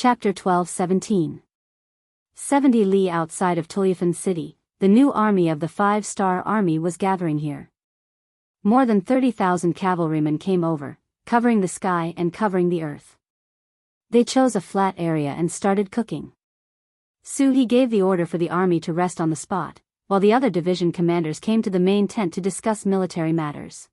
Chapter 12-17. 70 li outside of Tulipan City, the new army of the 5-star army was gathering here. More than 30,000 cavalrymen came over, covering the sky and covering the earth. They chose a flat area and started cooking. He gave the order for the army to rest on the spot, while the other division commanders came to the main tent to discuss military matters.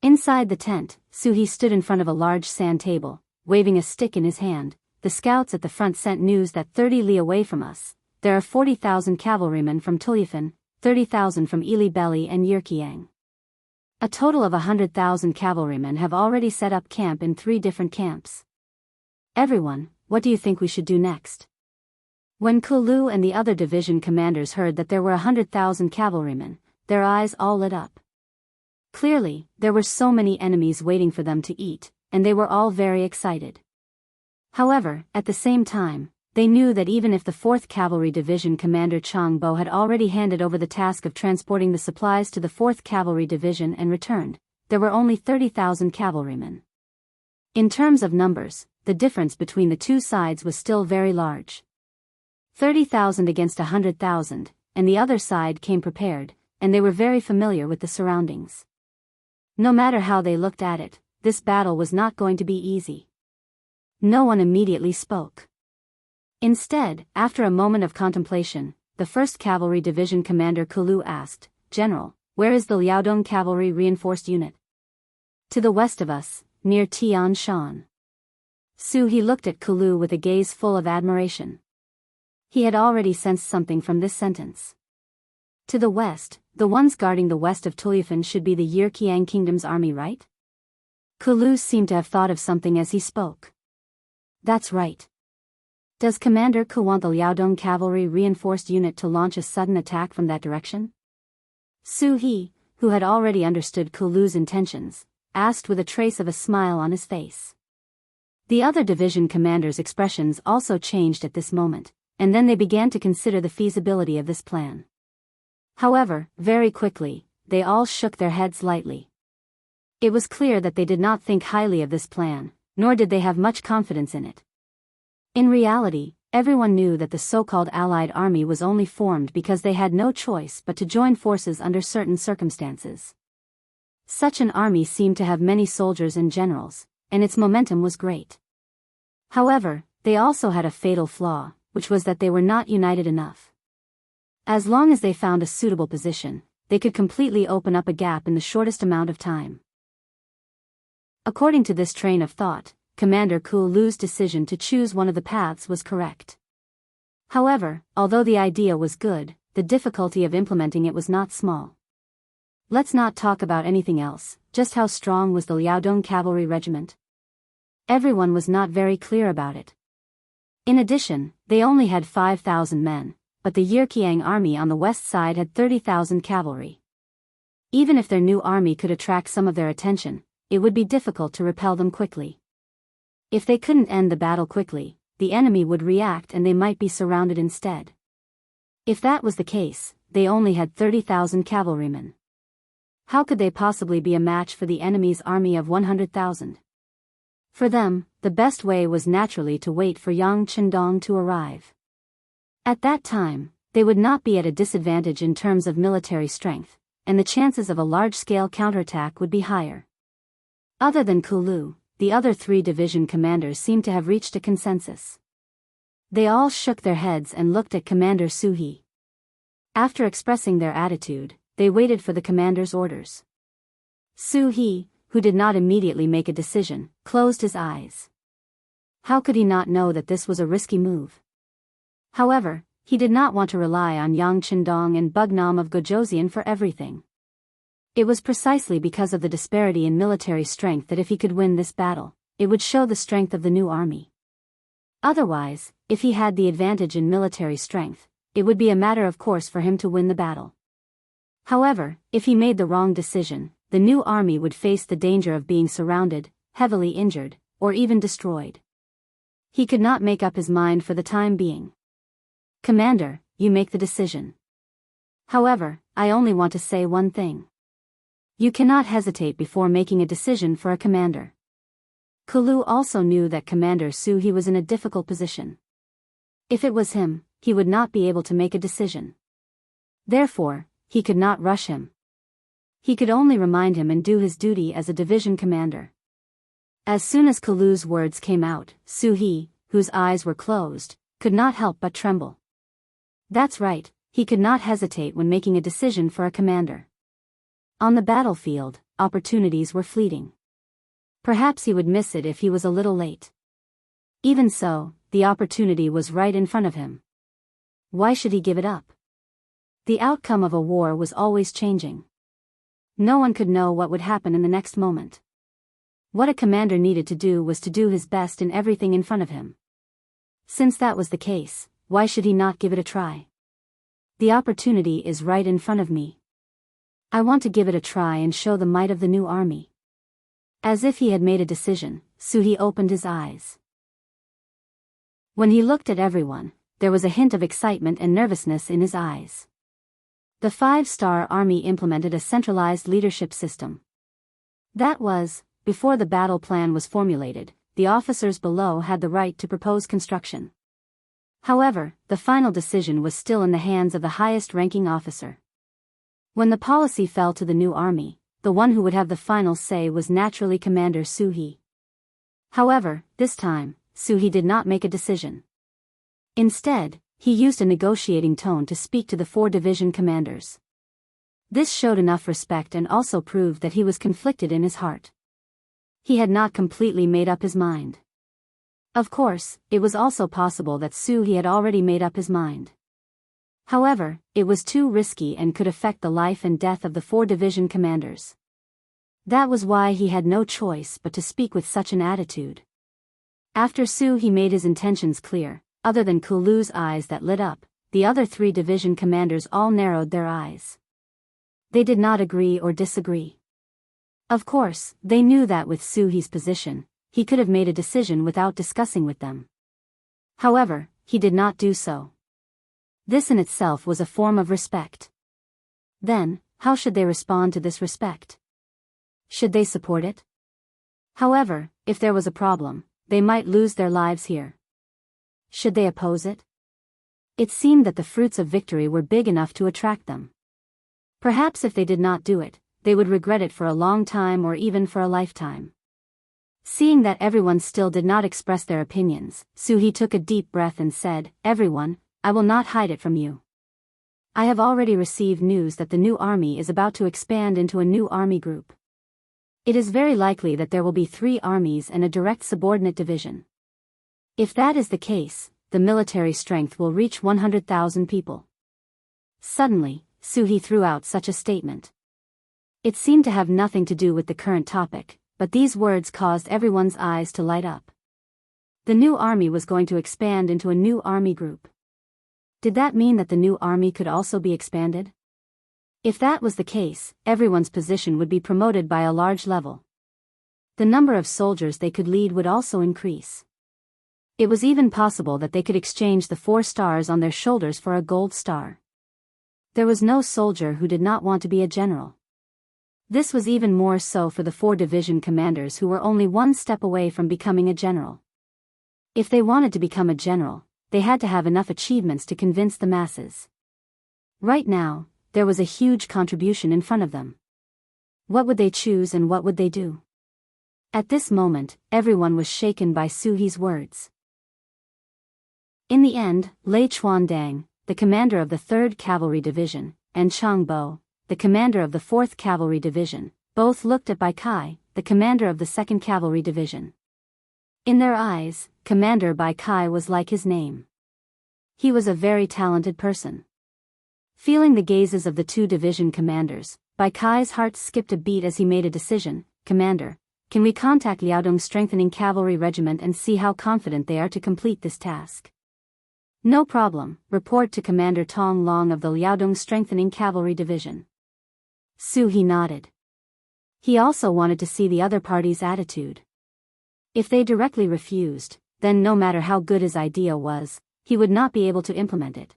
Inside the tent, He stood in front of a large sand table, waving a stick in his hand. The scouts at the front sent news that 30 li away from us, there are 40,000 cavalrymen from Tulipan, 30,000 from Ili Belly and Yirkiang. A total of 100,000 cavalrymen have already set up camp in 3 different camps. Everyone, what do you think we should do next? When Kulu and the other division commanders heard that there were 100,000 cavalrymen, their eyes all lit up. Clearly, there were so many enemies waiting for them to eat, and they were all very excited. However, at the same time, they knew that even if the 4th Cavalry Division Commander Chang Bo had already handed over the task of transporting the supplies to the 4th Cavalry Division and returned, there were only 30,000 cavalrymen. In terms of numbers, the difference between the two sides was still very large. 30,000 against 100,000, and the other side came prepared, and they were very familiar with the surroundings. No matter how they looked at it, this battle was not going to be easy. No one immediately spoke. Instead, after a moment of contemplation, the 1st Cavalry Division Commander Kulu asked, "General, where is the Liaodong Cavalry Reinforced Unit?" "To the west of us, near Tian Shan." He looked at Kulu with a gaze full of admiration. He had already sensed something from this sentence. To the west, the ones guarding the west of Tulipan should be the Yirkiang Kingdom's army, right? Kulu seemed to have thought of something as he spoke. "That's right. Does Commander Ku want the Liaodong Cavalry Reinforced Unit to launch a sudden attack from that direction?" He, who had already understood Kulu's intentions, asked with a trace of a smile on his face. The other division commanders' expressions also changed at this moment, and then they began to consider the feasibility of this plan. However, very quickly, they all shook their heads lightly. It was clear that they did not think highly of this plan, nor did they have much confidence in it. In reality, everyone knew that the so-called Allied army was only formed because they had no choice but to join forces under certain circumstances. Such an army seemed to have many soldiers and generals, and its momentum was great. However, they also had a fatal flaw, which was that they were not united enough. As long as they found a suitable position, they could completely open up a gap in the shortest amount of time. According to this train of thought, Commander Kulu's decision to choose one of the paths was correct. However, although the idea was good, the difficulty of implementing it was not small. Let's not talk about anything else, just how strong was the Liaodong Cavalry Regiment? Everyone was not very clear about it. In addition, they only had 5,000 men, but the Yirkiang army on the west side had 30,000 cavalry. Even if their new army could attract some of their attention, it would be difficult to repel them quickly. If they couldn't end the battle quickly, the enemy would react and they might be surrounded instead. If that was the case, they only had 30,000 cavalrymen. How could they possibly be a match for the enemy's army of 100,000? For them, the best way was naturally to wait for Yang Chendong to arrive. At that time, they would not be at a disadvantage in terms of military strength, and the chances of a large-scale counterattack would be higher. Other than Kulu, the other 3 division commanders seemed to have reached a consensus. They all shook their heads and looked at Commander He. After expressing their attitude, they waited for the commander's orders. He, who did not immediately make a decision, closed his eyes. How could he not know that this was a risky move? However, he did not want to rely on Yang Chendong and Bugnam of Gojoseon for everything. It was precisely because of the disparity in military strength that if he could win this battle, it would show the strength of the new army. Otherwise, if he had the advantage in military strength, it would be a matter of course for him to win the battle. However, if he made the wrong decision, the new army would face the danger of being surrounded, heavily injured, or even destroyed. He could not make up his mind for the time being. "Commander, you make the decision. However, I only want to say one thing. You cannot hesitate before making a decision for a commander. Kulu also knew that Commander Su He was in a difficult position. If it was him, he would not be able to make a decision. Therefore, he could not rush him. He could only remind him and do his duty as a division commander. As soon as Kulu's words came out, Su He, whose eyes were closed, could not help but tremble. That's right, he could not hesitate when making a decision for a commander. On the battlefield, opportunities were fleeting. Perhaps he would miss it if he was a little late. Even so, the opportunity was right in front of him. Why should he give it up? The outcome of a war was always changing. No one could know what would happen in the next moment. What a commander needed to do was to do his best in everything in front of him. Since that was the case, why should he not give it a try? The opportunity is right in front of me. I want to give it a try and show the might of the new army. As if he had made a decision, Su He opened his eyes. When he looked at everyone, there was a hint of excitement and nervousness in his eyes. The 5-star army implemented a centralized leadership system. That was, before the battle plan was formulated, the officers below had the right to propose construction. However, the final decision was still in the hands of the highest-ranking officer. When the policy fell to the new army, the one who would have the final say was naturally Commander Su He. However, this time, Su He did not make a decision. Instead, he used a negotiating tone to speak to the 4 division commanders. This showed enough respect and also proved that he was conflicted in his heart. He had not completely made up his mind. Of course, it was also possible that Su He had already made up his mind. However, it was too risky and could affect the life and death of the 4 division commanders. That was why he had no choice but to speak with such an attitude. After Su He made his intentions clear, other than Kulu's eyes that lit up, the other 3 division commanders all narrowed their eyes. They did not agree or disagree. Of course, they knew that with Su He's position, he could have made a decision without discussing with them. However, he did not do so. This in itself was a form of respect. Then, how should they respond to this respect? Should they support it? However, if there was a problem, they might lose their lives here. Should they oppose it? It seemed that the fruits of victory were big enough to attract them. Perhaps if they did not do it, they would regret it for a long time or even for a lifetime. Seeing that everyone still did not express their opinions, Su He took a deep breath and said, "Everyone, I will not hide it from you. I have already received news that the new army is about to expand into a new army group. It is very likely that there will be 3 armies and a direct subordinate division. If that is the case, the military strength will reach 100,000 people." Suddenly, Su He threw out such a statement. It seemed to have nothing to do with the current topic, but these words caused everyone's eyes to light up. The new army was going to expand into a new army group. Did that mean that the new army could also be expanded? If that was the case, everyone's position would be promoted by a large level. The number of soldiers they could lead would also increase. It was even possible that they could exchange the 4 stars on their shoulders for a gold star. There was no soldier who did not want to be a general. This was even more so for the 4 division commanders who were only one step away from becoming a general. If they wanted to become a general, they had to have enough achievements to convince the masses. Right now, there was a huge contribution in front of them. What would they choose and what would they do? At this moment, everyone was shaken by Su He's words. In the end, Lei Chuandang, the commander of the 3rd Cavalry Division, and Chang Bo, the commander of the 4th Cavalry Division, both looked at Bai Kai, the commander of the 2nd Cavalry Division. In their eyes, Commander Bai Kai was like his name. He was a very talented person. Feeling the gazes of the 2 division commanders, Bai Kai's heart skipped a beat as he made a decision. "Commander, can we contact Liaodong's strengthening cavalry regiment and see how confident they are to complete this task?" "No problem, report to Commander Tong Long of the Liaodong strengthening cavalry division." Su He nodded. He also wanted to see the other party's attitude. If they directly refused, then no matter how good his idea was, he would not be able to implement it.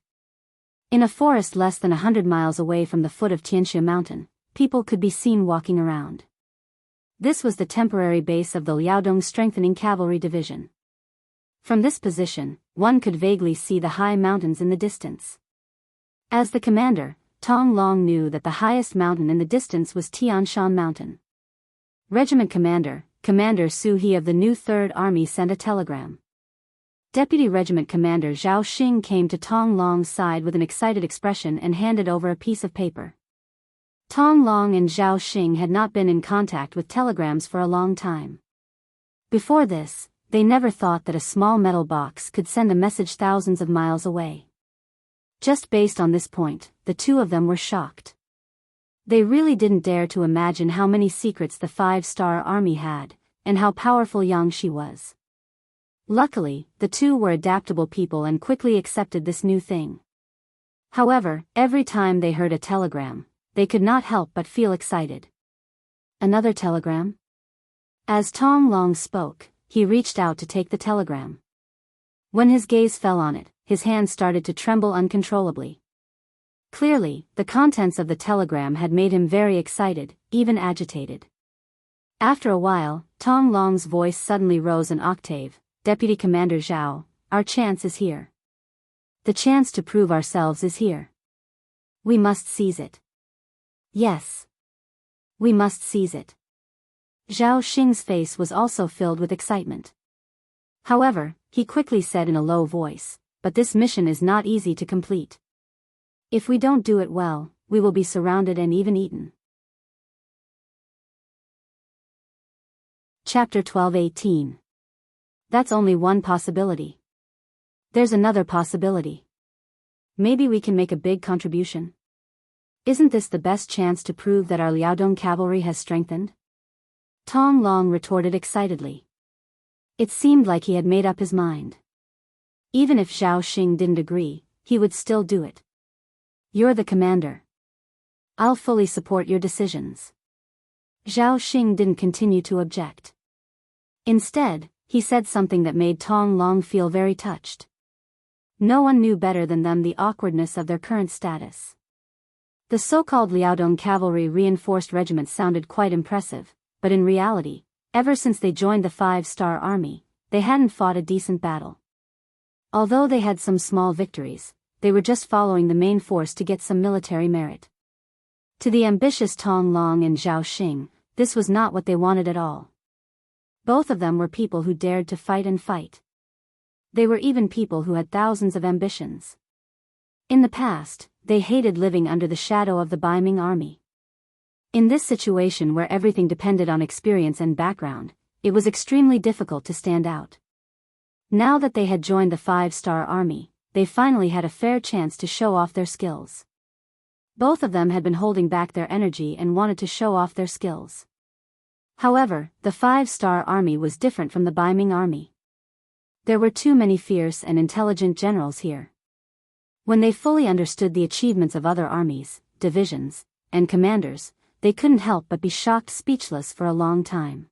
In a forest less than 100 miles away from the foot of Tianxia Mountain, people could be seen walking around. This was the temporary base of the Liaodong Strengthening Cavalry Division. From this position, one could vaguely see the high mountains in the distance. As the commander, Tong Long knew that the highest mountain in the distance was Tian Shan Mountain. Regiment Commander, Commander Su He of the new Third Army sent a telegram. Deputy Regiment Commander Zhao Xing came to Tong Long's side with an excited expression and handed over a piece of paper. Tong Long and Zhao Xing had not been in contact with telegrams for a long time. Before this, they never thought that a small metal box could send a message thousands of miles away. Just based on this point, the two of them were shocked. They really didn't dare to imagine how many secrets the five-star army had, and how powerful Yang Shi was. Luckily, the two were adaptable people and quickly accepted this new thing. However, every time they heard a telegram, they could not help but feel excited. Another telegram? As Tong Long spoke, he reached out to take the telegram. When his gaze fell on it, his hand started to tremble uncontrollably. Clearly, the contents of the telegram had made him very excited, even agitated. After a while, Tong Long's voice suddenly rose an octave. Deputy Commander Zhao, our chance is here. The chance to prove ourselves is here. We must seize it. Yes. We must seize it. Zhao Xing's face was also filled with excitement. However, he quickly said in a low voice, but this mission is not easy to complete. If we don't do it well, we will be surrounded and even eaten. Chapter 12:18. That's only one possibility. There's another possibility. Maybe we can make a big contribution. Isn't this the best chance to prove that our Liaodong cavalry has strengthened? Tong Long retorted excitedly. It seemed like he had made up his mind. Even if Zhao Xing didn't agree, he would still do it. You're the commander. I'll fully support your decisions. Zhao Xing didn't continue to object. Instead, he said something that made Tong Long feel very touched. No one knew better than them the awkwardness of their current status. The so-called Liaodong Cavalry Reinforced Regiment sounded quite impressive, but in reality, ever since they joined the five-star army, they hadn't fought a decent battle. Although they had some small victories, they were just following the main force to get some military merit. To the ambitious Tong Long and Zhao Xing, this was not what they wanted at all. Both of them were people who dared to fight and fight. They were even people who had thousands of ambitions. In the past, they hated living under the shadow of the Biming army. In this situation where everything depended on experience and background, it was extremely difficult to stand out. Now that they had joined the five-star army, they finally had a fair chance to show off their skills. Both of them had been holding back their energy and wanted to show off their skills. However, the five-star army was different from the Biming army. There were too many fierce and intelligent generals here. When they fully understood the achievements of other armies, divisions, and commanders, they couldn't help but be shocked speechless for a long time.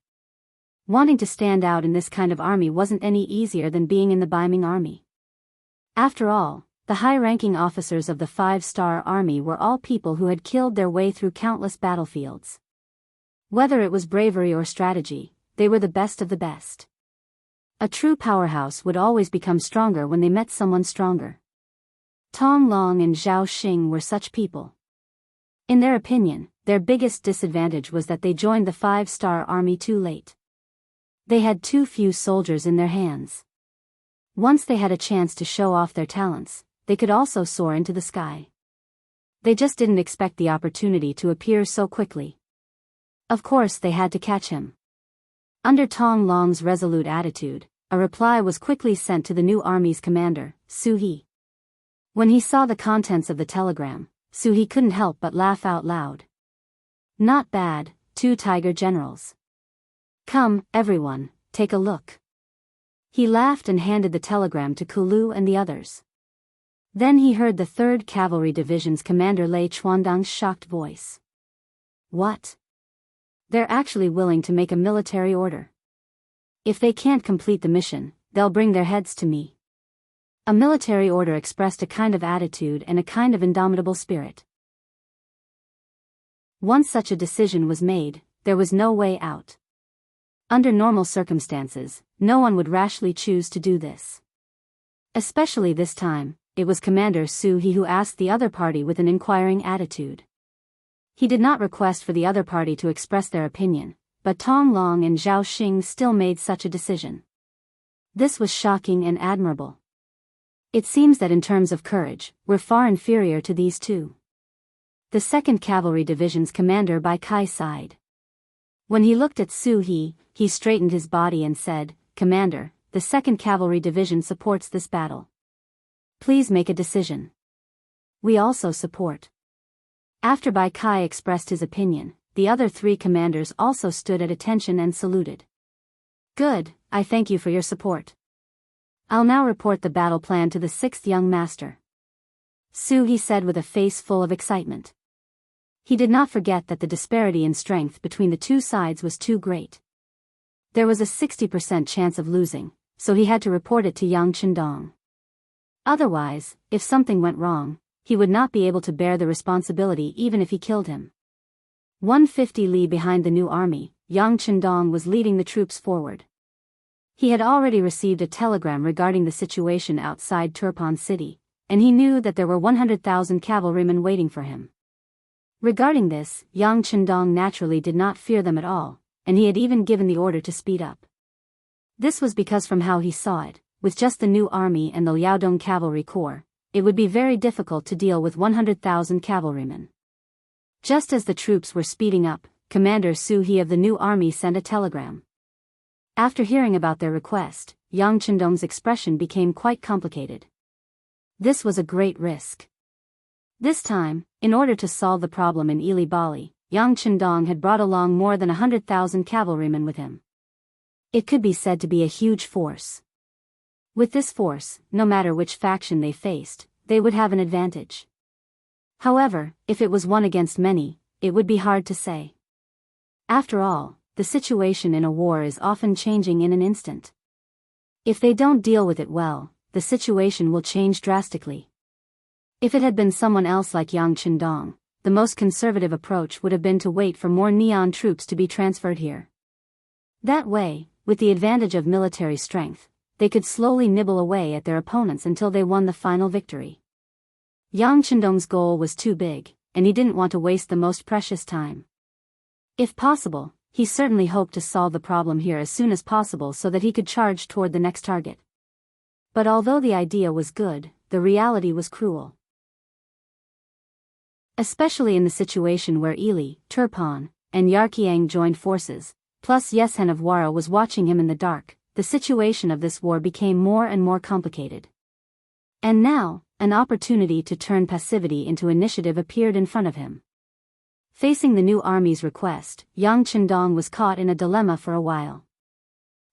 Wanting to stand out in this kind of army wasn't any easier than being in the Biming army. After all, the high-ranking officers of the five-star army were all people who had killed their way through countless battlefields. Whether it was bravery or strategy, they were the best of the best. A true powerhouse would always become stronger when they met someone stronger. Tong Long and Zhao Xing were such people. In their opinion, their biggest disadvantage was that they joined the five-star army too late. They had too few soldiers in their hands. Once they had a chance to show off their talents, they could also soar into the sky. They just didn't expect the opportunity to appear so quickly. Of course they had to catch him. Under Tong Long's resolute attitude, a reply was quickly sent to the new army's commander, Su He. When he saw the contents of the telegram, Su He couldn't help but laugh out loud. Not bad, two tiger generals. Come, everyone, take a look. He laughed and handed the telegram to Kulu and the others. Then he heard the 3rd Cavalry Division's commander Lei Chuandang's shocked voice. What? They're actually willing to make a military order. If they can't complete the mission, they'll bring their heads to me. A military order expressed a kind of attitude and a kind of indomitable spirit. Once such a decision was made, there was no way out. Under normal circumstances, no one would rashly choose to do this. Especially this time, it was Commander Su He who asked the other party with an inquiring attitude. He did not request for the other party to express their opinion, but Tong Long and Zhao Xing still made such a decision. This was shocking and admirable. It seems that in terms of courage, we're far inferior to these two. The 2nd Cavalry Division's commander Bai Kai sighed. When he looked at Su He, he straightened his body and said, "Commander, the 2nd Cavalry Division supports this battle. Please make a decision." "We also support." After Bai Kai expressed his opinion, the other 3 commanders also stood at attention and saluted. "Good, I thank you for your support. I'll now report the battle plan to the 6th young master." Su He said with a face full of excitement. He did not forget that the disparity in strength between the two sides was too great. There was a 60% chance of losing, so he had to report it to Yang Chendong. Otherwise, if something went wrong, he would not be able to bear the responsibility even if he killed him. 150 li behind the new army, Yang Chendong was leading the troops forward. He had already received a telegram regarding the situation outside Turpan City, and he knew that there were 100,000 cavalrymen waiting for him. Regarding this, Yang Chendong naturally did not fear them at all, and he had even given the order to speed up. This was because from how he saw it, with just the new army and the Liaodong Cavalry Corps, it would be very difficult to deal with 100,000 cavalrymen. Just as the troops were speeding up, Commander Su He of the new army sent a telegram. After hearing about their request, Yang Chendong's expression became quite complicated. This was a great risk. This time, in order to solve the problem in Ili Bali, Yang Chendong had brought along more than 100,000 cavalrymen with him. It could be said to be a huge force. With this force, no matter which faction they faced, they would have an advantage. However, if it was one against many, it would be hard to say. After all, the situation in a war is often changing in an instant. If they don't deal with it well, the situation will change drastically. If it had been someone else like Yang Chendong, the most conservative approach would have been to wait for more Neon troops to be transferred here. That way, with the advantage of military strength, they could slowly nibble away at their opponents until they won the final victory. Yang Chendong's goal was too big, and he didn't want to waste the most precious time. If possible, he certainly hoped to solve the problem here as soon as possible so that he could charge toward the next target. But although the idea was good, the reality was cruel. Especially in the situation where Ili, Turpan, and Yarkiang joined forces, plus Yeshen of Wara was watching him in the dark, the situation of this war became more and more complicated. And now, an opportunity to turn passivity into initiative appeared in front of him. Facing the new army's request, Yang Chendong was caught in a dilemma for a while.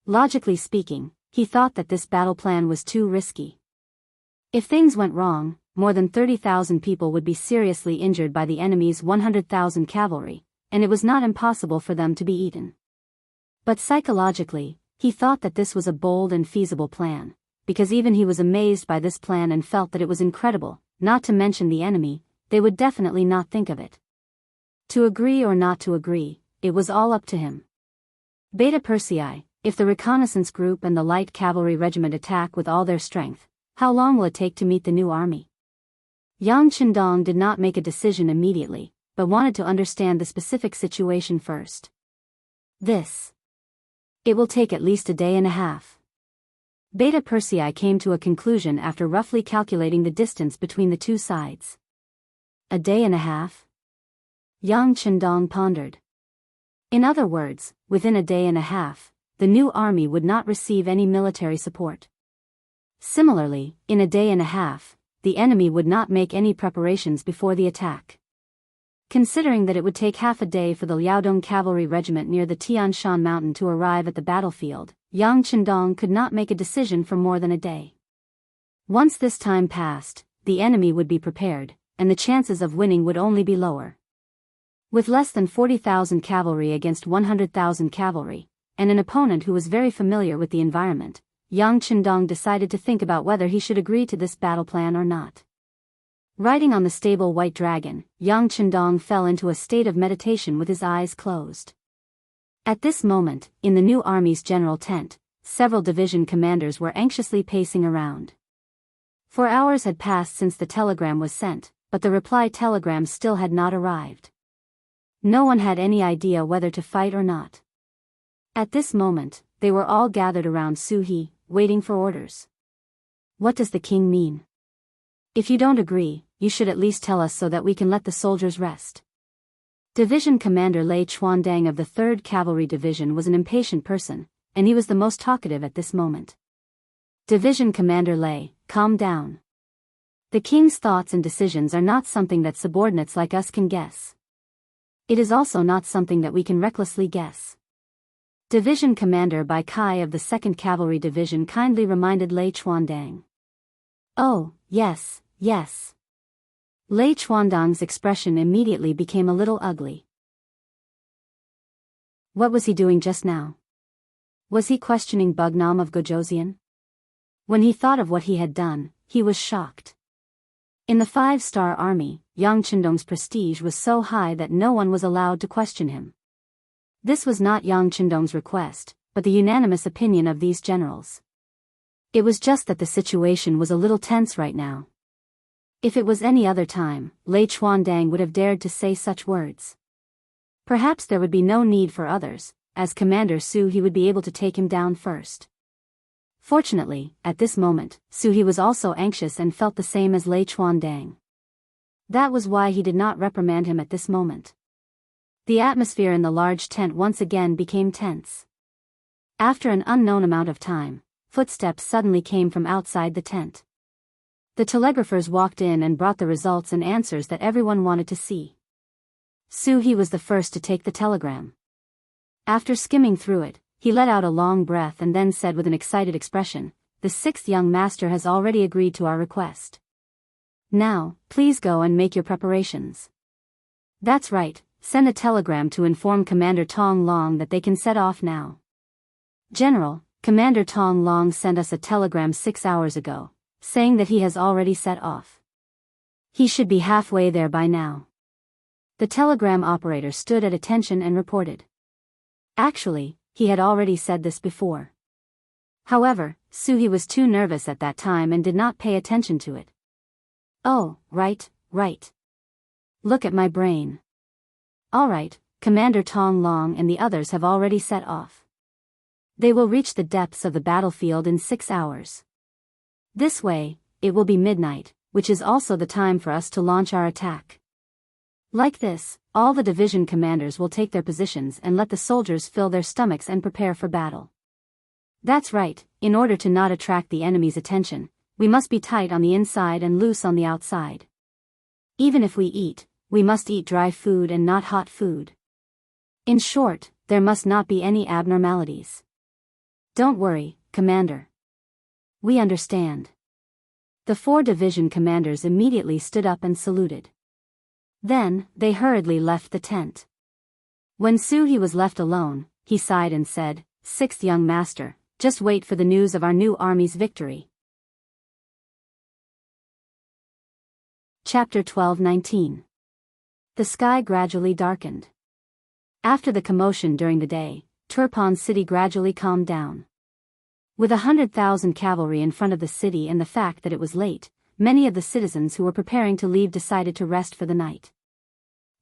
Logically speaking, he thought that this battle plan was too risky. If things went wrong, more than 30,000 people would be seriously injured by the enemy's 100,000 cavalry, and it was not impossible for them to be eaten. But psychologically, he thought that this was a bold and feasible plan, because even he was amazed by this plan and felt that it was incredible, not to mention the enemy, they would definitely not think of it. To agree or not to agree, it was all up to him. Beta Persei, if the reconnaissance group and the light cavalry regiment attack with all their strength, how long will it take to meet the new army? Yang Chendong did not make a decision immediately, but wanted to understand the specific situation first. It will take at least a day and a half. Beta Persei came to a conclusion after roughly calculating the distance between the two sides. A day and a half? Yang Chendong pondered. In other words, within a day and a half, the new army would not receive any military support. Similarly, in a day and a half, the enemy would not make any preparations before the attack. Considering that it would take half a day for the Liaodong Cavalry Regiment near the Tian Shan Mountain to arrive at the battlefield, Yang Chendong could not make a decision for more than a day. Once this time passed, the enemy would be prepared, and the chances of winning would only be lower. With less than 40,000 cavalry against 100,000 cavalry, and an opponent who was very familiar with the environment, Yang Chendong decided to think about whether he should agree to this battle plan or not. Riding on the stable white dragon, Yang Chendong fell into a state of meditation with his eyes closed. At this moment, in the new army's general tent, several division commanders were anxiously pacing around. 4 hours had passed since the telegram was sent, but the reply telegram still had not arrived. No one had any idea whether to fight or not. At this moment, they were all gathered around Suhi, waiting for orders. What does the king mean? If you don't agree, you should at least tell us so that we can let the soldiers rest. Division Commander Lei Chuandang of the 3rd Cavalry Division was an impatient person, and he was the most talkative at this moment. Division Commander Lei, calm down. The king's thoughts and decisions are not something that subordinates like us can guess. It is also not something that we can recklessly guess. Division Commander Bai Kai of the 2nd Cavalry Division kindly reminded Lei Chuandang. Oh, yes, yes. Lei Chuandang's expression immediately became a little ugly. What was he doing just now? Was he questioning Bugnam of Gojoseon? When he thought of what he had done, he was shocked. In the 5-star army, Yang Chendong's prestige was so high that no one was allowed to question him. This was not Yang Chendong's request, but the unanimous opinion of these generals. It was just that the situation was a little tense right now. If it was any other time, Lei Chuandang would have dared to say such words. Perhaps there would be no need for others, as Commander Su he would be able to take him down first. Fortunately, at this moment, Su he was also anxious and felt the same as Lei Chuandang. That was why he did not reprimand him at this moment. The atmosphere in the large tent once again became tense. After an unknown amount of time, footsteps suddenly came from outside the tent. The telegraphers walked in and brought the results and answers that everyone wanted to see. Su he was the first to take the telegram. After skimming through it, he let out a long breath and then said with an excited expression, "The 6th young master has already agreed to our request. Now, please go and make your preparations." That's right, send a telegram to inform Commander Tong Long that they can set off now. General, Commander Tong Long sent us a telegram 6 hours ago, saying that he has already set off. He should be halfway there by now. The telegram operator stood at attention and reported. Actually, he had already said this before. However, Suhi was too nervous at that time and did not pay attention to it. Oh, right. Look at my brain. Alright, Commander Tong Long and the others have already set off. They will reach the depths of the battlefield in 6 hours. This way, it will be midnight, which is also the time for us to launch our attack. Like this, all the division commanders will take their positions and let the soldiers fill their stomachs and prepare for battle. That's right, in order to not attract the enemy's attention, we must be tight on the inside and loose on the outside. Even if we eat, we must eat dry food and not hot food. In short, there must not be any abnormalities. Don't worry, Commander. We understand. The 4 division commanders immediately stood up and saluted. Then, they hurriedly left the tent. When Suhi was left alone, he sighed and said, "6th young master, just wait for the news of our new army's victory." Chapter 12-19. The sky gradually darkened. After the commotion during the day, Turpan city gradually calmed down. With 100,000 cavalry in front of the city and the fact that it was late, many of the citizens who were preparing to leave decided to rest for the night.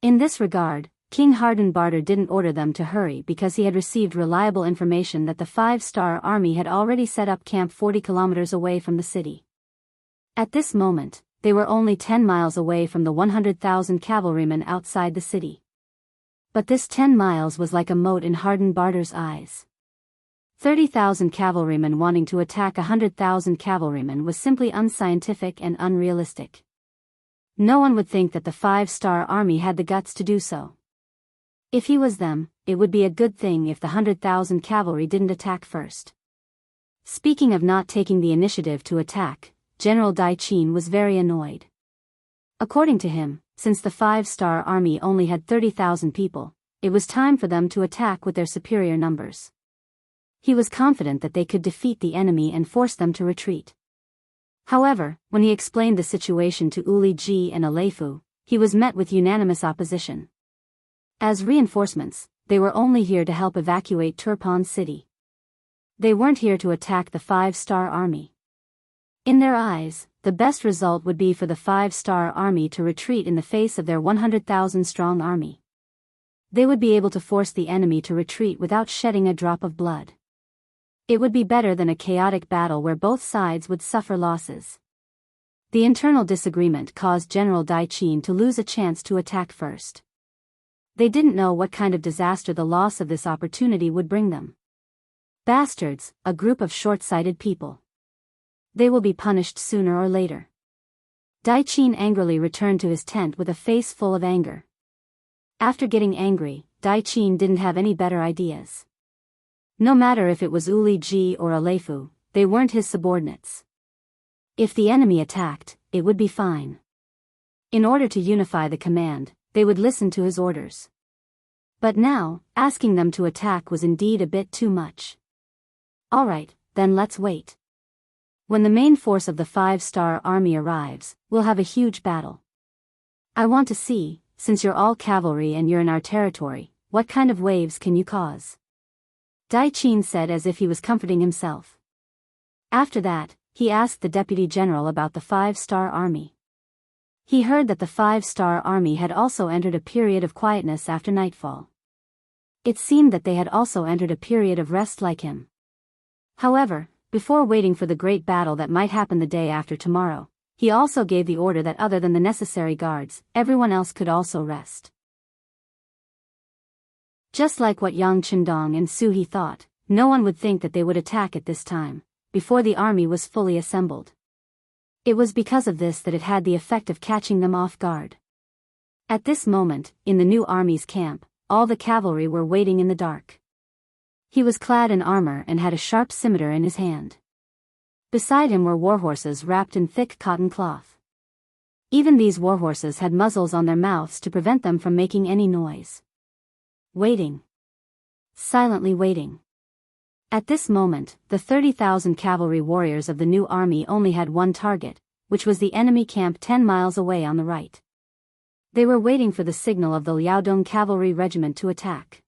In this regard, King Hardenbarter didn't order them to hurry because he had received reliable information that the 5-star army had already set up camp 40 kilometers away from the city. At this moment, they were only 10 miles away from the 100,000 cavalrymen outside the city. But this 10 miles was like a mote in Hardenbarter's eyes. 30,000 cavalrymen wanting to attack 100,000 cavalrymen was simply unscientific and unrealistic. No one would think that the 5-star army had the guts to do so. If he was them, it would be a good thing if the 100,000 cavalry didn't attack first. Speaking of not taking the initiative to attack, General Dai Qin was very annoyed. According to him, since the 5-star army only had 30,000 people, it was time for them to attack with their superior numbers. He was confident that they could defeat the enemy and force them to retreat. However, when he explained the situation to Uli Ji and Aleifu, he was met with unanimous opposition. As reinforcements, they were only here to help evacuate Turpan City. They weren't here to attack the five-star army. In their eyes, the best result would be for the five-star army to retreat in the face of their 100,000-strong army. They would be able to force the enemy to retreat without shedding a drop of blood. It would be better than a chaotic battle where both sides would suffer losses. The internal disagreement caused General Dai Qin to lose a chance to attack first. They didn't know what kind of disaster the loss of this opportunity would bring them. Bastards, a group of short-sighted people. They will be punished sooner or later. Dai Qin angrily returned to his tent with a face full of anger. After getting angry, Dai Qin didn't have any better ideas. No matter if it was Uli Ji or Alefu, they weren't his subordinates. If the enemy attacked, it would be fine. In order to unify the command, they would listen to his orders. But now, asking them to attack was indeed a bit too much. Alright, then let's wait. When the main force of the five-star army arrives, we'll have a huge battle. I want to see, since you're all cavalry and you're in our territory, what kind of waves can you cause? Dai Qin said as if he was comforting himself. After that, he asked the deputy general about the five-star army. He heard that the five-star army had also entered a period of quietness after nightfall. It seemed that they had also entered a period of rest like him. However, before waiting for the great battle that might happen the day after tomorrow, he also gave the order that other than the necessary guards, everyone else could also rest. Just like what Yang Chendong and Su He thought, no one would think that they would attack at this time, before the army was fully assembled. It was because of this that it had the effect of catching them off guard. At this moment, in the new army's camp, all the cavalry were waiting in the dark. He was clad in armor and had a sharp scimitar in his hand. Beside him were warhorses wrapped in thick cotton cloth. Even these warhorses had muzzles on their mouths to prevent them from making any noise. Waiting. Silently waiting. At this moment, the 30,000 cavalry warriors of the new army only had one target, which was the enemy camp 10 miles away on the right. They were waiting for the signal of the Liaodong cavalry regiment to attack.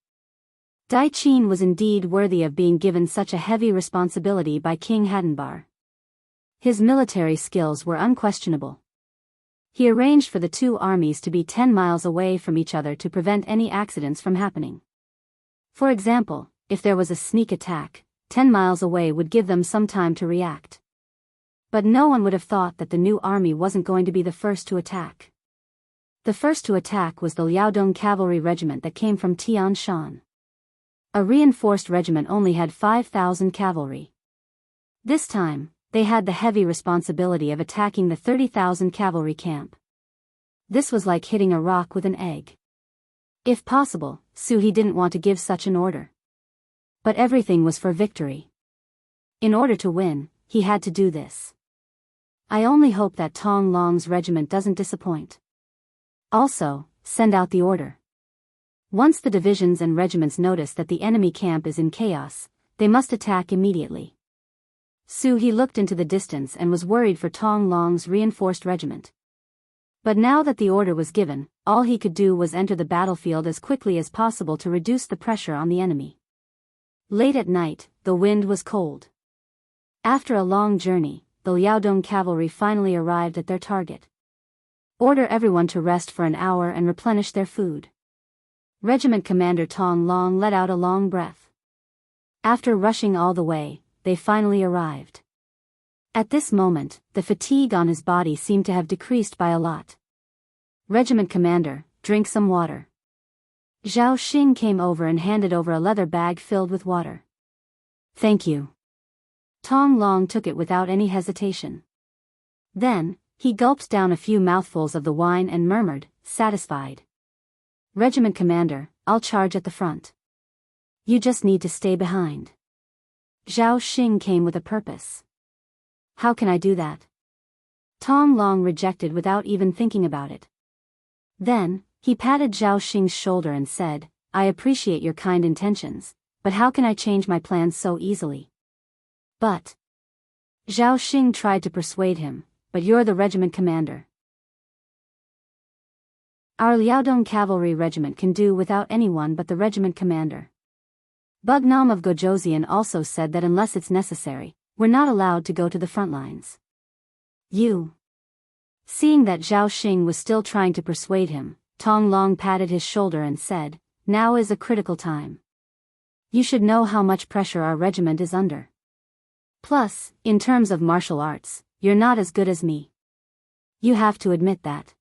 Dai Qin was indeed worthy of being given such a heavy responsibility by King Hadenbar. His military skills were unquestionable. He arranged for the two armies to be 10 miles away from each other to prevent any accidents from happening. For example, if there was a sneak attack, 10 miles away would give them some time to react. But no one would have thought that the new army wasn't going to be the first to attack. The first to attack was the Liaodong cavalry regiment that came from Tian Shan. A reinforced regiment only had 5,000 cavalry. This time, they had the heavy responsibility of attacking the 30,000 cavalry camp. This was like hitting a rock with an egg. If possible, Su He didn't want to give such an order. But everything was for victory. In order to win, he had to do this. I only hope that Tong Long's regiment doesn't disappoint. Also, send out the order. Once the divisions and regiments notice that the enemy camp is in chaos, they must attack immediately. Su He looked into the distance and was worried for Tong Long's reinforced regiment. But now that the order was given, all he could do was enter the battlefield as quickly as possible to reduce the pressure on the enemy. Late at night, the wind was cold. After a long journey, the Liaodong cavalry finally arrived at their target. Order everyone to rest for an hour and replenish their food. Regiment Commander Tong Long let out a long breath. After rushing all the way, they finally arrived. At this moment, the fatigue on his body seemed to have decreased by a lot. Regiment Commander, drink some water. Zhao Xing came over and handed over a leather bag filled with water. Thank you. Tong Long took it without any hesitation. Then, he gulped down a few mouthfuls of the wine and murmured, satisfied. Regiment Commander, I'll charge at the front. You just need to stay behind. Zhao Xing came with a purpose. How can I do that? Tong Long rejected without even thinking about it. Then, he patted Zhao Xing's shoulder and said, I appreciate your kind intentions, but how can I change my plans so easily? But Zhao Xing tried to persuade him, but you're the regiment commander. Our Liaodong cavalry regiment can do without anyone but the regiment commander. Bugnam of Gojoseon also said that unless it's necessary, we're not allowed to go to the front lines. You. Seeing that Zhao Xing was still trying to persuade him, Tong Long patted his shoulder and said, "Now is a critical time. You should know how much pressure our regiment is under. Plus, in terms of martial arts, you're not as good as me. You have to admit that."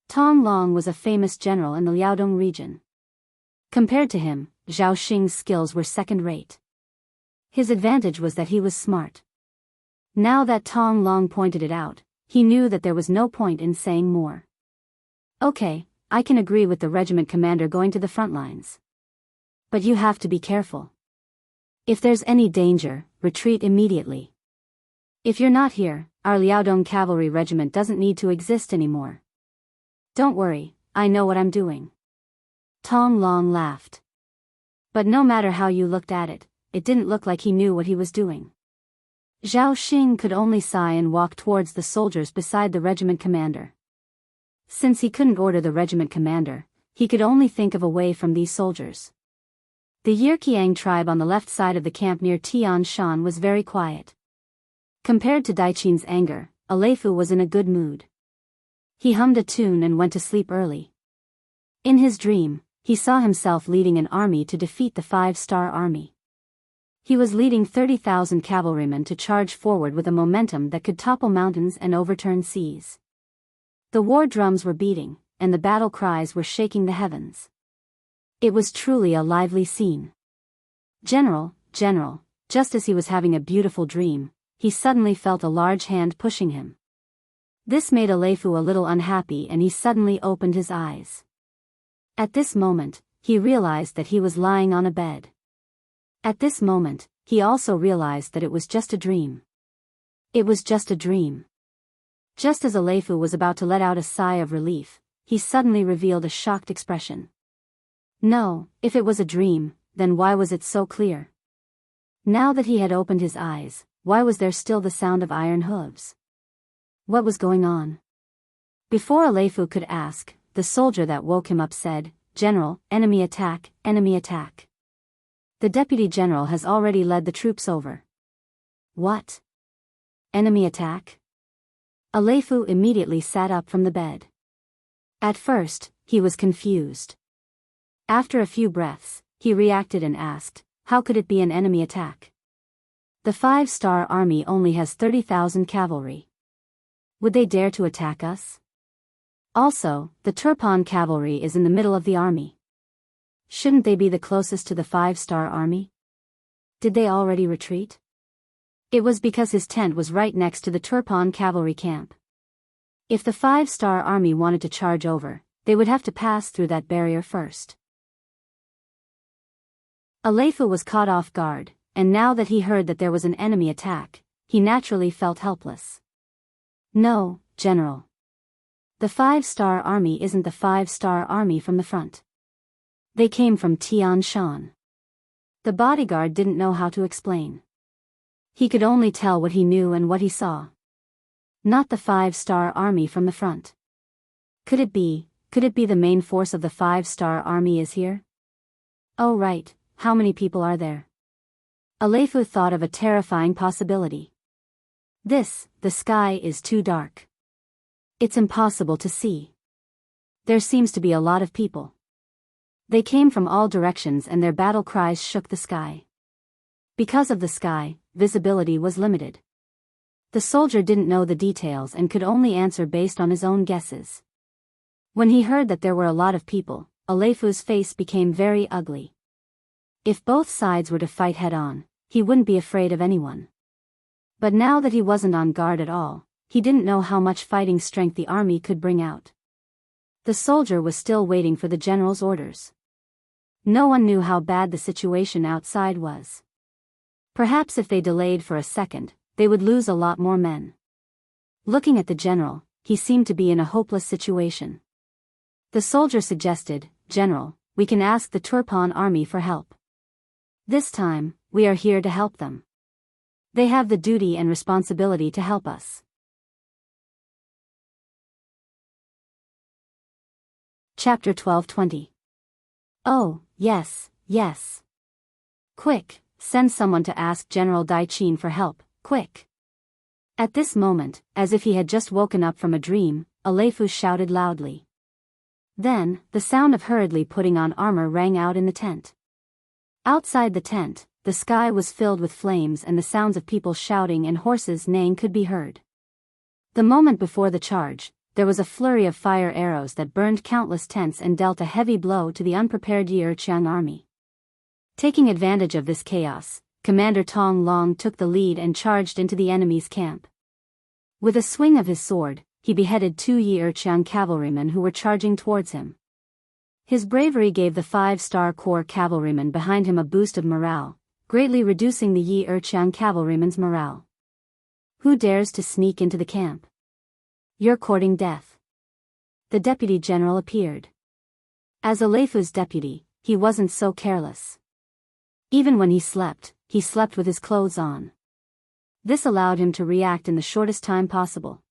Tong Long was a famous general in the Liaodong region. Compared to him, Zhao Xing's skills were second-rate. His advantage was that he was smart. Now that Tong Long pointed it out, he knew that there was no point in saying more. "Okay, I can agree with the regiment commander going to the front lines. But you have to be careful. If there's any danger, retreat immediately. If you're not here, our Liaodong cavalry regiment doesn't need to exist anymore. Don't worry, I know what I'm doing." Tong Long laughed. But no matter how you looked at it, it didn't look like he knew what he was doing. Zhao Xing could only sigh and walk towards the soldiers beside the regiment commander. Since he couldn't order the regiment commander, he could only think of a way from these soldiers. The Yirkiang tribe on the left side of the camp near Tian Shan was very quiet. Compared to Daiqin's anger, Aleifu was in a good mood. He hummed a tune and went to sleep early. In his dream, he saw himself leading an army to defeat the 5-star army. He was leading 30,000 cavalrymen to charge forward with a momentum that could topple mountains and overturn seas. The war drums were beating, and the battle cries were shaking the heavens. It was truly a lively scene. "General, General," just as he was having a beautiful dream, he suddenly felt a large hand pushing him. This made Aleifu a little unhappy and he suddenly opened his eyes. At this moment, he realized that he was lying on a bed. At this moment, he also realized that it was just a dream. It was just a dream. Just as Aleifu was about to let out a sigh of relief, he suddenly revealed a shocked expression. No, if it was a dream, then why was it so clear? Now that he had opened his eyes, why was there still the sound of iron hooves? What was going on? Before Aleifu could ask, the soldier that woke him up said, "General, enemy attack, enemy attack. The deputy general has already led the troops over." "What? Enemy attack?" Aleifu immediately sat up from the bed. At first, he was confused. After a few breaths, he reacted and asked, "How could it be an enemy attack? The 5-star army only has 30,000 cavalry. Would they dare to attack us? Also, the Turpan cavalry is in the middle of the army. Shouldn't they be the closest to the 5-star army? Did they already retreat?" It was because his tent was right next to the Turpan cavalry camp. If the 5-star army wanted to charge over, they would have to pass through that barrier first. Aleifu was caught off guard, and now that he heard that there was an enemy attack, he naturally felt helpless. "No, General. The 5-star army isn't the 5-star army from the front. They came from Tian Shan." The bodyguard didn't know how to explain. He could only tell what he knew and what he saw. Not the 5-star army from the front. Could it be the main force of the 5-star army is here? Oh right, how many people are there? Aleifu thought of a terrifying possibility. The sky is too dark. It's impossible to see. There seems to be a lot of people. They came from all directions and their battle cries shook the sky. Because of the sky, visibility was limited. The soldier didn't know the details and could only answer based on his own guesses. When he heard that there were a lot of people, Aleifu's face became very ugly. If both sides were to fight head-on, he wouldn't be afraid of anyone. But now that he wasn't on guard at all, he didn't know how much fighting strength the army could bring out. The soldier was still waiting for the general's orders. No one knew how bad the situation outside was. Perhaps if they delayed for a second, they would lose a lot more men. Looking at the general, he seemed to be in a hopeless situation. The soldier suggested, "General, we can ask the Turpan army for help. This time, we are here to help them. They have the duty and responsibility to help us." Chapter 12:20. Oh, yes, yes. Quick, send someone to ask General Dai Qin for help, quick. At this moment, as if he had just woken up from a dream, Alefu shouted loudly. Then, the sound of hurriedly putting on armor rang out in the tent. Outside the tent, the sky was filled with flames and the sounds of people shouting and horses neighing could be heard. The moment before the charge, there was a flurry of fire arrows that burned countless tents and dealt a heavy blow to the unprepared Yi'erqiang army. Taking advantage of this chaos, Commander Tong Long took the lead and charged into the enemy's camp. With a swing of his sword, he beheaded 2 Yi'erqiang cavalrymen who were charging towards him. His bravery gave the 5-star Corps cavalrymen behind him a boost of morale, greatly reducing the Yi'erqiang cavalrymen's morale. Who dares to sneak into the camp? You're courting death. The deputy general appeared. As Alefu's deputy, he wasn't so careless. Even when he slept with his clothes on. This allowed him to react in the shortest time possible.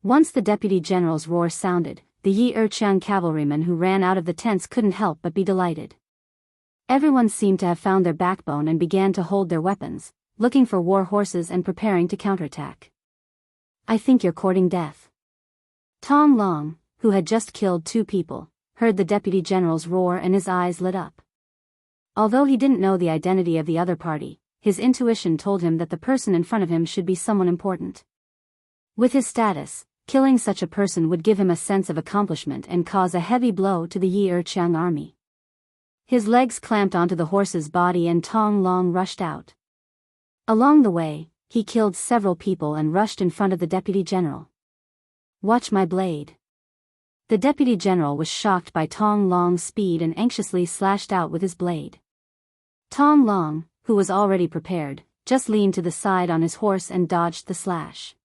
Once the deputy general's roar sounded, the Yi'erqiang cavalrymen who ran out of the tents couldn't help but be delighted. Everyone seemed to have found their backbone and began to hold their weapons, looking for war horses and preparing to counterattack. I think you're courting death. Tong Long, who had just killed 2 people, heard the deputy general's roar and his eyes lit up. Although he didn't know the identity of the other party, his intuition told him that the person in front of him should be someone important. With his status, killing such a person would give him a sense of accomplishment and cause a heavy blow to the Yi'erqiang army. His legs clamped onto the horse's body and Tong Long rushed out. Along the way, he killed several people and rushed in front of the deputy general. Watch my blade. The deputy general was shocked by Tong Long's speed and anxiously slashed out with his blade. Tong Long, who was already prepared, just leaned to the side on his horse and dodged the slash.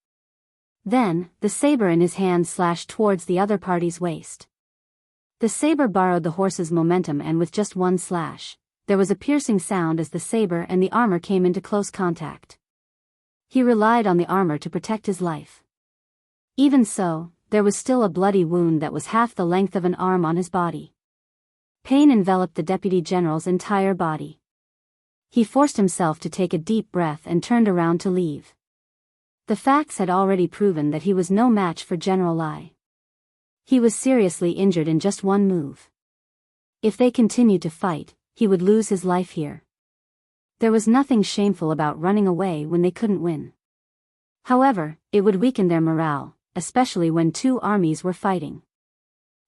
Then, the saber in his hand slashed towards the other party's waist. The saber borrowed the horse's momentum and with just one slash, there was a piercing sound as the saber and the armor came into close contact. He relied on the armor to protect his life. Even so, there was still a bloody wound that was half the length of an arm on his body. Pain enveloped the deputy general's entire body. He forced himself to take a deep breath and turned around to leave. The facts had already proven that he was no match for General Lai. He was seriously injured in just one move. If they continued to fight, he would lose his life here. There was nothing shameful about running away when they couldn't win. However, it would weaken their morale, especially when 2 armies were fighting.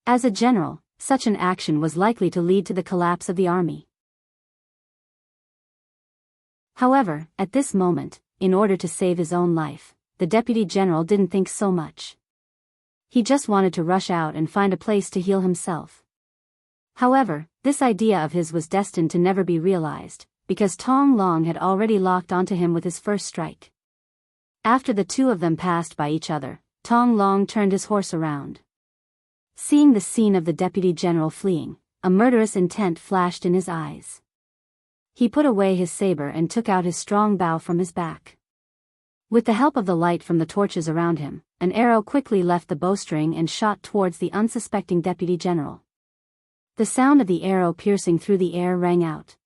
As a general, such an action was likely to lead to the collapse of the army. However, at this moment, in order to save his own life, the deputy general didn't think so much. He just wanted to rush out and find a place to heal himself. However, this idea of his was destined to never be realized, because Tong Long had already locked onto him with his first strike. After the 2 of them passed by each other, Tong Long turned his horse around. Seeing the scene of the deputy general fleeing, a murderous intent flashed in his eyes. He put away his saber and took out his strong bow from his back. With the help of the light from the torches around him, an arrow quickly left the bowstring and shot towards the unsuspecting deputy general. The sound of the arrow piercing through the air rang out.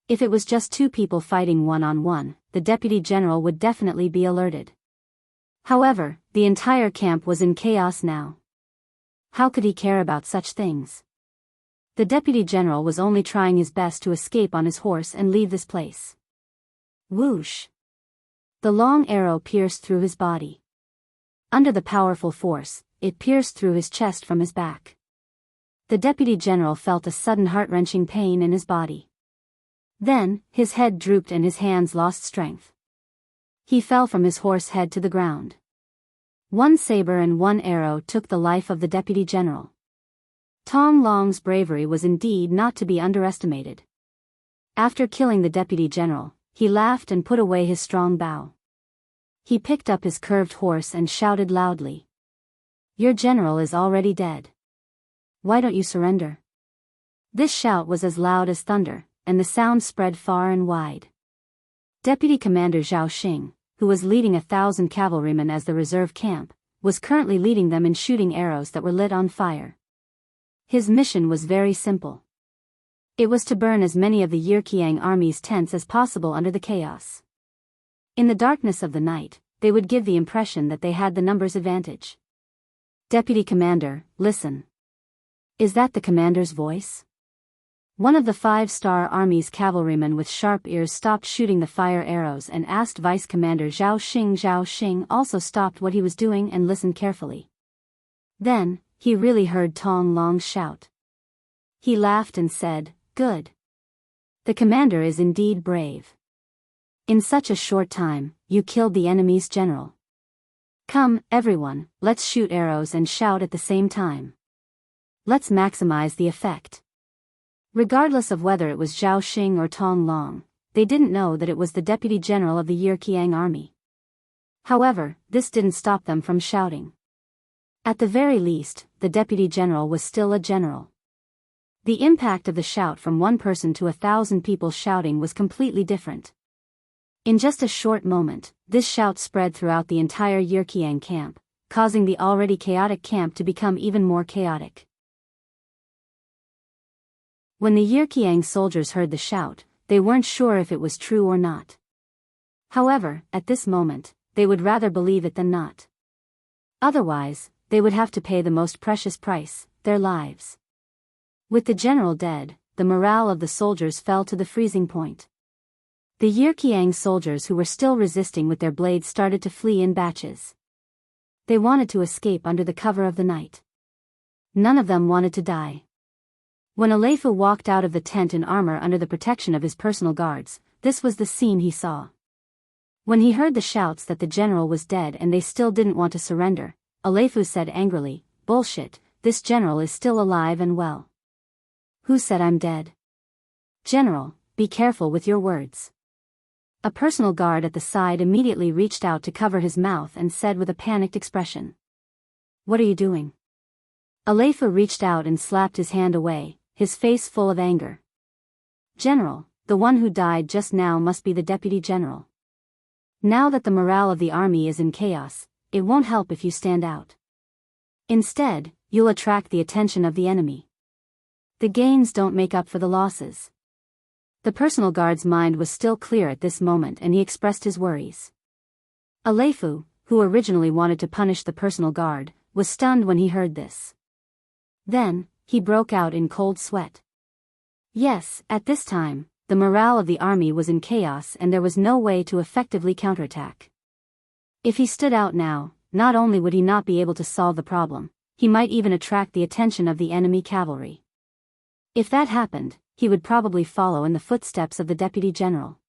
If it was just 2 people fighting one-on-one, the deputy general would definitely be alerted. However, the entire camp was in chaos now. How could he care about such things? The deputy general was only trying his best to escape on his horse and leave this place. Whoosh! The long arrow pierced through his body. Under the powerful force, it pierced through his chest from his back. The deputy general felt a sudden heart-wrenching pain in his body. Then, his head drooped and his hands lost strength. He fell from his horse head to the ground. 1 saber and 1 arrow took the life of the deputy general. Tong Long's bravery was indeed not to be underestimated. After killing the deputy general, he laughed and put away his strong bow. He picked up his curved horse and shouted loudly. Your general is already dead. Why don't you surrender? This shout was as loud as thunder, and the sound spread far and wide. Deputy Commander Zhao Xing, who was leading 1,000 cavalrymen as the reserve camp, was currently leading them in shooting arrows that were lit on fire. His mission was very simple. It was to burn as many of the Yerkiang army's tents as possible under the chaos. In the darkness of the night, they would give the impression that they had the numbers advantage. Deputy Commander, listen. Is that the commander's voice? One of the 5-star Army's cavalrymen with sharp ears stopped shooting the fire arrows and asked Vice Commander Zhao Xing. Zhao Xing also stopped what he was doing and listened carefully. Then, he really heard Tong Long's shout. He laughed and said, "Good. The commander is indeed brave. In such a short time, you killed the enemy's general. Come, everyone, let's shoot arrows and shout at the same time. Let's maximize the effect." Regardless of whether it was Zhao Xing or Tong Long, they didn't know that it was the deputy general of the Yerkiang army. However, this didn't stop them from shouting. At the very least, the deputy general was still a general. The impact of the shout from one person to 1,000 people shouting was completely different. In just a short moment, this shout spread throughout the entire Yerkiang camp, causing the already chaotic camp to become even more chaotic. When the Yerkiang soldiers heard the shout, they weren't sure if it was true or not. However, at this moment, they would rather believe it than not. Otherwise, they would have to pay the most precious price, their lives. With the general dead, the morale of the soldiers fell to the freezing point. The Yerkiang soldiers who were still resisting with their blades started to flee in batches. They wanted to escape under the cover of the night. None of them wanted to die. When Aleifu walked out of the tent in armor under the protection of his personal guards, this was the scene he saw. When he heard the shouts that the general was dead and they still didn't want to surrender, Aleifu said angrily, "Bullshit, this general is still alive and well." "Who said I'm dead?" "General, be careful with your words." A personal guard at the side immediately reached out to cover his mouth and said with a panicked expression, "What are you doing?" Aleifu reached out and slapped his hand away, his face full of anger. "General, the one who died just now must be the deputy general. Now that the morale of the army is in chaos, it won't help if you stand out. Instead, you'll attract the attention of the enemy. The gains don't make up for the losses." The personal guard's mind was still clear at this moment and he expressed his worries. Aleifu, who originally wanted to punish the personal guard, was stunned when he heard this. Then, he broke out in cold sweat. Yes, at this time, the morale of the army was in chaos and there was no way to effectively counterattack. If he stood out now, not only would he not be able to solve the problem, he might even attract the attention of the enemy cavalry. If that happened, he would probably follow in the footsteps of the deputy general.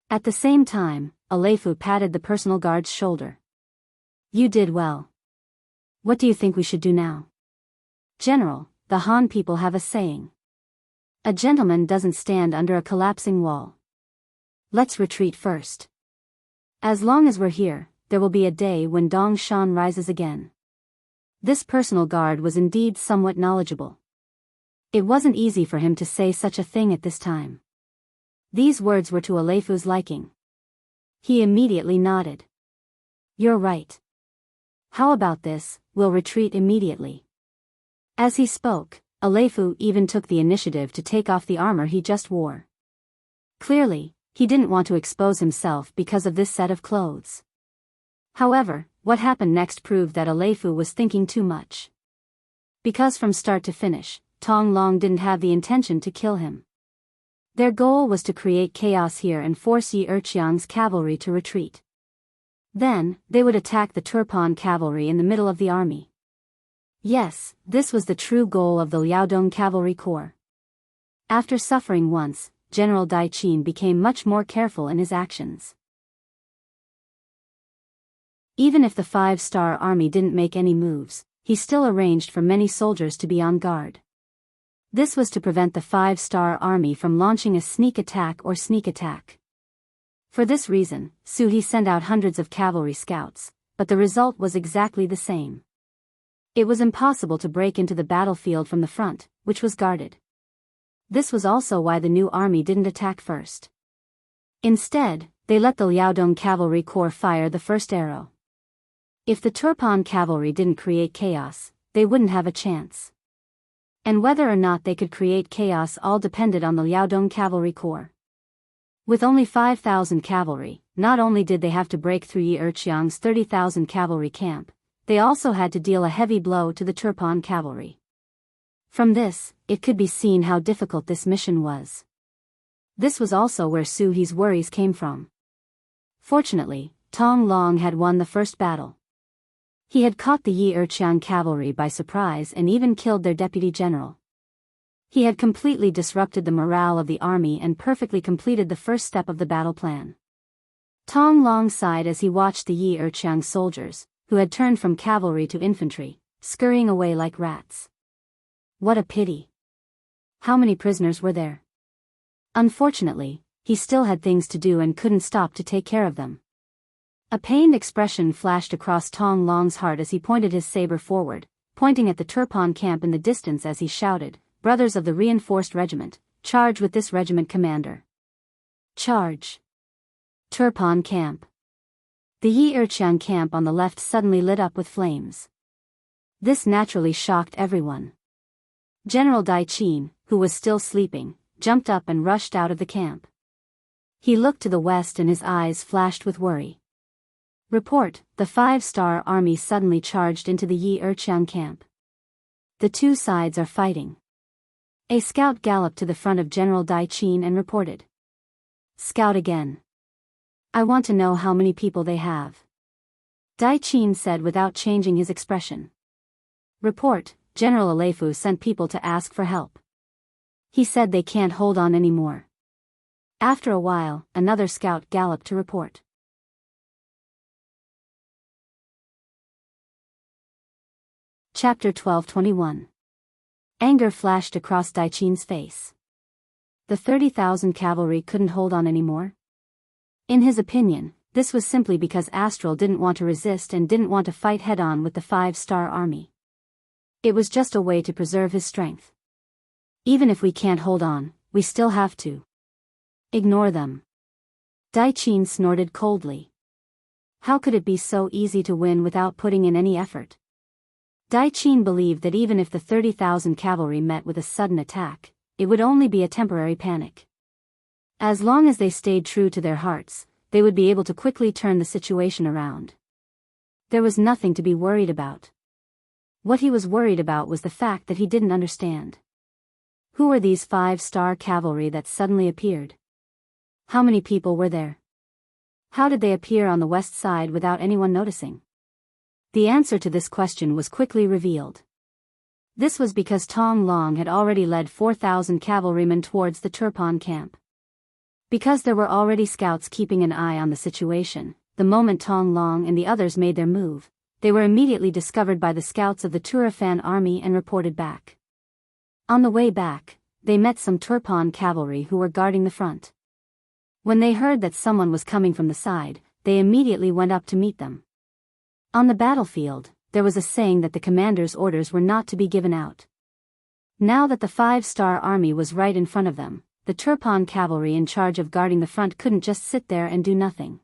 At the same time, Aleifu patted the personal guard's shoulder. "You did well. What do you think we should do now?" "General, the Han people have a saying. A gentleman doesn't stand under a collapsing wall. Let's retreat first. As long as we're here, there will be a day when Dong Shan rises again." This personal guard was indeed somewhat knowledgeable. It wasn't easy for him to say such a thing at this time. These words were to Aleifu's liking. He immediately nodded. "You're right. How about this, we'll retreat immediately." As he spoke, Aleifu even took the initiative to take off the armor he just wore. Clearly, he didn't want to expose himself because of this set of clothes. However, what happened next proved that Aleifu was thinking too much. Because from start to finish, Tong Long didn't have the intention to kill him. Their goal was to create chaos here and force Yi Erqiang's cavalry to retreat. Then, they would attack the Turpan cavalry in the middle of the army. Yes, this was the true goal of the Liaodong Cavalry Corps. After suffering once, General Dai Qin became much more careful in his actions. Even if the 5-star army didn't make any moves, he still arranged for many soldiers to be on guard. This was to prevent the 5-star army from launching a sneak attack. For this reason, He sent out hundreds of cavalry scouts, but the result was exactly the same. It was impossible to break into the battlefield from the front, which was guarded. This was also why the new army didn't attack first. Instead, they let the Liaodong Cavalry Corps fire the first arrow. If the Turpan cavalry didn't create chaos, they wouldn't have a chance. And whether or not they could create chaos all depended on the Liaodong Cavalry Corps. With only 5,000 cavalry, not only did they have to break through Yi Erqiang's 30,000 cavalry camp, they also had to deal a heavy blow to the Turpan cavalry. From this, it could be seen how difficult this mission was. This was also where Su He's worries came from. Fortunately, Tong Long had won the first battle. He had caught the Yi Erqiang cavalry by surprise and even killed their deputy general. He had completely disrupted the morale of the army and perfectly completed the first step of the battle plan. Tong Long sighed as he watched the Yi Erqiang soldiers, who had turned from cavalry to infantry, scurrying away like rats. What a pity. How many prisoners were there? Unfortunately, he still had things to do and couldn't stop to take care of them. A pained expression flashed across Tong Long's heart as he pointed his saber forward, pointing at the Turpan camp in the distance as he shouted, "Brothers of the reinforced regiment, charge with this regiment commander. Charge!" Turpan camp. The Yi Erqiang camp on the left suddenly lit up with flames. This naturally shocked everyone. General Dai Qin, who was still sleeping, jumped up and rushed out of the camp. He looked to the west and his eyes flashed with worry. Report, the 5-star army suddenly charged into the Yi Erqiang camp. The two sides are fighting. A scout galloped to the front of General Dai Qin and reported. Scout again. I want to know how many people they have. Dai Qin said without changing his expression. Report, General Alefu sent people to ask for help. He said they can't hold on anymore. After a while, another scout galloped to report. Chapter 12:21. Anger flashed across Dai Qin's face. The 30,000 cavalry couldn't hold on anymore? In his opinion, this was simply because Astral didn't want to resist and didn't want to fight head-on with the 5-star army. It was just a way to preserve his strength. Even if we can't hold on, we still have to ignore them. Dai Qin snorted coldly. How could it be so easy to win without putting in any effort? Dai Qin believed that even if the 30,000 cavalry met with a sudden attack, it would only be a temporary panic. As long as they stayed true to their hearts, they would be able to quickly turn the situation around. There was nothing to be worried about. What he was worried about was the fact that he didn't understand. Who were these 5-star cavalry that suddenly appeared? How many people were there? How did they appear on the west side without anyone noticing? The answer to this question was quickly revealed. This was because Tong Long had already led 4,000 cavalrymen towards the Turpan camp. Because there were already scouts keeping an eye on the situation, the moment Tong Long and the others made their move, they were immediately discovered by the scouts of the Turfan army and reported back. On the way back, they met some Turpan cavalry who were guarding the front. When they heard that someone was coming from the side, they immediately went up to meet them. On the battlefield, there was a saying that the commander's orders were not to be given out. Now that the 5-star army was right in front of them, the Turpan cavalry in charge of guarding the front couldn't just sit there and do nothing.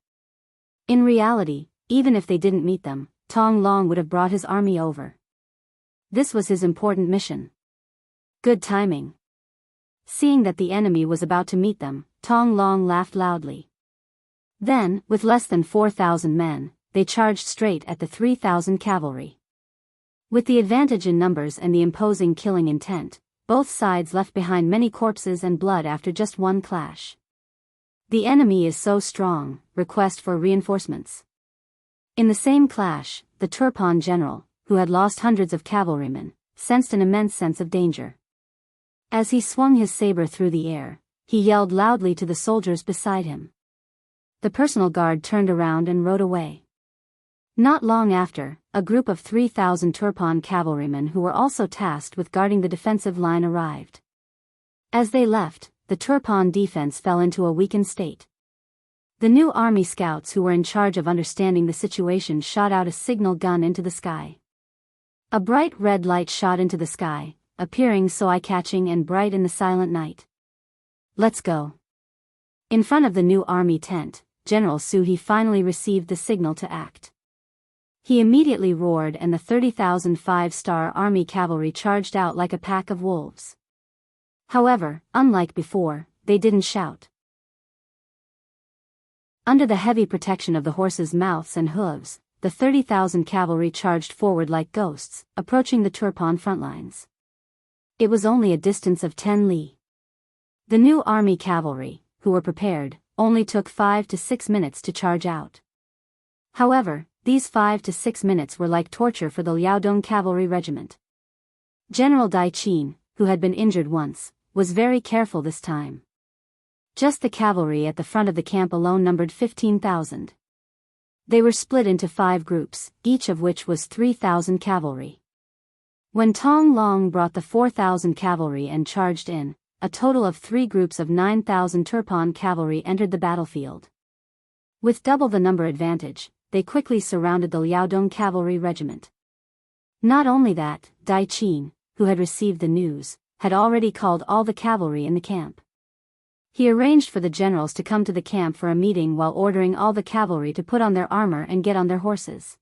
In reality, even if they didn't meet them, Tong Long would have brought his army over. This was his important mission. Good timing. Seeing that the enemy was about to meet them, Tong Long laughed loudly. Then, with less than 4,000 men, they charged straight at the 3,000 cavalry. With the advantage in numbers and the imposing killing intent, both sides left behind many corpses and blood after just one clash. The enemy is so strong, request for reinforcements. In the same clash, the Turpan general, who had lost hundreds of cavalrymen, sensed an immense sense of danger. As he swung his saber through the air, he yelled loudly to the soldiers beside him. The personal guard turned around and rode away. Not long after, a group of 3,000 Turpan cavalrymen who were also tasked with guarding the defensive line arrived. As they left, the Turpan defense fell into a weakened state. The new army scouts who were in charge of understanding the situation shot out a signal gun into the sky. A bright red light shot into the sky, appearing so eye-catching and bright in the silent night. Let's go. In front of the new army tent, General Su He finally received the signal to act. He immediately roared and the 30,000 five-star army cavalry charged out like a pack of wolves. However, unlike before, they didn't shout. Under the heavy protection of the horses' mouths and hooves, the 30,000 cavalry charged forward like ghosts, approaching the Turpan front lines. It was only a distance of 10 li. The new army cavalry, who were prepared, only took 5 to 6 minutes to charge out. However, these 5 to 6 minutes were like torture for the Liaodong cavalry regiment. General Dai Qin, who had been injured once, was very careful this time. Just the cavalry at the front of the camp alone numbered 15,000. They were split into 5 groups, each of which was 3,000 cavalry. When Tong Long brought the 4,000 cavalry and charged in, a total of 3 groups of 9,000 Turpan cavalry entered the battlefield. With double the number advantage, they quickly surrounded the Liaodong cavalry regiment. Not only that, Dai Qin, who had received the news, had already called all the cavalry in the camp. He arranged for the generals to come to the camp for a meeting while ordering all the cavalry to put on their armor and get on their horses.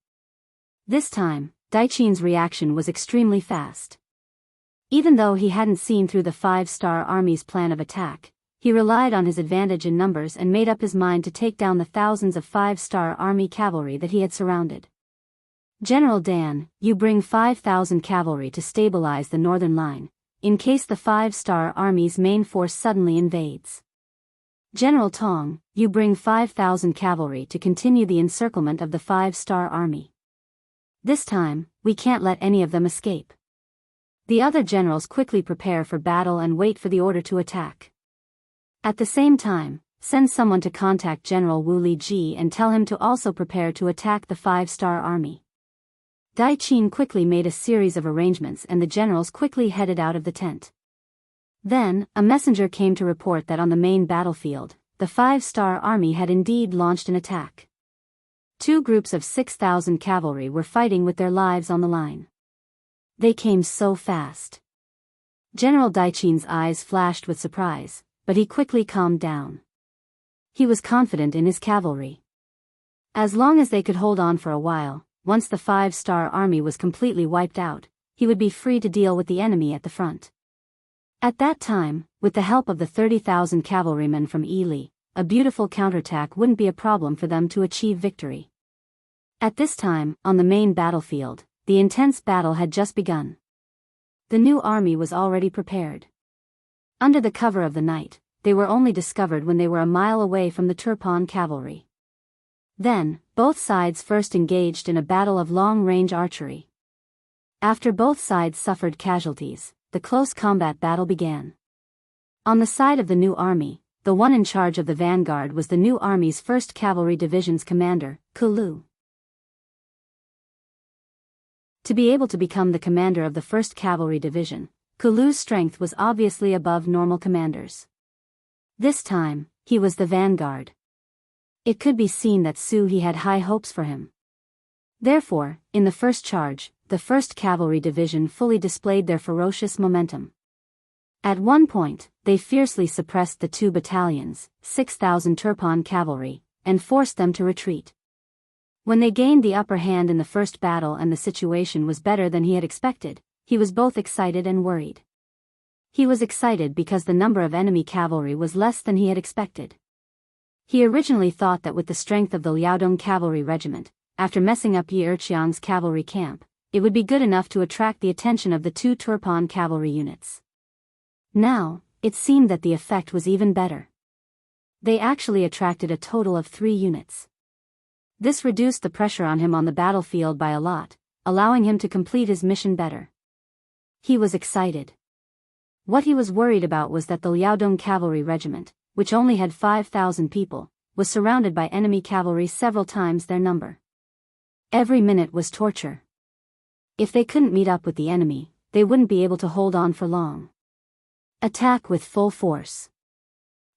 This time, Dai Qin's reaction was extremely fast. Even though he hadn't seen through the five-star army's plan of attack, he relied on his advantage in numbers and made up his mind to take down the thousands of five-star army cavalry that he had surrounded. General Dan, you bring 5,000 cavalry to stabilize the northern line, in case the five-star army's main force suddenly invades. General Tong, you bring 5,000 cavalry to continue the encirclement of the five-star army. This time, we can't let any of them escape. The other generals quickly prepare for battle and wait for the order to attack. At the same time, send someone to contact General Wu Liji and tell him to also prepare to attack the five-star army. Dai Qin quickly made a series of arrangements and the generals quickly headed out of the tent. Then, a messenger came to report that on the main battlefield, the five-star army had indeed launched an attack. 2 groups of 6,000 cavalry were fighting with their lives on the line. They came so fast. General Dai Qin's eyes flashed with surprise, but he quickly calmed down. He was confident in his cavalry. As long as they could hold on for a while, once the five-star army was completely wiped out, he would be free to deal with the enemy at the front. At that time, with the help of the 30,000 cavalrymen from Ili, a beautiful counterattack wouldn't be a problem for them to achieve victory. At this time, on the main battlefield, the intense battle had just begun. The new army was already prepared. Under the cover of the night, they were only discovered when they were a mile away from the Turpan cavalry. Then, both sides first engaged in a battle of long-range archery. After both sides suffered casualties, the close combat battle began. On the side of the new army, the one in charge of the vanguard was the new army's 1st Cavalry Division's commander, Kulu. To be able to become the commander of the 1st Cavalry Division, Kulu's strength was obviously above normal commanders. This time, he was the vanguard. It could be seen that He had high hopes for him. Therefore, in the first charge, the 1st Cavalry Division fully displayed their ferocious momentum. At one point, they fiercely suppressed the 2 battalions, 6,000 Turpan cavalry, and forced them to retreat. When they gained the upper hand in the first battle and the situation was better than he had expected, he was both excited and worried. He was excited because the number of enemy cavalry was less than he had expected. He originally thought that with the strength of the Liaodong cavalry regiment, after messing up Yi Erqiang's cavalry camp, it would be good enough to attract the attention of the 2 Turpan cavalry units. Now, it seemed that the effect was even better. They actually attracted a total of 3 units. This reduced the pressure on him on the battlefield by a lot, allowing him to complete his mission better. He was excited. What he was worried about was that the Liaodong cavalry regiment, which only had 5,000 people, was surrounded by enemy cavalry several times their number. Every minute was torture. If they couldn't meet up with the enemy, they wouldn't be able to hold on for long. Attack with full force.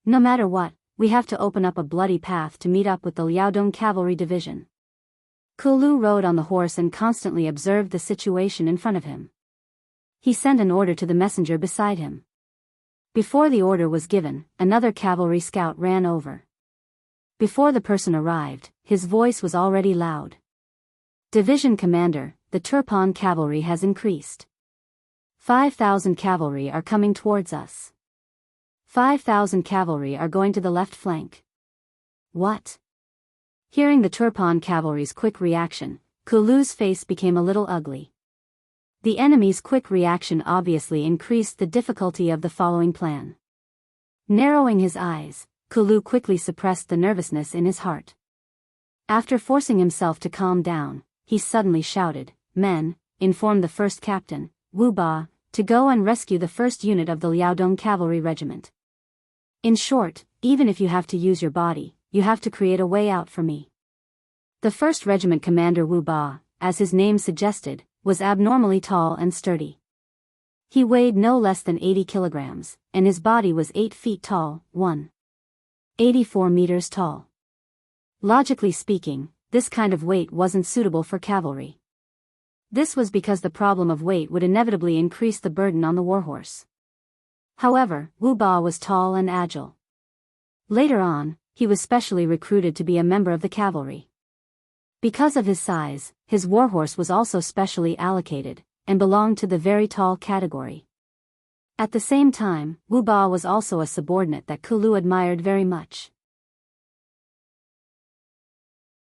No matter what, we have to open up a bloody path to meet up with the Liaodong cavalry division. Kulu rode on the horse and constantly observed the situation in front of him. He sent an order to the messenger beside him. Before the order was given, another cavalry scout ran over. Before the person arrived, his voice was already loud. Division Commander, the Turpan cavalry has increased. 5,000 cavalry are coming towards us. 5,000 cavalry are going to the left flank. What? Hearing the Turpan cavalry's quick reaction, Kulu's face became a little ugly. The enemy's quick reaction obviously increased the difficulty of the following plan. Narrowing his eyes, Kulu quickly suppressed the nervousness in his heart. After forcing himself to calm down, he suddenly shouted, "Men, inform the first captain, Wu Ba, to go and rescue the first unit of the Liaodong Cavalry Regiment. In short, even if you have to use your body, you have to create a way out for me." The 1st Regiment commander Wu Ba, as his name suggested, was abnormally tall and sturdy. He weighed no less than 80 kilograms, and his body was 8 feet tall, 1.84 meters tall. Logically speaking, this kind of weight wasn't suitable for cavalry. This was because the problem of weight would inevitably increase the burden on the warhorse. However, Wu Ba was tall and agile. Later on, he was specially recruited to be a member of the cavalry. Because of his size, his warhorse was also specially allocated, and belonged to the very tall category. At the same time, Wu Ba was also a subordinate that Kulu admired very much.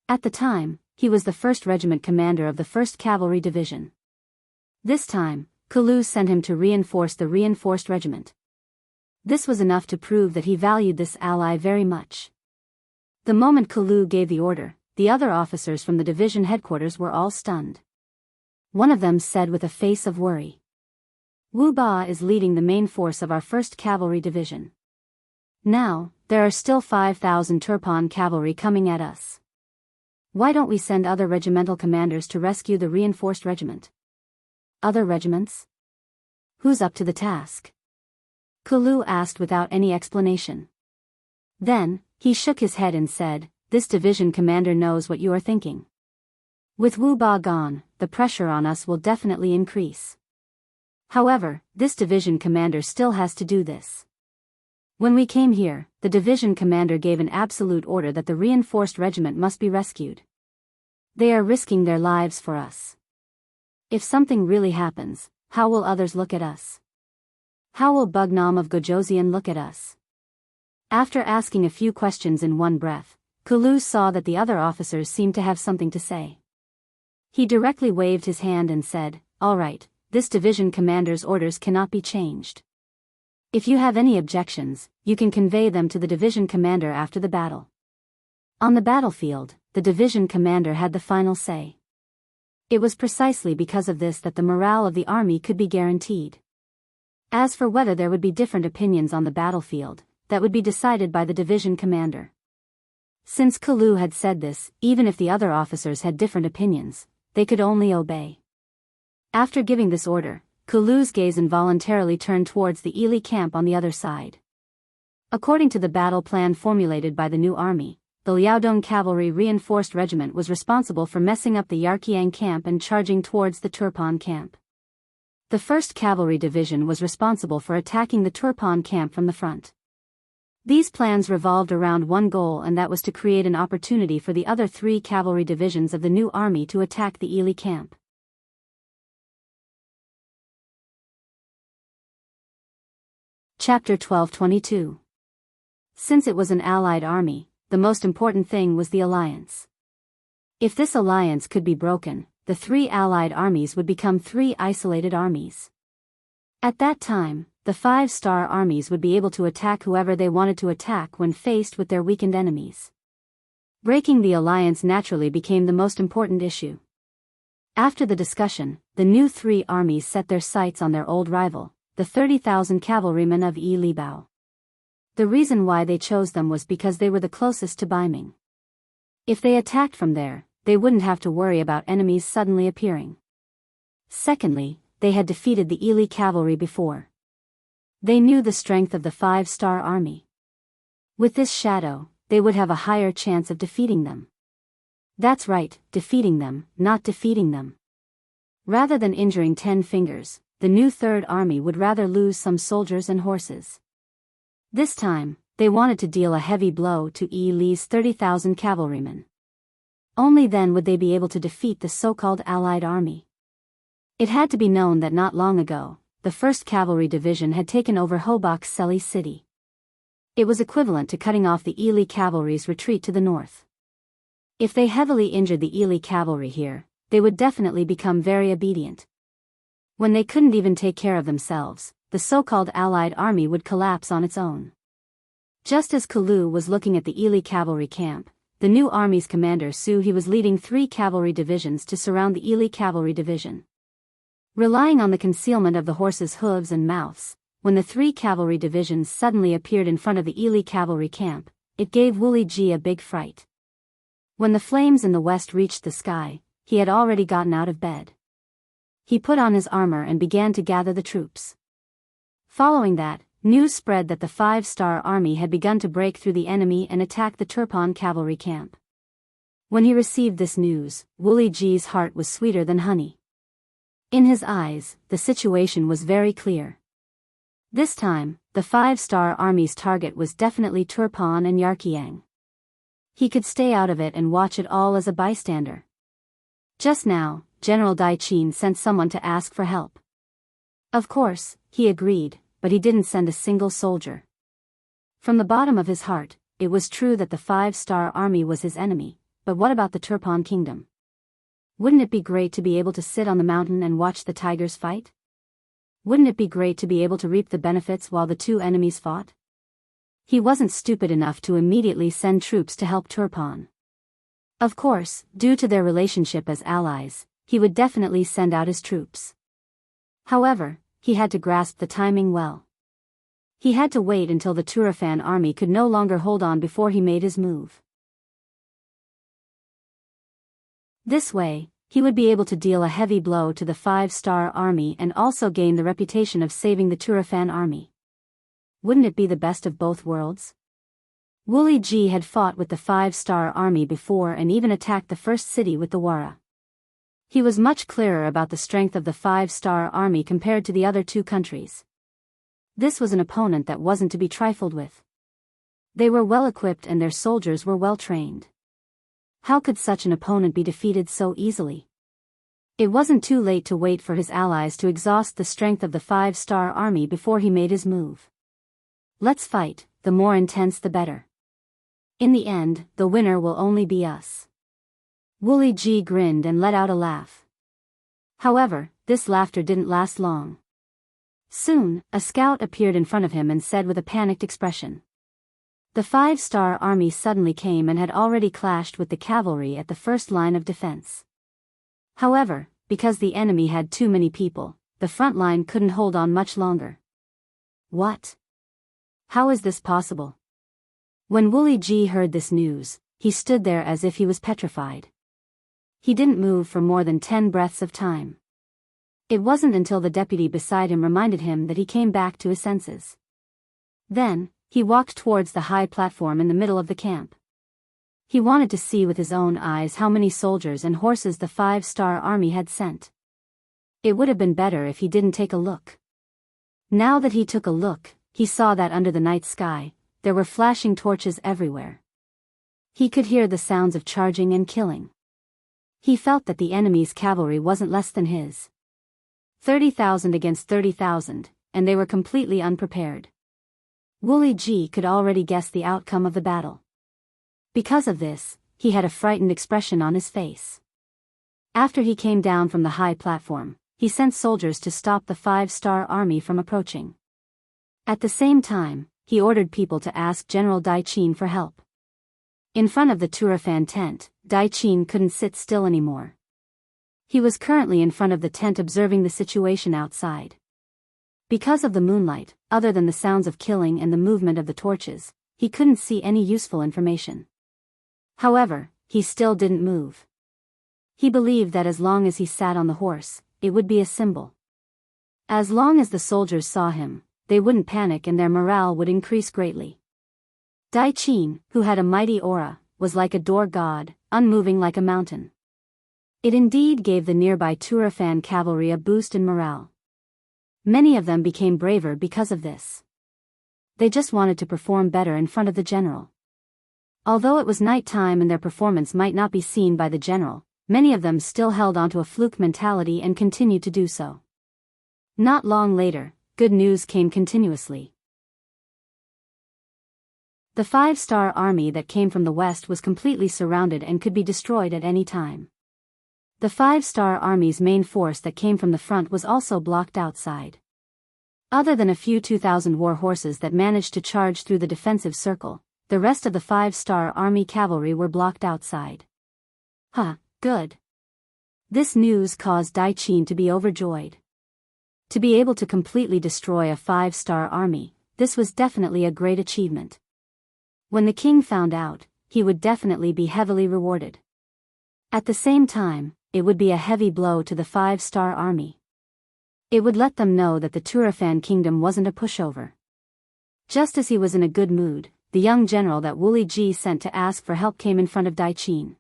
At the time, he was the 1st Regiment commander of the 1st Cavalry Division. This time, Kulu sent him to reinforce the reinforced regiment. This was enough to prove that he valued this ally very much. The moment Kulu gave the order, the other officers from the division headquarters were all stunned. One of them said with a face of worry, "Wu Ba is leading the main force of our 1st Cavalry Division. Now, there are still 5,000 Turpan cavalry coming at us. Why don't we send other regimental commanders to rescue the reinforced regiment?" "Other regiments? Who's up to the task?" Kulu asked without any explanation. Then, he shook his head and said, "This division commander knows what you are thinking. With Wu Ba gone, the pressure on us will definitely increase. However, this division commander still has to do this. When we came here, the division commander gave an absolute order that the reinforced regiment must be rescued. They are risking their lives for us. If something really happens, how will others look at us? How will Bugnam of Gojoseon look at us?" After asking a few questions in one breath, Kulu saw that the other officers seemed to have something to say. He directly waved his hand and said, "All right, this division commander's orders cannot be changed. If you have any objections, you can convey them to the division commander after the battle." On the battlefield, the division commander had the final say. It was precisely because of this that the morale of the army could be guaranteed. As for whether there would be different opinions on the battlefield, that would be decided by the division commander. Since Kulu had said this, even if the other officers had different opinions, they could only obey. After giving this order, Kulu's gaze involuntarily turned towards the Ili camp on the other side. According to the battle plan formulated by the new army, the Liaodong Cavalry Reinforced Regiment was responsible for messing up the Yarqiang camp and charging towards the Turpan camp. The 1st Cavalry Division was responsible for attacking the Turpan camp from the front. These plans revolved around one goal, and that was to create an opportunity for the other 3 cavalry divisions of the new army to attack the Ili camp. Chapter 12:22. Since it was an allied army, the most important thing was the alliance. If this alliance could be broken, the 3 allied armies would become 3 isolated armies. At that time, the 5-star armies would be able to attack whoever they wanted to attack when faced with their weakened enemies. Breaking the alliance naturally became the most important issue. After the discussion, the new 3 armies set their sights on their old rival, the 30,000 cavalrymen of Yi Libao. The reason why they chose them was because they were the closest to Baiming. If they attacked from there, they wouldn't have to worry about enemies suddenly appearing. Secondly, they had defeated the Ili cavalry before. They knew the strength of the 5-star army. With this shadow, they would have a higher chance of defeating them. That's right, defeating them, not defeating them. Rather than injuring 10 fingers, the new 3rd Army would rather lose some soldiers and horses. This time, they wanted to deal a heavy blow to Yi Li's 30,000 cavalrymen. Only then would they be able to defeat the so-called Allied army. It had to be known that not long ago, the 1st Cavalry Division had taken over Hobak-Seli City. It was equivalent to cutting off the Ili cavalry's retreat to the north. If they heavily injured the Ili cavalry here, they would definitely become very obedient. When they couldn't even take care of themselves, the so-called Allied army would collapse on its own. Just as Kalu was looking at the Ili cavalry camp, the new army's commander Su he was leading 3 cavalry divisions to surround the Ili cavalry division. Relying on the concealment of the horses' hooves and mouths, when the 3 cavalry divisions suddenly appeared in front of the Ili cavalry camp, it gave Wuli Ji a big fright. When the flames in the west reached the sky, he had already gotten out of bed. He put on his armor and began to gather the troops. Following that, news spread that the 5-star army had begun to break through the enemy and attack the Turpan cavalry camp. When he received this news, Wuli Ji's heart was sweeter than honey. In his eyes, the situation was very clear. This time, the 5-star army's target was definitely Turpan and Yarkiang. He could stay out of it and watch it all as a bystander. Just now, General Daichin sent someone to ask for help. Of course, he agreed, but he didn't send a single soldier. From the bottom of his heart, it was true that the 5-star army was his enemy, but what about the Turpan kingdom? Wouldn't it be great to be able to sit on the mountain and watch the tigers fight? Wouldn't it be great to be able to reap the benefits while the 2 enemies fought? He wasn't stupid enough to immediately send troops to help Turpan. Of course, due to their relationship as allies, he would definitely send out his troops. However, he had to grasp the timing well. He had to wait until the Turfan army could no longer hold on before he made his move. This way, he would be able to deal a heavy blow to the 5-star army and also gain the reputation of saving the Turfan army. Wouldn't it be the best of both worlds? Wuli Ji had fought with the 5-star army before and even attacked the first city with the Wara. He was much clearer about the strength of the 5-star army compared to the other 2 countries. This was an opponent that wasn't to be trifled with. They were well equipped and their soldiers were well trained. How could such an opponent be defeated so easily? It wasn't too late to wait for his allies to exhaust the strength of the 5-star army before he made his move. Let's fight, the more intense the better. In the end, the winner will only be us. Wuli Ji grinned and let out a laugh. However, this laughter didn't last long. Soon, a scout appeared in front of him and said with a panicked expression. The 5-star army suddenly came and had already clashed with the cavalry at the first line of defense. However, because the enemy had too many people, the front line couldn't hold on much longer. What? How is this possible? When Wuli Ji heard this news, he stood there as if he was petrified. He didn't move for more than 10 breaths of time. It wasn't until the deputy beside him reminded him that he came back to his senses. Then, he walked towards the high platform in the middle of the camp. He wanted to see with his own eyes how many soldiers and horses the 5-star army had sent. It would have been better if he didn't take a look. Now that he took a look, he saw that under the night sky, there were flashing torches everywhere. He could hear the sounds of charging and killing. He felt that the enemy's cavalry wasn't less than his. 30,000 against 30,000, and they were completely unprepared. Wuli Ji could already guess the outcome of the battle. Because of this, he had a frightened expression on his face. After he came down from the high platform, he sent soldiers to stop the 5-star army from approaching. At the same time, he ordered people to ask General Daichin for help. In front of the Turfan tent, Daichin couldn't sit still anymore. He was currently in front of the tent observing the situation outside. Because of the moonlight, other than the sounds of killing and the movement of the torches, he couldn't see any useful information. However, he still didn't move. He believed that as long as he sat on the horse, it would be a symbol. As long as the soldiers saw him, they wouldn't panic and their morale would increase greatly. Daichin, who had a mighty aura, was like a door god, unmoving like a mountain. It indeed gave the nearby Turfan cavalry a boost in morale. Many of them became braver because of this. They just wanted to perform better in front of the general. Although it was night time and their performance might not be seen by the general, many of them still held onto a fluke mentality and continued to do so. Not long later, good news came continuously. The 5-star army that came from the west was completely surrounded and could be destroyed at any time. The 5-star army's main force that came from the front was also blocked outside. Other than a few 2,000 war horses that managed to charge through the defensive circle, the rest of the 5-star army cavalry were blocked outside. Good. This news caused Dai Qin to be overjoyed. To be able to completely destroy a 5-star army, this was definitely a great achievement. When the king found out, he would definitely be heavily rewarded. At the same time, it would be a heavy blow to the 5-star army. It would let them know that the Turfan kingdom wasn't a pushover. Just as he was in a good mood, the young general that Wu Liji sent to ask for help came in front of Dai Qin.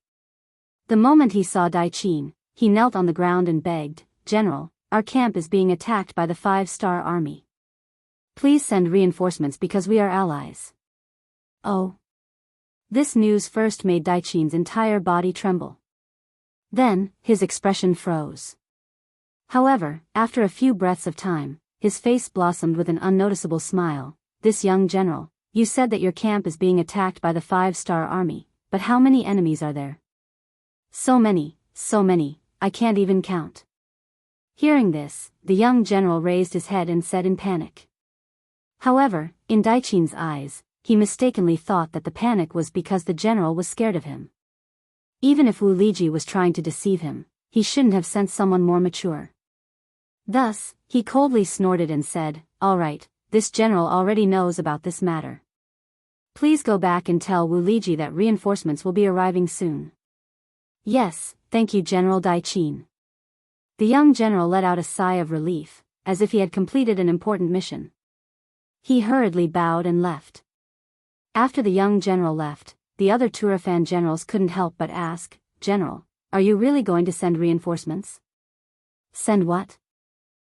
The moment he saw Dai Qin, he knelt on the ground and begged, "General, our camp is being attacked by the 5-star army. Please send reinforcements because we are allies." Oh. This news first made Dai Qin's entire body tremble. Then, his expression froze. However, after a few breaths of time, his face blossomed with an unnoticeable smile. "This young general, you said that your camp is being attacked by the 5-star army, but how many enemies are there?" So many, I can't even count." Hearing this, the young general raised his head and said in panic. However, in Dai Qin's eyes, he mistakenly thought that the panic was because the general was scared of him. Even if Wu Liji was trying to deceive him, he shouldn't have sent someone more mature. Thus, he coldly snorted and said, "All right, this general already knows about this matter. Please go back and tell Wu Liji that reinforcements will be arriving soon." "Yes, thank you, General Dai Qin." The young general let out a sigh of relief, as if he had completed an important mission. He hurriedly bowed and left. After the young general left, the other Turfan generals couldn't help but ask, "General, are you really going to send reinforcements?" "Send what?"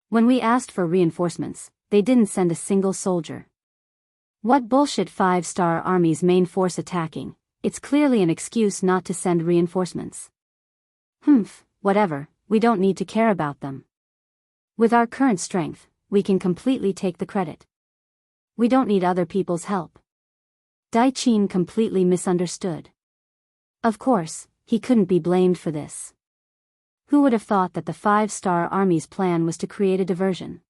"When we asked for reinforcements, they didn't send a single soldier." "What bullshit 5-star army's main force attacking? It's clearly an excuse not to send reinforcements." Whatever, we don't need to care about them. With our current strength, we can completely take the credit. We don't need other people's help." Dai Qin completely misunderstood. Of course, he couldn't be blamed for this. Who would have thought that the 5-star army's plan was to create a diversion?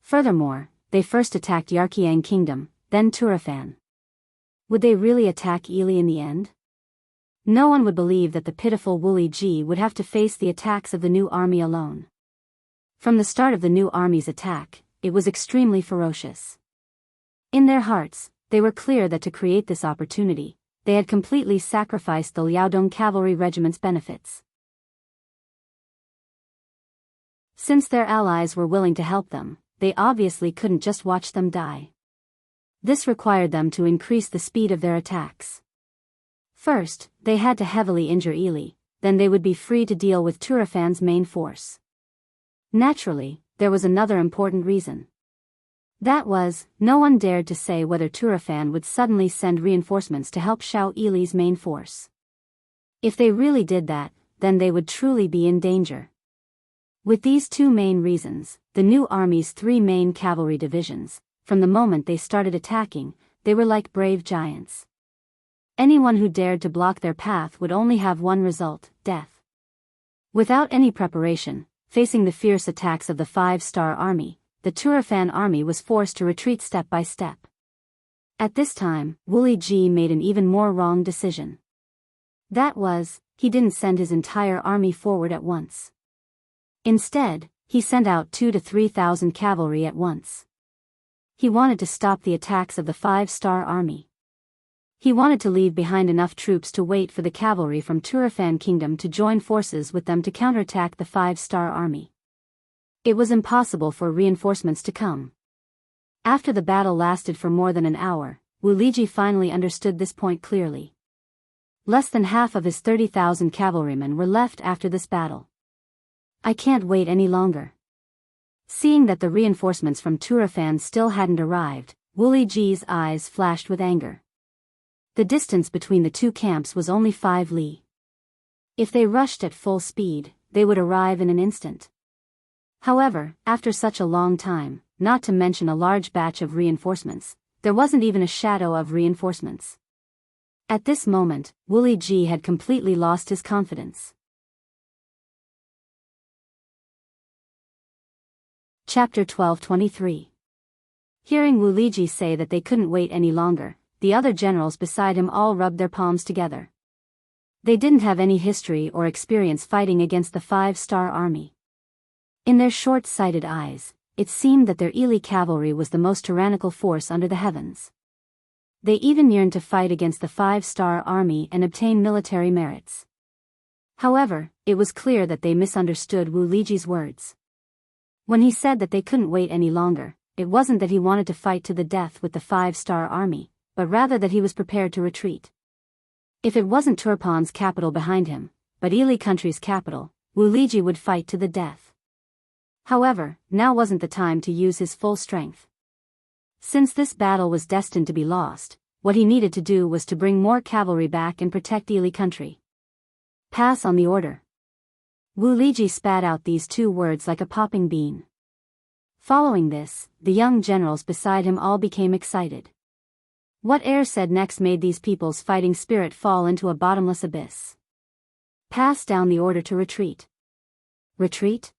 Furthermore, they first attacked Yarqiang Kingdom, then Turfan. Would they really attack Ili in the end? No one would believe that the pitiful Wu Liji would have to face the attacks of the new army alone. From the start of the new army's attack, it was extremely ferocious. In their hearts, they were clear that to create this opportunity, they had completely sacrificed the Liaodong cavalry regiment's benefits. Since their allies were willing to help them, they obviously couldn't just watch them die. This required them to increase the speed of their attacks. First, they had to heavily injure Ili, then they would be free to deal with Turafan's main force. Naturally, there was another important reason. That was, no one dared to say whether Turfan would suddenly send reinforcements to help Xiao Ili's main force. If they really did that, then they would truly be in danger. With these two main reasons, the new army's 3 main cavalry divisions, from the moment they started attacking, they were like brave giants. Anyone who dared to block their path would only have one result, death. Without any preparation, facing the fierce attacks of the 5-star army, the Turfan army was forced to retreat step by step. At this time, Wu Liji made an even more wrong decision. That was, he didn't send his entire army forward at once. Instead, he sent out 2,000 to 3,000 cavalry at once. He wanted to stop the attacks of the 5-star army. He wanted to leave behind enough troops to wait for the cavalry from Turfan Kingdom to join forces with them to counterattack the 5-star army. It was impossible for reinforcements to come. After the battle lasted for more than an hour, Wu Liji finally understood this point clearly. Less than half of his 30,000 cavalrymen were left after this battle. "I can't wait any longer." Seeing that the reinforcements from Turfan still hadn't arrived, Wu Liji's eyes flashed with anger. The distance between the two camps was only 5 li. If they rushed at full speed, they would arrive in an instant. However, after such a long time, not to mention a large batch of reinforcements, there wasn't even a shadow of reinforcements. At this moment, Wuli Ji had completely lost his confidence. Chapter 12:23. Hearing Wu Liji say that they couldn't wait any longer, the other generals beside him all rubbed their palms together. They didn't have any history or experience fighting against the 5-star army. In their short-sighted eyes, it seemed that their Ili cavalry was the most tyrannical force under the heavens. They even yearned to fight against the 5-star army and obtain military merits. However, it was clear that they misunderstood Wu Liji's words. When he said that they couldn't wait any longer, it wasn't that he wanted to fight to the death with the 5-star army, but rather that he was prepared to retreat. If it wasn't Turpan's capital behind him, but Ili country's capital, Wu Liji would fight to the death. However, now wasn't the time to use his full strength. Since this battle was destined to be lost, what he needed to do was to bring more cavalry back and protect Ili country. Pass on the order. Wu Liji spat out these 2 words like a popping bean. Following this, the young generals beside him all became excited. What Air said next made these people's fighting spirit fall into a bottomless abyss. Pass down the order to retreat. Retreat?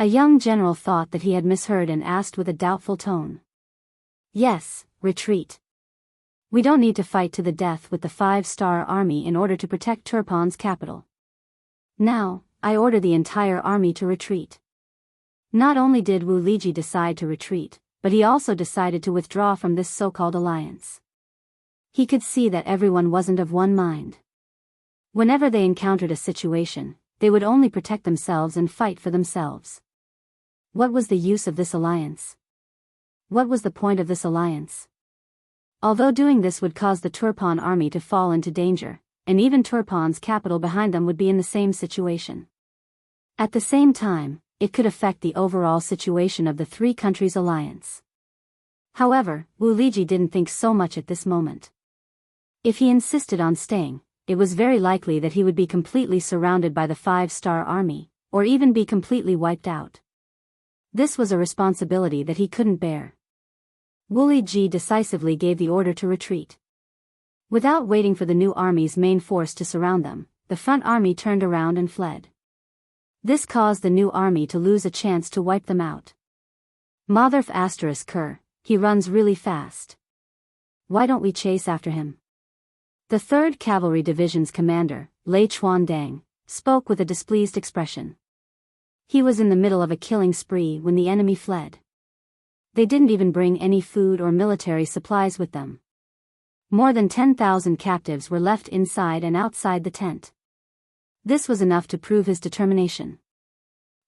A young general thought that he had misheard and asked with a doubtful tone. Yes, retreat. We don't need to fight to the death with the 5-star army in order to protect Turpan's capital. Now, I order the entire army to retreat. Not only did Wu Liji decide to retreat, but he also decided to withdraw from this so-called alliance. He could see that everyone wasn't of one mind. Whenever they encountered a situation, they would only protect themselves and fight for themselves. What was the use of this alliance? What was the point of this alliance? Although doing this would cause the Turpan army to fall into danger, and even Turpan's capital behind them would be in the same situation. At the same time, it could affect the overall situation of the 3 countries' alliance. However, Wu Liji didn't think so much at this moment. If he insisted on staying, it was very likely that he would be completely surrounded by the 5-star army, or even be completely wiped out. This was a responsibility that he couldn't bear. Wu Liji decisively gave the order to retreat. Without waiting for the new army's main force to surround them, the front army turned around and fled. This caused the new army to lose a chance to wipe them out. Motherf **Ker, he runs really fast. Why don't we chase after him? The 3rd Cavalry Division's commander, Lei Chuandang, spoke with a displeased expression. He was in the middle of a killing spree when the enemy fled. They didn't even bring any food or military supplies with them. More than 10,000 captives were left inside and outside the tent. This was enough to prove his determination.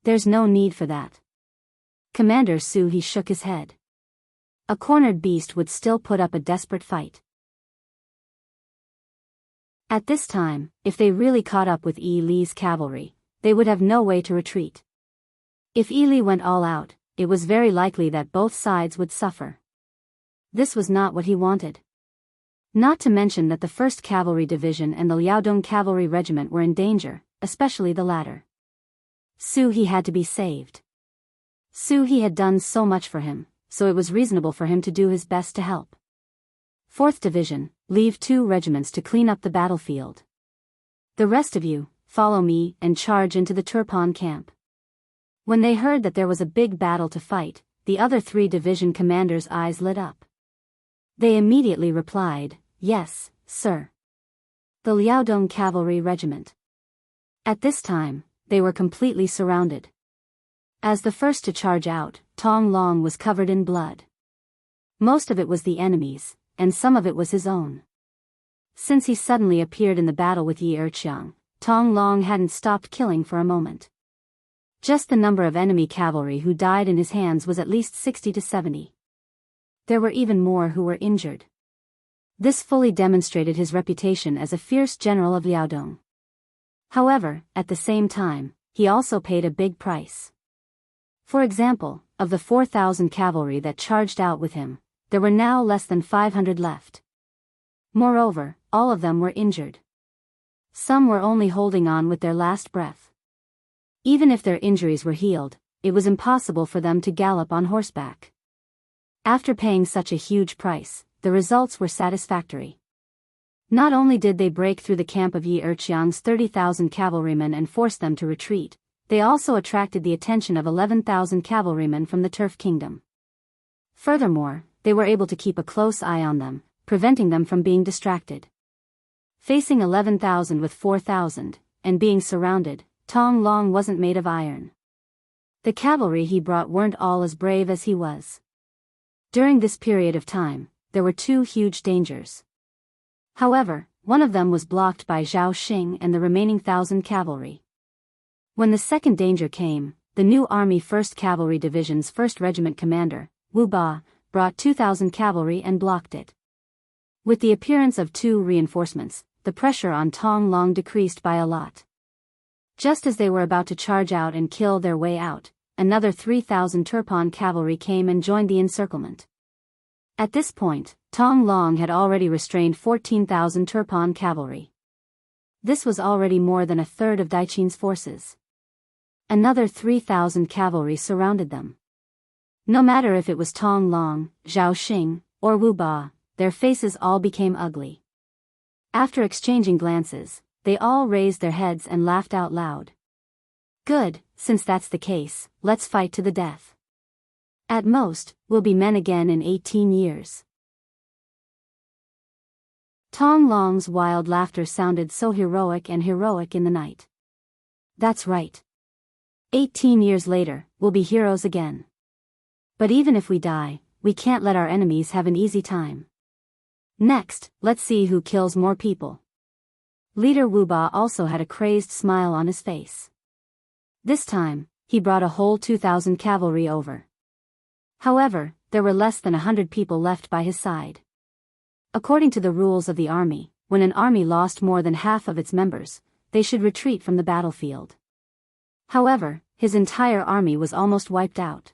There's no need for that. Commander Su he shook his head. A cornered beast would still put up a desperate fight. At this time, if they really caught up with Yi Li's cavalry, they would have no way to retreat. If Yi Li went all out, it was very likely that both sides would suffer. This was not what he wanted. Not to mention that the 1st Cavalry Division and the Liaodong Cavalry Regiment were in danger, especially the latter. Su he had to be saved. Su he had done so much for him, so it was reasonable for him to do his best to help. 4th Division, leave 2 regiments to clean up the battlefield. The rest of you, follow me and charge into the Turpan camp. When they heard that there was a big battle to fight, the other 3 division commanders' eyes lit up. They immediately replied, "Yes, sir." The Liaodong Cavalry Regiment. At this time, they were completely surrounded. As the first to charge out, Tong Long was covered in blood. Most of it was the enemy's, and some of it was his own. Since he suddenly appeared in the battle with Yi Erqiang, Tong Long hadn't stopped killing for a moment. Just the number of enemy cavalry who died in his hands was at least 60 to 70. There were even more who were injured. This fully demonstrated his reputation as a fierce general of Liaodong. However, at the same time, he also paid a big price. For example, of the 4,000 cavalry that charged out with him, there were now less than 500 left. Moreover, all of them were injured. Some were only holding on with their last breath. Even if their injuries were healed, it was impossible for them to gallop on horseback. After paying such a huge price, the results were satisfactory. Not only did they break through the camp of Yi Erqiang's 30,000 cavalrymen and force them to retreat, they also attracted the attention of 11,000 cavalrymen from the Turf Kingdom. Furthermore, they were able to keep a close eye on them, preventing them from being distracted. Facing 11,000 with 4,000, and being surrounded, Tong Long wasn't made of iron. The cavalry he brought weren't all as brave as he was. During this period of time, there were two huge dangers. However, one of them was blocked by Zhao Xing and the remaining 1,000 cavalry. When the second danger came, the new Army 1st Cavalry Division's 1st Regiment commander, Wu Ba, brought 2,000 cavalry and blocked it. With the appearance of two reinforcements, the pressure on Tong Long decreased by a lot. Just as they were about to charge out and kill their way out, another 3,000 Turpan cavalry came and joined the encirclement. At this point, Tong Long had already restrained 14,000 Turpan cavalry. This was already more than a third of Daiqin's forces. Another 3,000 cavalry surrounded them. No matter if it was Tong Long, Zhao Xing, or Wu Ba, their faces all became ugly. After exchanging glances, they all raised their heads and laughed out loud. Good, since that's the case, let's fight to the death. At most, we'll be men again in 18 years. Tong Long's wild laughter sounded so heroic and heroic in the night. That's right. 18 years later, we'll be heroes again. But even if we die, we can't let our enemies have an easy time. Next, let's see who kills more people. Leader Wu Ba also had a crazed smile on his face. This time, he brought a whole 2,000 cavalry over. However, there were less than 100 people left by his side. According to the rules of the army, when an army lost more than half of its members, they should retreat from the battlefield. However, his entire army was almost wiped out.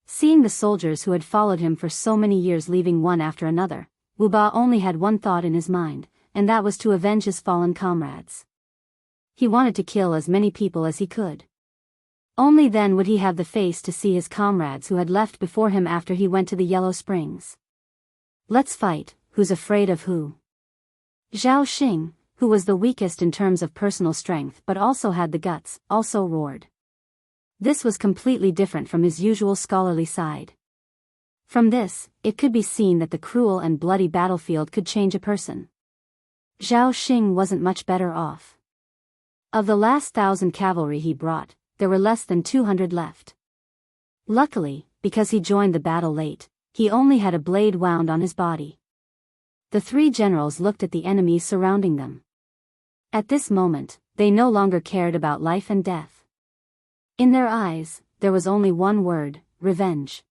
Seeing the soldiers who had followed him for so many years leaving one after another, Wu Ba only had one thought in his mind, and that was to avenge his fallen comrades. He wanted to kill as many people as he could. Only then would he have the face to see his comrades who had left before him after he went to the Yellow Springs. Let's fight, who's afraid of who? Zhao Xing, who was the weakest in terms of personal strength but also had the guts, also roared. This was completely different from his usual scholarly side. From this, it could be seen that the cruel and bloody battlefield could change a person. Zhao Xing wasn't much better off. Of the last 1,000 cavalry he brought, there were less than 200 left. Luckily, because he joined the battle late, he only had a blade wound on his body. The three generals looked at the enemies surrounding them. At this moment, they no longer cared about life and death. In their eyes, there was only one word: revenge.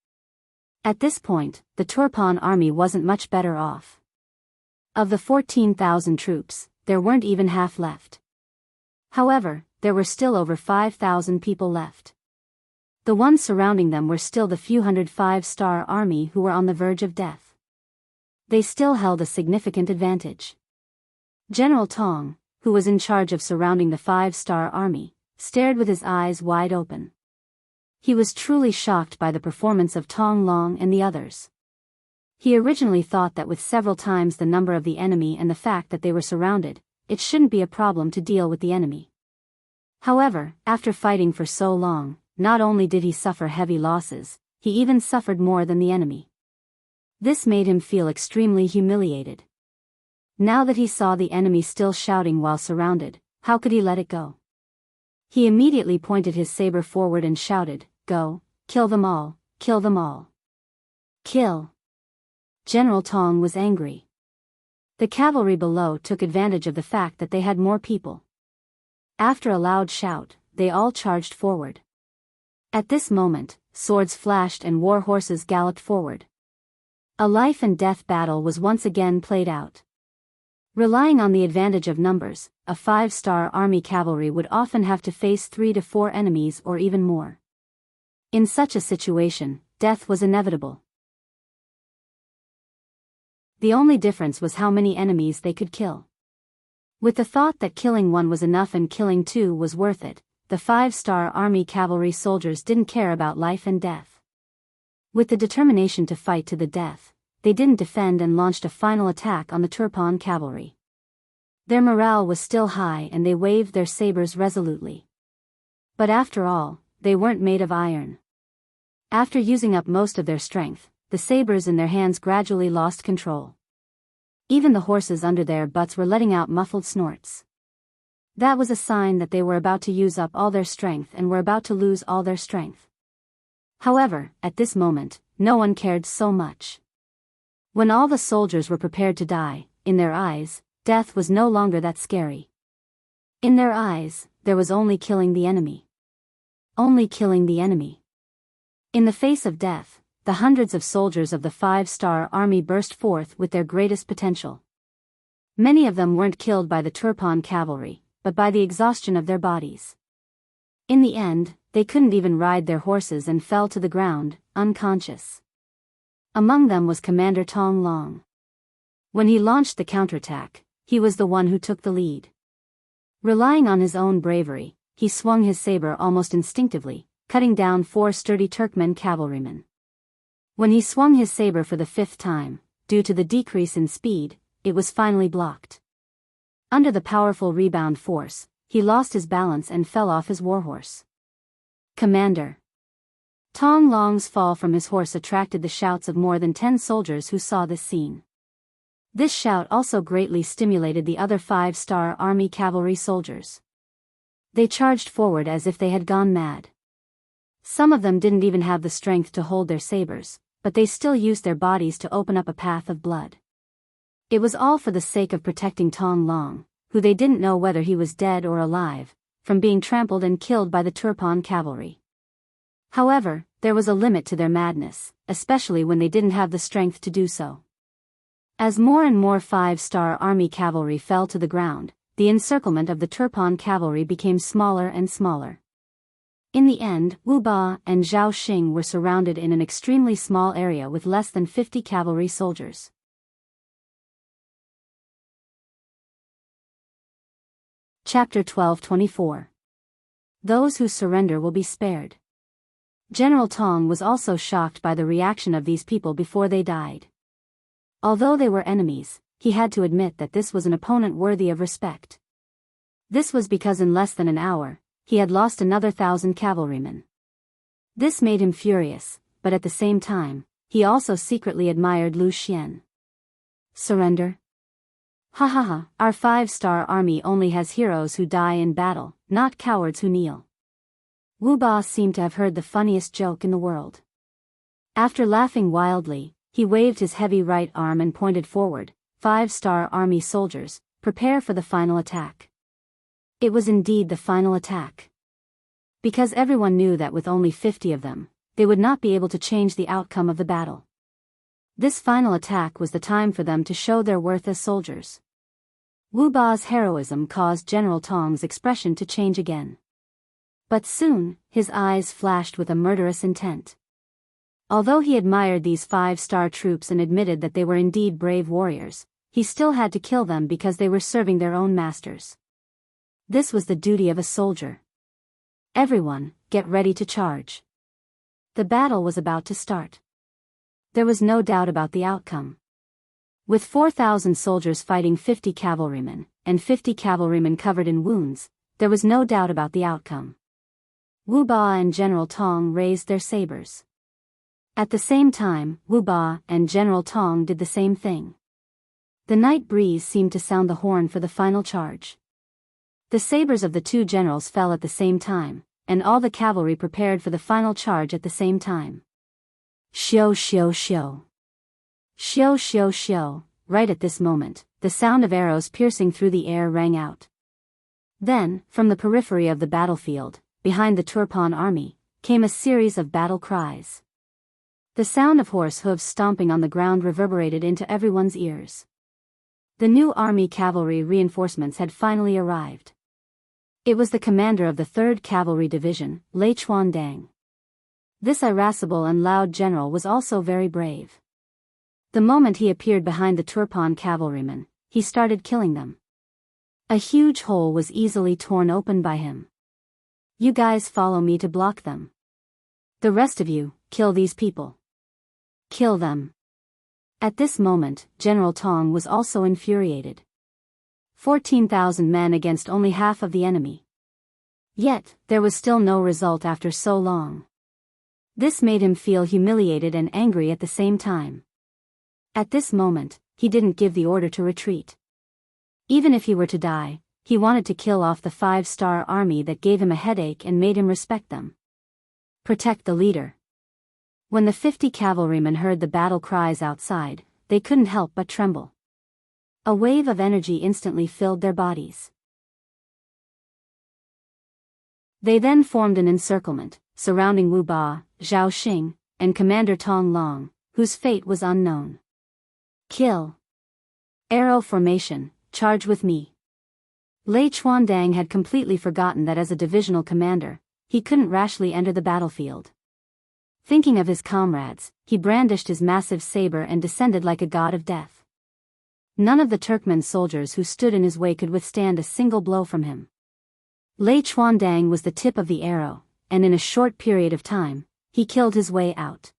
At this point, the Turpan army wasn't much better off. Of the 14,000 troops, there weren't even half left. However, there were still over 5,000 people left. The ones surrounding them were still the few hundred 5-star army who were on the verge of death. They still held a significant advantage. General Tong, who was in charge of surrounding the 5-star army, stared with his eyes wide open. He was truly shocked by the performance of Tong Long and the others. He originally thought that with several times the number of the enemy and the fact that they were surrounded, it shouldn't be a problem to deal with the enemy. However, after fighting for so long, not only did he suffer heavy losses, he even suffered more than the enemy. This made him feel extremely humiliated. Now that he saw the enemy still shouting while surrounded, how could he let it go? He immediately pointed his saber forward and shouted, "Go, kill them all, kill them all. Kill!" General Tong was angry. The cavalry below took advantage of the fact that they had more people. After a loud shout, they all charged forward. At this moment, swords flashed and war horses galloped forward. A life and death battle was once again played out. Relying on the advantage of numbers, a 5-star army cavalry would often have to face 3 to 4 enemies or even more. In such a situation, death was inevitable. The only difference was how many enemies they could kill. With the thought that killing one was enough and killing two was worth it, the 5-star army cavalry soldiers didn't care about life and death. With the determination to fight to the death, they didn't defend and launched a final attack on the Turpan cavalry. Their morale was still high and they waved their sabers resolutely. But after all, they weren't made of iron. After using up most of their strength, the sabers in their hands gradually lost control. Even the horses under their butts were letting out muffled snorts. That was a sign that they were about to use up all their strength and were about to lose all their strength. However, at this moment, no one cared so much. When all the soldiers were prepared to die, in their eyes, death was no longer that scary. In their eyes, there was only killing the enemy. Only killing the enemy. In the face of death, the hundreds of soldiers of the 5-star army burst forth with their greatest potential. Many of them weren't killed by the Turpan cavalry, but by the exhaustion of their bodies. In the end, they couldn't even ride their horses and fell to the ground, unconscious. Among them was Commander Tong Long. When he launched the counterattack, he was the one who took the lead. Relying on his own bravery, he swung his saber almost instinctively, cutting down 4 sturdy Turkmen cavalrymen. When he swung his saber for the 5th time, due to the decrease in speed, it was finally blocked. Under the powerful rebound force, he lost his balance and fell off his warhorse. Commander. Tong Long's fall from his horse attracted the shouts of more than 10 soldiers who saw this scene. This shout also greatly stimulated the other 5-star army cavalry soldiers. They charged forward as if they had gone mad. Some of them didn't even have the strength to hold their sabers, but they still used their bodies to open up a path of blood. It was all for the sake of protecting Tong Long, who they didn't know whether he was dead or alive, from being trampled and killed by the Turpan cavalry. However, there was a limit to their madness, especially when they didn't have the strength to do so. As more and more 5-star army cavalry fell to the ground, the encirclement of the Turpan cavalry became smaller and smaller. In the end, Wu Ba and Zhao Xing were surrounded in an extremely small area with less than 50 cavalry soldiers. Chapter 12:24. Those who surrender will be spared. General Tong was also shocked by the reaction of these people before they died. Although they were enemies, he had to admit that this was an opponent worthy of respect. This was because in less than an hour, he had lost another 1,000 cavalrymen. This made him furious, but at the same time, he also secretly admired Lu Xian. Surrender? Ha ha ha, our 5-star army only has heroes who die in battle, not cowards who kneel. Wu Ba seemed to have heard the funniest joke in the world. After laughing wildly, he waved his heavy right arm and pointed forward. 5-star army soldiers, prepare for the final attack. It was indeed the final attack. Because everyone knew that with only 50 of them, they would not be able to change the outcome of the battle. This final attack was the time for them to show their worth as soldiers. Wu Ba's heroism caused General Tong's expression to change again. But soon, his eyes flashed with a murderous intent. Although he admired these 5-star troops and admitted that they were indeed brave warriors, he still had to kill them because they were serving their own masters. This was the duty of a soldier. Everyone, get ready to charge. The battle was about to start. There was no doubt about the outcome. With 4,000 soldiers fighting 50 cavalrymen, and 50 cavalrymen covered in wounds, there was no doubt about the outcome. Wu Ba and General Tong raised their sabers. At the same time, Wu Ba and General Tong did the same thing. The night breeze seemed to sound the horn for the final charge. The sabers of the two generals fell at the same time, and all the cavalry prepared for the final charge at the same time. Xiu xiu xiu. Xiu xiu xiu. Right at this moment, the sound of arrows piercing through the air rang out. Then, from the periphery of the battlefield, behind the Turpan army, came a series of battle cries. The sound of horse hooves stomping on the ground reverberated into everyone's ears. The new army cavalry reinforcements had finally arrived. It was the commander of the 3rd Cavalry Division, Lei Chuandang. This irascible and loud general was also very brave. The moment he appeared behind the Turpan cavalrymen, he started killing them. A huge hole was easily torn open by him. "You guys follow me to block them. The rest of you, kill these people. Kill them." At this moment, General Tong was also infuriated. 14,000 men against only half of the enemy. Yet, there was still no result after so long. This made him feel humiliated and angry at the same time. At this moment, he didn't give the order to retreat. Even if he were to die, he wanted to kill off the 5-star army that gave him a headache and made him respect them. Protect the leader. When the 50 cavalrymen heard the battle cries outside, they couldn't help but tremble. A wave of energy instantly filled their bodies. They then formed an encirclement, surrounding Wu Ba, Zhao Xing, and Commander Tong Long, whose fate was unknown. Kill. Arrow formation, charge with me. Lei Chuandang had completely forgotten that as a divisional commander, he couldn't rashly enter the battlefield. Thinking of his comrades, he brandished his massive saber and descended like a god of death. None of the Turkmen soldiers who stood in his way could withstand a single blow from him. Lei Chuandang was the tip of the arrow, and in a short period of time, he killed his way out.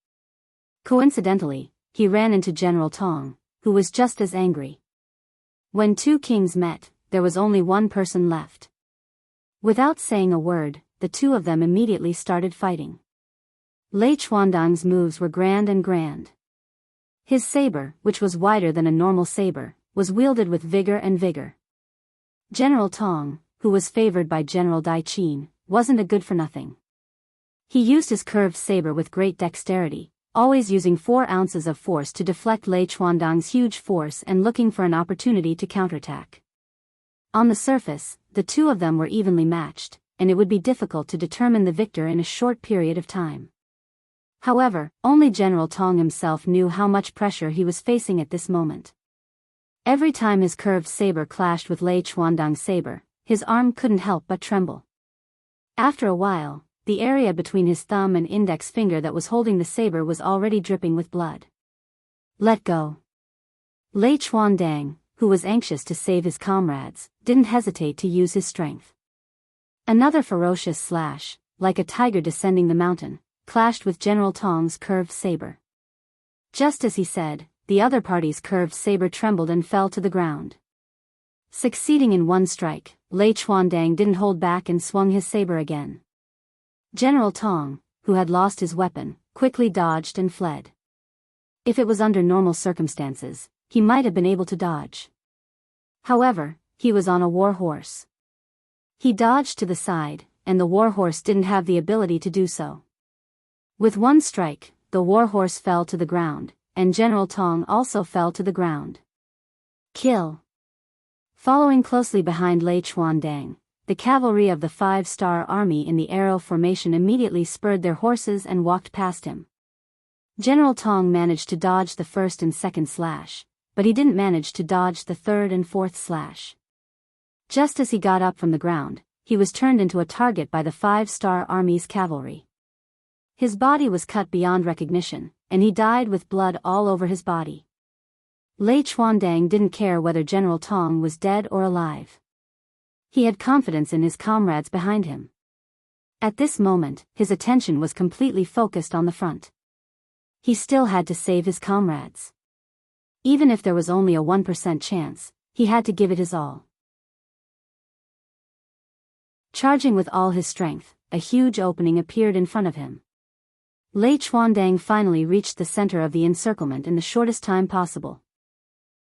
Coincidentally, he ran into General Tong, who was just as angry. When two kings met, there was only one person left. Without saying a word, the two of them immediately started fighting. Lei Chuandang's moves were grand. His saber, which was wider than a normal saber, was wielded with vigor. General Tong, who was favored by General Dai Qin, wasn't a good-for-nothing. He used his curved saber with great dexterity, always using 4 ounces of force to deflect Lei Chuandang's huge force and looking for an opportunity to counterattack. On the surface, the two of them were evenly matched, and it would be difficult to determine the victor in a short period of time. However, only General Tong himself knew how much pressure he was facing at this moment. Every time his curved saber clashed with Lei Chuandang's saber, his arm couldn't help but tremble. After a while, the area between his thumb and index finger that was holding the saber was already dripping with blood. Let go. Lei Chuandang, who was anxious to save his comrades, didn't hesitate to use his strength. Another ferocious slash, like a tiger descending the mountain, clashed with General Tong's curved saber. Just as he said, the other party's curved saber trembled and fell to the ground. Succeeding in one strike, Lei Chuandang didn't hold back and swung his saber again. General Tong, who had lost his weapon, quickly dodged and fled. If it was under normal circumstances, he might have been able to dodge. However, he was on a war horse. He dodged to the side, and the war horse didn't have the ability to do so. With one strike, the war horse fell to the ground, and General Tong also fell to the ground. Kill. Following closely behind Lei Chuandang, the cavalry of the 5-star army in the arrow formation immediately spurred their horses and walked past him. General Tong managed to dodge the first and second slash, but he didn't manage to dodge the third and fourth slash. Just as he got up from the ground, he was turned into a target by the 5-star army's cavalry. His body was cut beyond recognition, and he died with blood all over his body. Lei Chuandang didn't care whether General Tong was dead or alive. He had confidence in his comrades behind him. At this moment, his attention was completely focused on the front. He still had to save his comrades. Even if there was only a 1% chance, he had to give it his all. Charging with all his strength, a huge opening appeared in front of him. Lei Chuandang finally reached the center of the encirclement in the shortest time possible.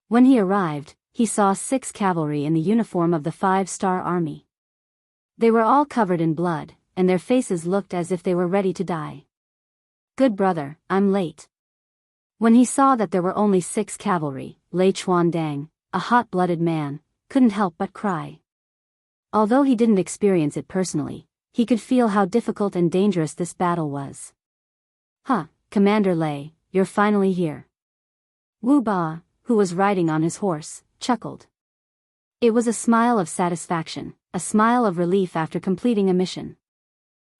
When he arrived, he saw 6 cavalry in the uniform of the 5-star army. They were all covered in blood, and their faces looked as if they were ready to die. "Good brother, I'm late." When he saw that there were only 6 cavalry, Lei Chuandang, a hot-blooded man, couldn't help but cry. Although he didn't experience it personally, he could feel how difficult and dangerous this battle was. "Huh, Commander Lei, you're finally here." Wu Ba, who was riding on his horse, chuckled. It was a smile of satisfaction, a smile of relief after completing a mission.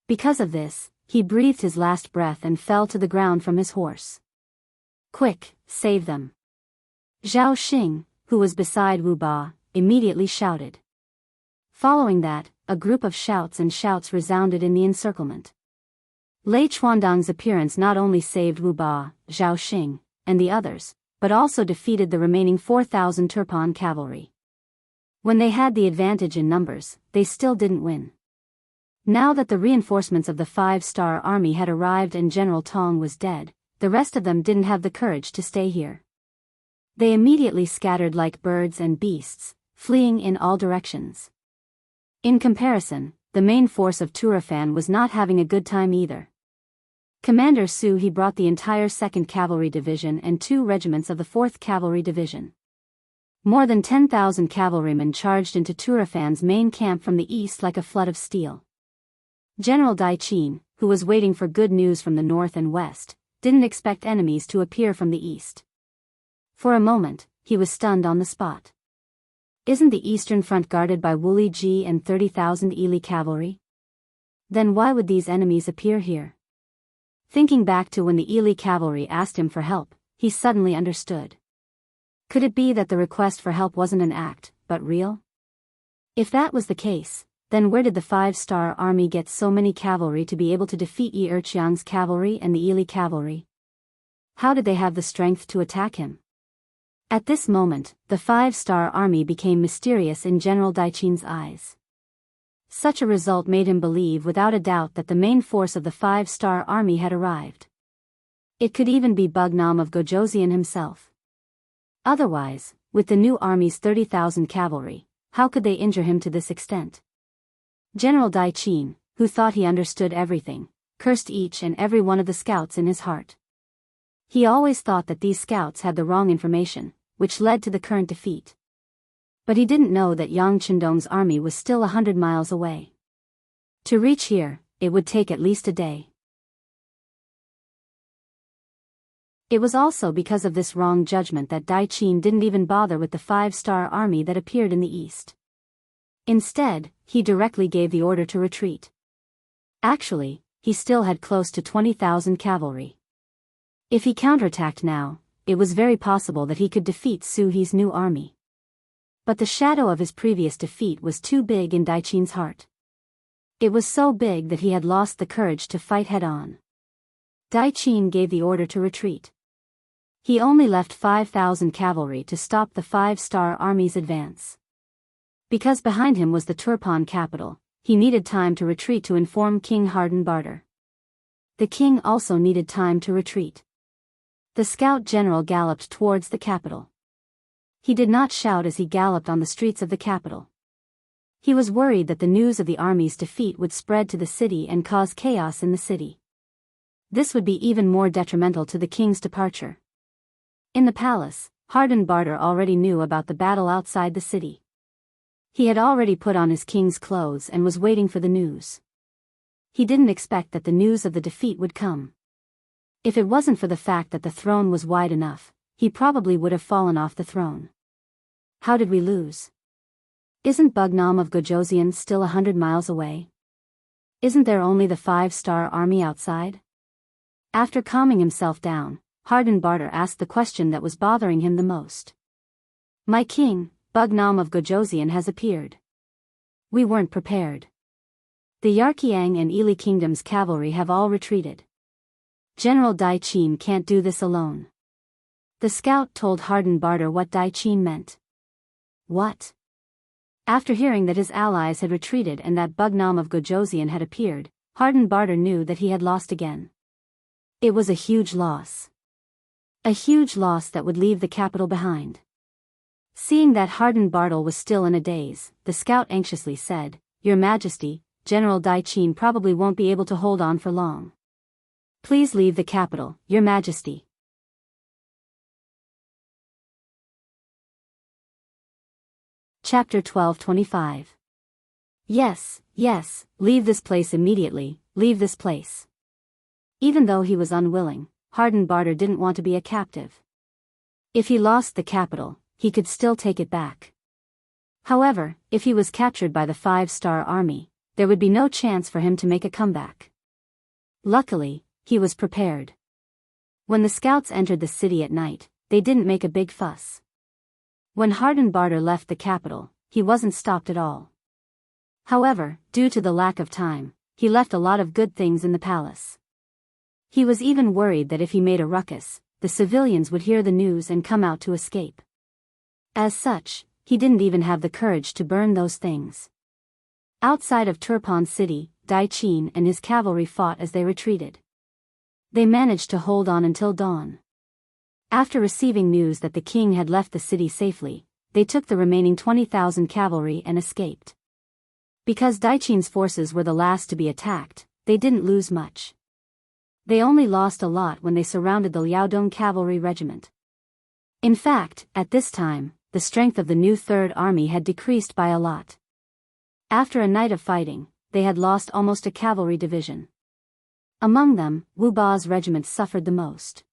Because of this, he breathed his last breath and fell to the ground from his horse. "Quick, save them. Zhao Xing, who was beside Wu Ba, immediately shouted. Following that, a group of shouts resounded in the encirclement. Lei Chuandong's appearance not only saved Wu Ba, Zhao Xing, and the others, but also defeated the remaining 4,000 Turpan cavalry. When they had the advantage in numbers, they still didn't win. Now that the reinforcements of the 5-star army had arrived and General Tong was dead, the rest of them didn't have the courage to stay here. They immediately scattered like birds and beasts, fleeing in all directions. In comparison, the main force of Turfan was not having a good time either. Commander Su He brought the entire 2nd Cavalry Division and 2 regiments of the 4th Cavalry Division. More than 10,000 cavalrymen charged into Turafan's main camp from the east like a flood of steel. General Dai Qin, who was waiting for good news from the north and west, didn't expect enemies to appear from the east. For a moment, he was stunned on the spot. Isn't the eastern front guarded by Wu Liji and 30,000 Ili cavalry? Then why would these enemies appear here? Thinking back to when the Ili cavalry asked him for help, he suddenly understood. Could it be that the request for help wasn't an act, but real? If that was the case, then where did the 5-star army get so many cavalry to be able to defeat Yi Erqiang's cavalry and the Ili cavalry? How did they have the strength to attack him? At this moment, the 5-star army became mysterious in General Daiqin's eyes. Such a result made him believe without a doubt that the main force of the 5-star army had arrived. It could even be Bugnam of Gojoseon himself. Otherwise, with the new army's 30,000 cavalry, how could they injure him to this extent? General Daiqin, who thought he understood everything, cursed each and every one of the scouts in his heart. He always thought that these scouts had the wrong information, which led to the current defeat. But he didn't know that Yang Chendong's army was still 100 miles away. To reach here, it would take at least a day. It was also because of this wrong judgment that Daiqin didn't even bother with the 5-star army that appeared in the east. Instead, he directly gave the order to retreat. Actually, he still had close to 20,000 cavalry. If he counterattacked now, it was very possible that he could defeat Su He's new army. But the shadow of his previous defeat was too big in Daiqin's heart. It was so big that he had lost the courage to fight head-on. Daiqin gave the order to retreat. He only left 5,000 cavalry to stop the 5-star army's advance. Because behind him was the Turpan capital, he needed time to retreat to inform King Hardenbarter. The king also needed time to retreat. The scout general galloped towards the capital. He did not shout as he galloped on the streets of the capital. He was worried that the news of the army's defeat would spread to the city and cause chaos in the city. This would be even more detrimental to the king's departure. In the palace, Hardenbarter already knew about the battle outside the city. He had already put on his king's clothes and was waiting for the news. He didn't expect that the news of the defeat would come. If it wasn't for the fact that the throne was wide enough, he probably would have fallen off the throne. How did we lose? Isn't Bugnam of Gojoseon still 100 miles away? Isn't there only the 5-star army outside? After calming himself down, Hardenbarter asked the question that was bothering him the most. My king, Bugnam of Gojoseon has appeared. We weren't prepared. The Yarqiang and Ili kingdoms' cavalry have all retreated. General Daiqin can't do this alone. The scout told Hardenbarter what Daiqin meant. What? After hearing that his allies had retreated and that Bugnam of Gojoseon had appeared, Hardenbarter knew that he had lost again. It was a huge loss. A huge loss that would leave the capital behind. Seeing that Hardenbarter was still in a daze, the scout anxiously said, Your Majesty, General Daiqin probably won't be able to hold on for long. Please leave the capital, Your Majesty. Chapter 1225. Yes, leave this place immediately, leave this place. Even though he was unwilling, Hardenbarter didn't want to be a captive. If he lost the capital, he could still take it back. However, if he was captured by the 5-star army, there would be no chance for him to make a comeback. Luckily, he was prepared. When the scouts entered the city at night, they didn't make a big fuss. When Hardenbarter left the capital, he wasn't stopped at all. However, due to the lack of time, he left a lot of good things in the palace. He was even worried that if he made a ruckus, the civilians would hear the news and come out to escape. As such, he didn't even have the courage to burn those things. Outside of Turpan City, Dai Qin and his cavalry fought as they retreated. They managed to hold on until dawn. After receiving news that the king had left the city safely, they took the remaining 20,000 cavalry and escaped. Because Dai Qin's forces were the last to be attacked, they didn't lose much. They only lost a lot when they surrounded the Liaodong cavalry regiment. In fact, at this time, the strength of the new Third Army had decreased by a lot. After a night of fighting, they had lost almost a cavalry division. Among them, Wu Ba's regiment suffered the most.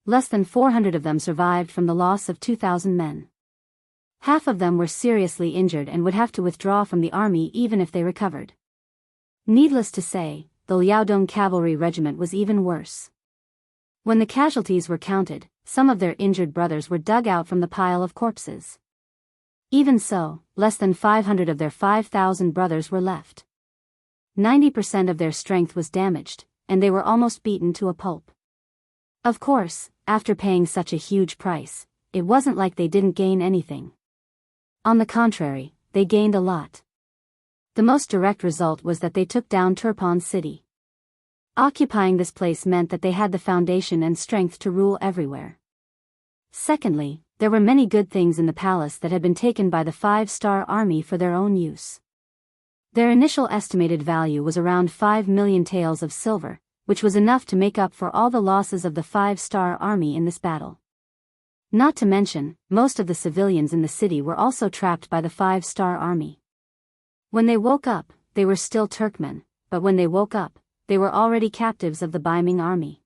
Less than 400 of them survived from the loss of 2,000 men. Half of them were seriously injured and would have to withdraw from the army even if they recovered. Needless to say, the Liaodong cavalry regiment was even worse. When the casualties were counted, some of their injured brothers were dug out from the pile of corpses. Even so, less than 500 of their 5,000 brothers were left. 90% of their strength was damaged, and they were almost beaten to a pulp. Of course, after paying such a huge price, it wasn't like they didn't gain anything. On the contrary, they gained a lot. The most direct result was that they took down Turpan City. Occupying this place meant that they had the foundation and strength to rule everywhere. Secondly, there were many good things in the palace that had been taken by the Five-Star Army for their own use. Their initial estimated value was around 5 million taels of silver, which was enough to make up for all the losses of the Five-Star Army in this battle. Not to mention, most of the civilians in the city were also trapped by the Five-Star Army. When they woke up, they were still Turkmen, but when they woke up, they were already captives of the Baiming army.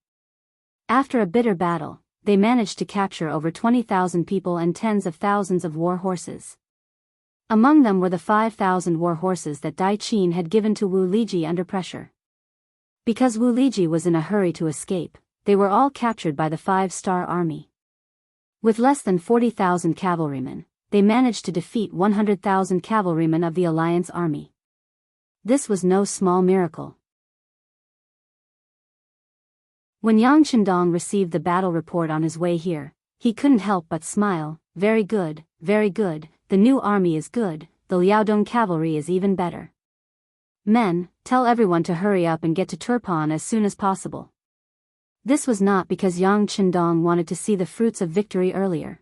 After a bitter battle, they managed to capture over 20,000 people and tens of thousands of war horses. Among them were the 5,000 war horses that Dai Qin had given to Wu Liji under pressure. Because Wu Liji was in a hurry to escape, they were all captured by the Five-Star Army. With less than 40,000 cavalrymen, they managed to defeat 100,000 cavalrymen of the Alliance Army. This was no small miracle. When Yang Chendong received the battle report on his way here, he couldn't help but smile. Very good, the new army is good, the Liaodong cavalry is even better. Men, tell everyone to hurry up and get to Turpan as soon as possible. This was not because Yang Chendong wanted to see the fruits of victory earlier.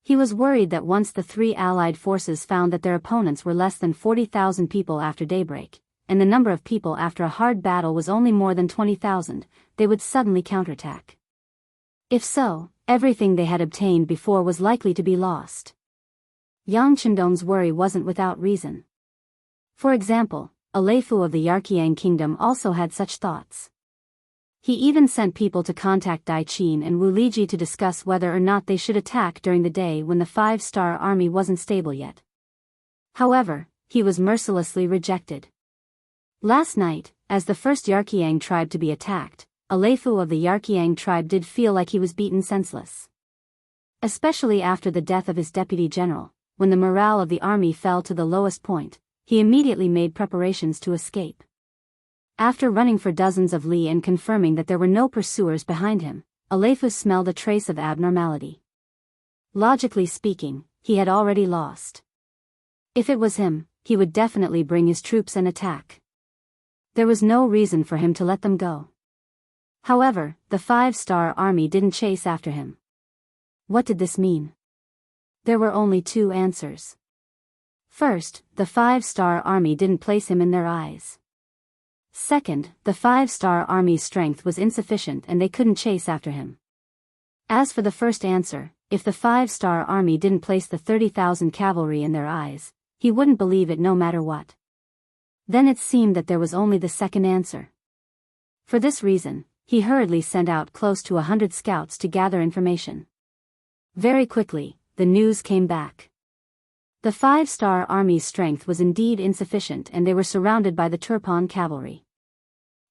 He was worried that once the three allied forces found that their opponents were less than 40,000 people after daybreak, and the number of people after a hard battle was only more than 20,000, they would suddenly counterattack. If so, everything they had obtained before was likely to be lost. Yang Chendong's worry wasn't without reason. For example, Aleifu of the Yarqiang kingdom also had such thoughts. He even sent people to contact Dai Qin and Wu Liji to discuss whether or not they should attack during the day when the Five-Star Army wasn't stable yet. However, he was mercilessly rejected. Last night, as the first Yarqiang tribe to be attacked, Aleifu of the Yarqiang tribe did feel like he was beaten senseless. Especially after the death of his deputy general, when the morale of the army fell to the lowest point, he immediately made preparations to escape. After running for dozens of li and confirming that there were no pursuers behind him, Aleifu smelled a trace of abnormality. Logically speaking, he had already lost. If it was him, he would definitely bring his troops and attack. There was no reason for him to let them go. However, the Five-Star Army didn't chase after him. What did this mean? There were only two answers. First, the Five-Star Army didn't place him in their eyes. Second, the Five-Star Army's strength was insufficient and they couldn't chase after him. As for the first answer, if the Five-Star Army didn't place the 30,000 cavalry in their eyes, he wouldn't believe it no matter what. Then it seemed that there was only the second answer. For this reason, he hurriedly sent out close to 100 scouts to gather information. Very quickly, the news came back. The Five-Star Army's strength was indeed insufficient and they were surrounded by the Turpan cavalry.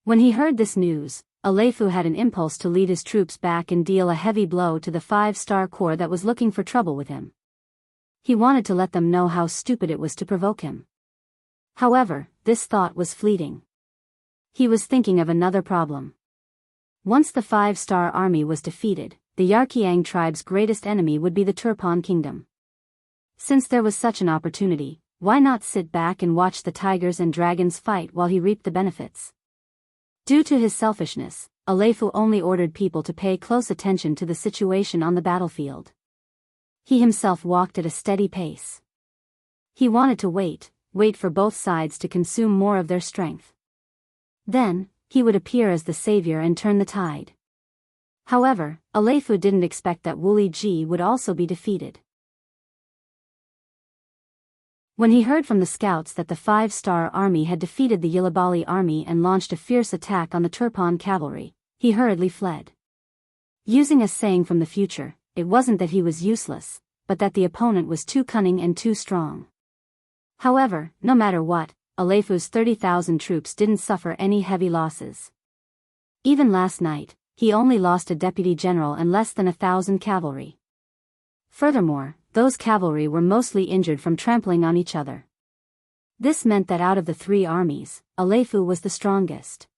When he heard this news, Aleifu had an impulse to lead his troops back and deal a heavy blow to the 5-star corps that was looking for trouble with him. He wanted to let them know how stupid it was to provoke him. However, this thought was fleeting. He was thinking of another problem. Once the 5-star army was defeated, the Yarqiang tribe's greatest enemy would be the Turpan kingdom. Since there was such an opportunity, why not sit back and watch the tigers and dragons fight while he reaped the benefits? Due to his selfishness, Aleifu only ordered people to pay close attention to the situation on the battlefield. He himself walked at a steady pace. He wanted to wait for both sides to consume more of their strength. Then, he would appear as the savior and turn the tide. However, Aleifu didn't expect that Wuxia Ji would also be defeated. When he heard from the scouts that the 5-star army had defeated the Yilabali army and launched a fierce attack on the Turpan cavalry, he hurriedly fled. Using a saying from the future, it wasn't that he was useless, but that the opponent was too cunning and too strong. However, no matter what, Aleifu's 30,000 troops didn't suffer any heavy losses. Even last night, he only lost a deputy general and less than 1,000 cavalry. Furthermore, those cavalry were mostly injured from trampling on each other. This meant that out of the 3 armies, Aleifu was the strongest.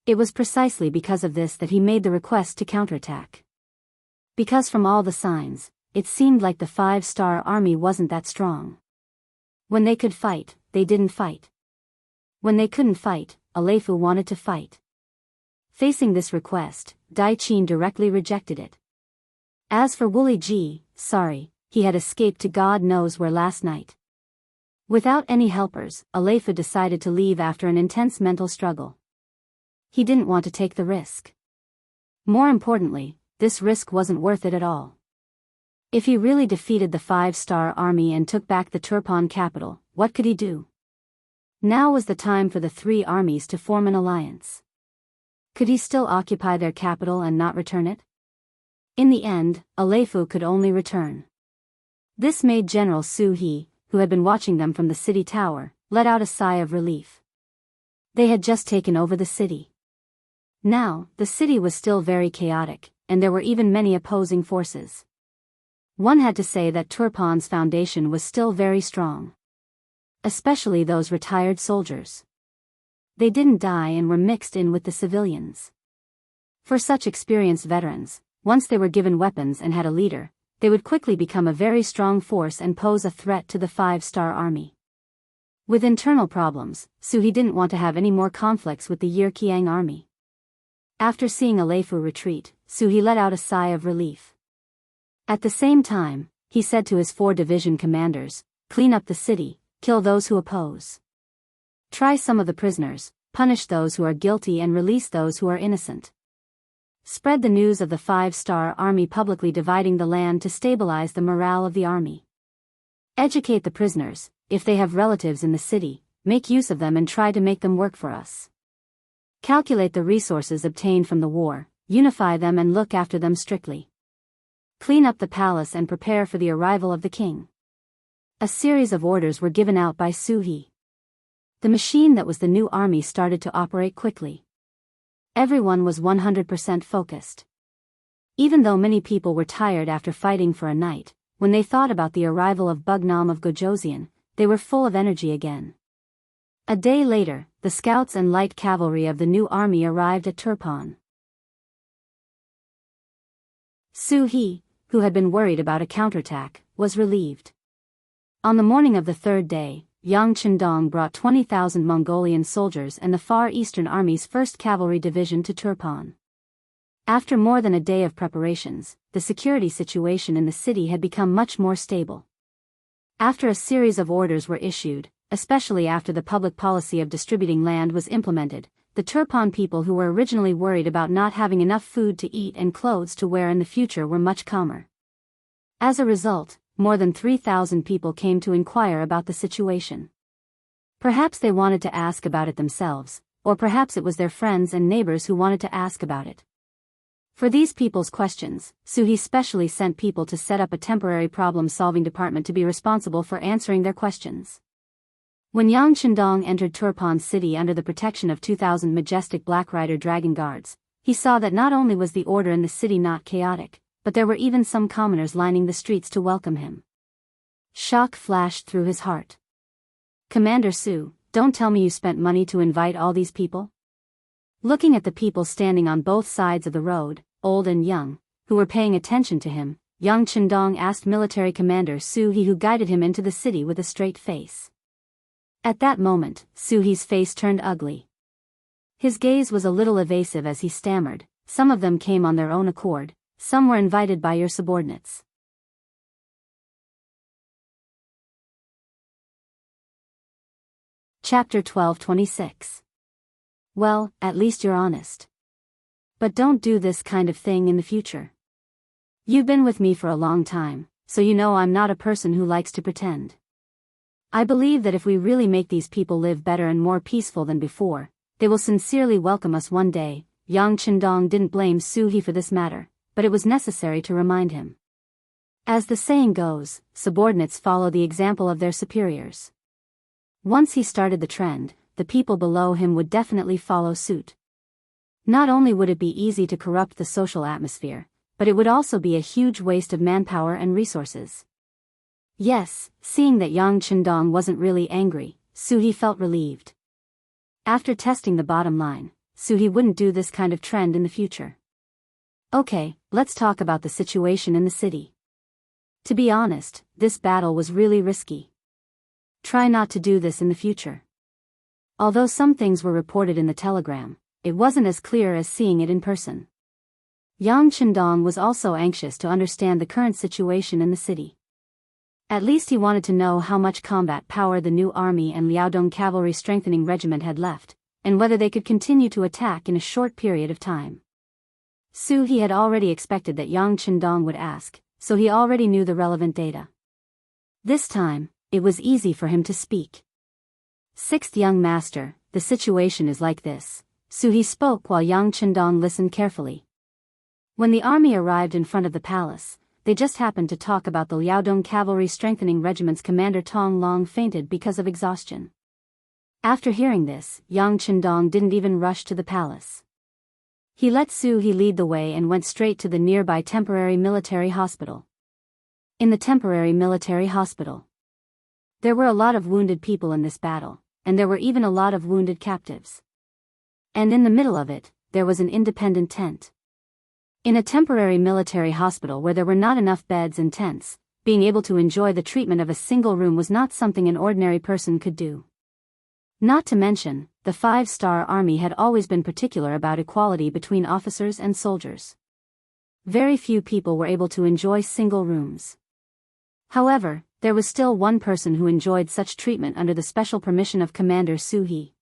It was precisely because of this that he made the request to counterattack. Because from all the signs, it seemed like the 5-star army wasn't that strong. When they could fight, they didn't fight. When they couldn't fight, Aleifu wanted to fight. Facing this request, Dai Qin directly rejected it. As for Wuxia Ji, he had escaped to God knows where last night. Without any helpers, Aleifu decided to leave after an intense mental struggle. He didn't want to take the risk. More importantly, this risk wasn't worth it at all. If he really defeated the 5-star army and took back the Turpan capital, what could he do? Now was the time for the 3 armies to form an alliance. Could he still occupy their capital and not return it? In the end, Aleifu could only return. This made General Su He, who had been watching them from the city tower, let out a sigh of relief. They had just taken over the city. Now, the city was still very chaotic, and there were even many opposing forces. One had to say that Turpan's foundation was still very strong. Especially those retired soldiers. They didn't die and were mixed in with the civilians. For such experienced veterans, once they were given weapons and had a leader, they would quickly become a very strong force and pose a threat to the 5-star army. With internal problems, Su He didn't want to have any more conflicts with the Yarqiang army. After seeing Aleifu retreat, Su He let out a sigh of relief. At the same time, he said to his 4 division commanders, "Clean up the city, kill those who oppose. Try some of the prisoners, punish those who are guilty and release those who are innocent. Spread the news of the 5-star army publicly, dividing the land to stabilize the morale of the army. Educate the prisoners, if they have relatives in the city, make use of them and try to make them work for us. Calculate the resources obtained from the war, unify them and look after them strictly. Clean up the palace and prepare for the arrival of the king." A series of orders were given out by Su He. The machine that was the new army started to operate quickly. Everyone was 100% focused. Even though many people were tired after fighting for a night, when they thought about the arrival of Bugnam of Gojoseon, they were full of energy again. A day later, the scouts and light cavalry of the new army arrived at Turpan. Su He, who had been worried about a counterattack, was relieved. On the morning of the 3rd day, Yang Chendong brought 20,000 Mongolian soldiers and the Far Eastern Army's 1st Cavalry Division to Turpan. After more than a day of preparations, the security situation in the city had become much more stable. After a series of orders were issued, especially after the public policy of distributing land was implemented, the Turpan people who were originally worried about not having enough food to eat and clothes to wear in the future were much calmer. As a result, more than 3,000 people came to inquire about the situation. Perhaps they wanted to ask about it themselves, or perhaps it was their friends and neighbors who wanted to ask about it. For these people's questions, Su He specially sent people to set up a temporary problem-solving department to be responsible for answering their questions. When Yang Chendong entered Turpan City under the protection of 2,000 majestic Black Rider Dragon Guards, he saw that not only was the order in the city not chaotic, but there were even some commoners lining the streets to welcome him. Shock flashed through his heart. "Commander Su, don't tell me you spent money to invite all these people?" Looking at the people standing on both sides of the road, old and young, who were paying attention to him, Yang Chendong asked Military Commander Su He, who guided him into the city with a straight face. At that moment, Su He's face turned ugly. His gaze was a little evasive as he stammered, "Some of them came on their own accord, some were invited by your subordinates." Chapter 12:26. Well, at least you're honest. But don't do this kind of thing in the future. You've been with me for a long time, so you know I'm not a person who likes to pretend. I believe that if we really make these people live better and more peaceful than before, they will sincerely welcome us one day. Yang Chendong didn't blame Su He for this matter, but it was necessary to remind him. As the saying goes, subordinates follow the example of their superiors. Once he started the trend, the people below him would definitely follow suit. Not only would it be easy to corrupt the social atmosphere, but it would also be a huge waste of manpower and resources. Yes, seeing that Yang Chendong wasn't really angry, Su He felt relieved. After testing the bottom line, Su He wouldn't do this kind of trend in the future. Okay, let's talk about the situation in the city. To be honest, this battle was really risky. Try not to do this in the future. Although some things were reported in the telegram, it wasn't as clear as seeing it in person. Yang Chendong was also anxious to understand the current situation in the city. At least he wanted to know how much combat power the new army and Liaodong Cavalry Strengthening Regiment had left, and whether they could continue to attack in a short period of time. Su He had already expected that Yang Chendong would ask, so he already knew the relevant data. This time, it was easy for him to speak. "Sixth young master, the situation is like this," Su He spoke while Yang Chendong listened carefully. When the army arrived in front of the palace, they just happened to talk about the Liaodong Cavalry Strengthening Regiment's commander Tong Long fainted because of exhaustion. After hearing this, Yang Chendong didn't even rush to the palace. He let Su He lead the way and went straight to the nearby temporary military hospital. In the temporary military hospital, there were a lot of wounded people in this battle, and there were even a lot of wounded captives. And in the middle of it, there was an independent tent. In a temporary military hospital where there were not enough beds and tents, being able to enjoy the treatment of a single room was not something an ordinary person could do. Not to mention, the 5-star army had always been particular about equality between officers and soldiers. Very few people were able to enjoy single rooms. However, there was still one person who enjoyed such treatment under the special permission of Commander Su He.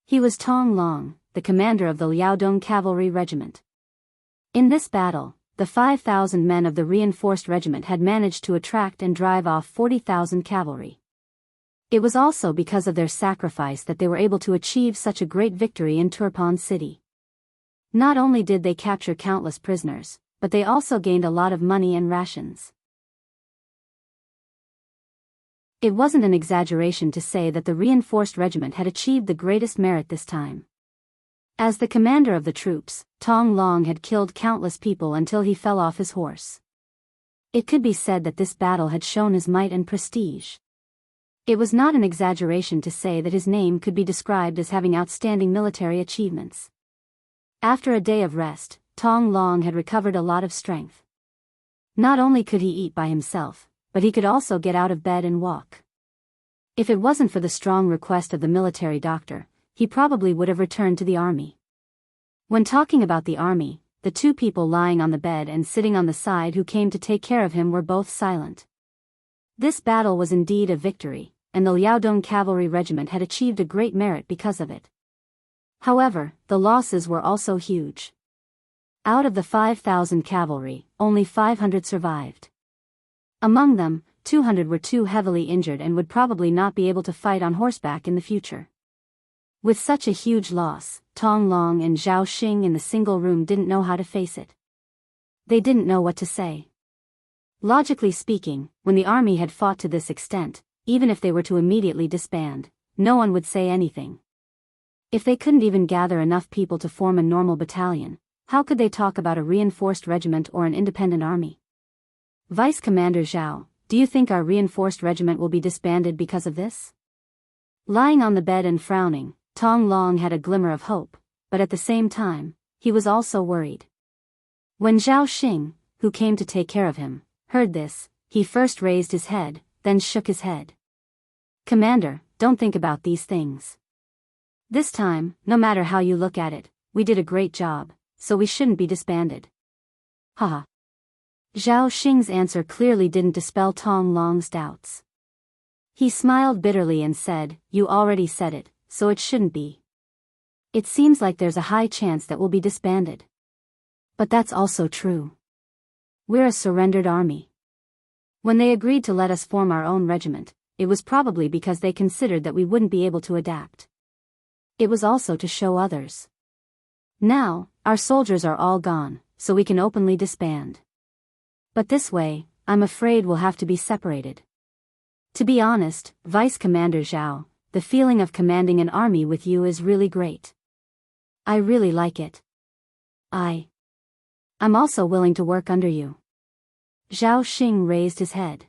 He was Tong Long, the commander of the Liaodong Cavalry Regiment. In this battle, the 5,000 men of the reinforced regiment had managed to attract and drive off 40,000 cavalry. It was also because of their sacrifice that they were able to achieve such a great victory in Turpan City. Not only did they capture countless prisoners, but they also gained a lot of money and rations. It wasn't an exaggeration to say that the reinforced regiment had achieved the greatest merit this time. As the commander of the troops, Tong Long had killed countless people until he fell off his horse. It could be said that this battle had shown his might and prestige. It was not an exaggeration to say that his name could be described as having outstanding military achievements. After a day of rest, Tong Long had recovered a lot of strength. Not only could he eat by himself, but he could also get out of bed and walk. If it wasn't for the strong request of the military doctor, he probably would have returned to the army. When talking about the army, the two people lying on the bed and sitting on the side who came to take care of him were both silent. This battle was indeed a victory, and the Liaodong Cavalry Regiment had achieved a great merit because of it. However, the losses were also huge. Out of the 5,000 cavalry, only 500 survived. Among them, 200 were too heavily injured and would probably not be able to fight on horseback in the future. With such a huge loss, Tong Long and Zhao Xing in the single room didn't know how to face it. They didn't know what to say. Logically speaking, when the army had fought to this extent, even if they were to immediately disband, no one would say anything. If they couldn't even gather enough people to form a normal battalion, how could they talk about a reinforced regiment or an independent army? Vice Commander Zhao, do you think our reinforced regiment will be disbanded because of this? Lying on the bed and frowning, Tong Long had a glimmer of hope, but at the same time, he was also worried. When Zhao Xing, who came to take care of him, heard this, he first raised his head, then shook his head. Commander, don't think about these things. This time, no matter how you look at it, we did a great job, so we shouldn't be disbanded. Haha. Zhao Xing's answer clearly didn't dispel Tong Long's doubts. He smiled bitterly and said, "You already said it, so it shouldn't be. It seems like there's a high chance that we'll be disbanded. But that's also true. We're a surrendered army. When they agreed to let us form our own regiment, it was probably because they considered that we wouldn't be able to adapt. It was also to show others. Now, our soldiers are all gone, so we can openly disband. But this way, I'm afraid we'll have to be separated. To be honest, Vice Commander Zhao, the feeling of commanding an army with you is really great. I really like it. I'm also willing to work under you." Zhao Xing raised his head.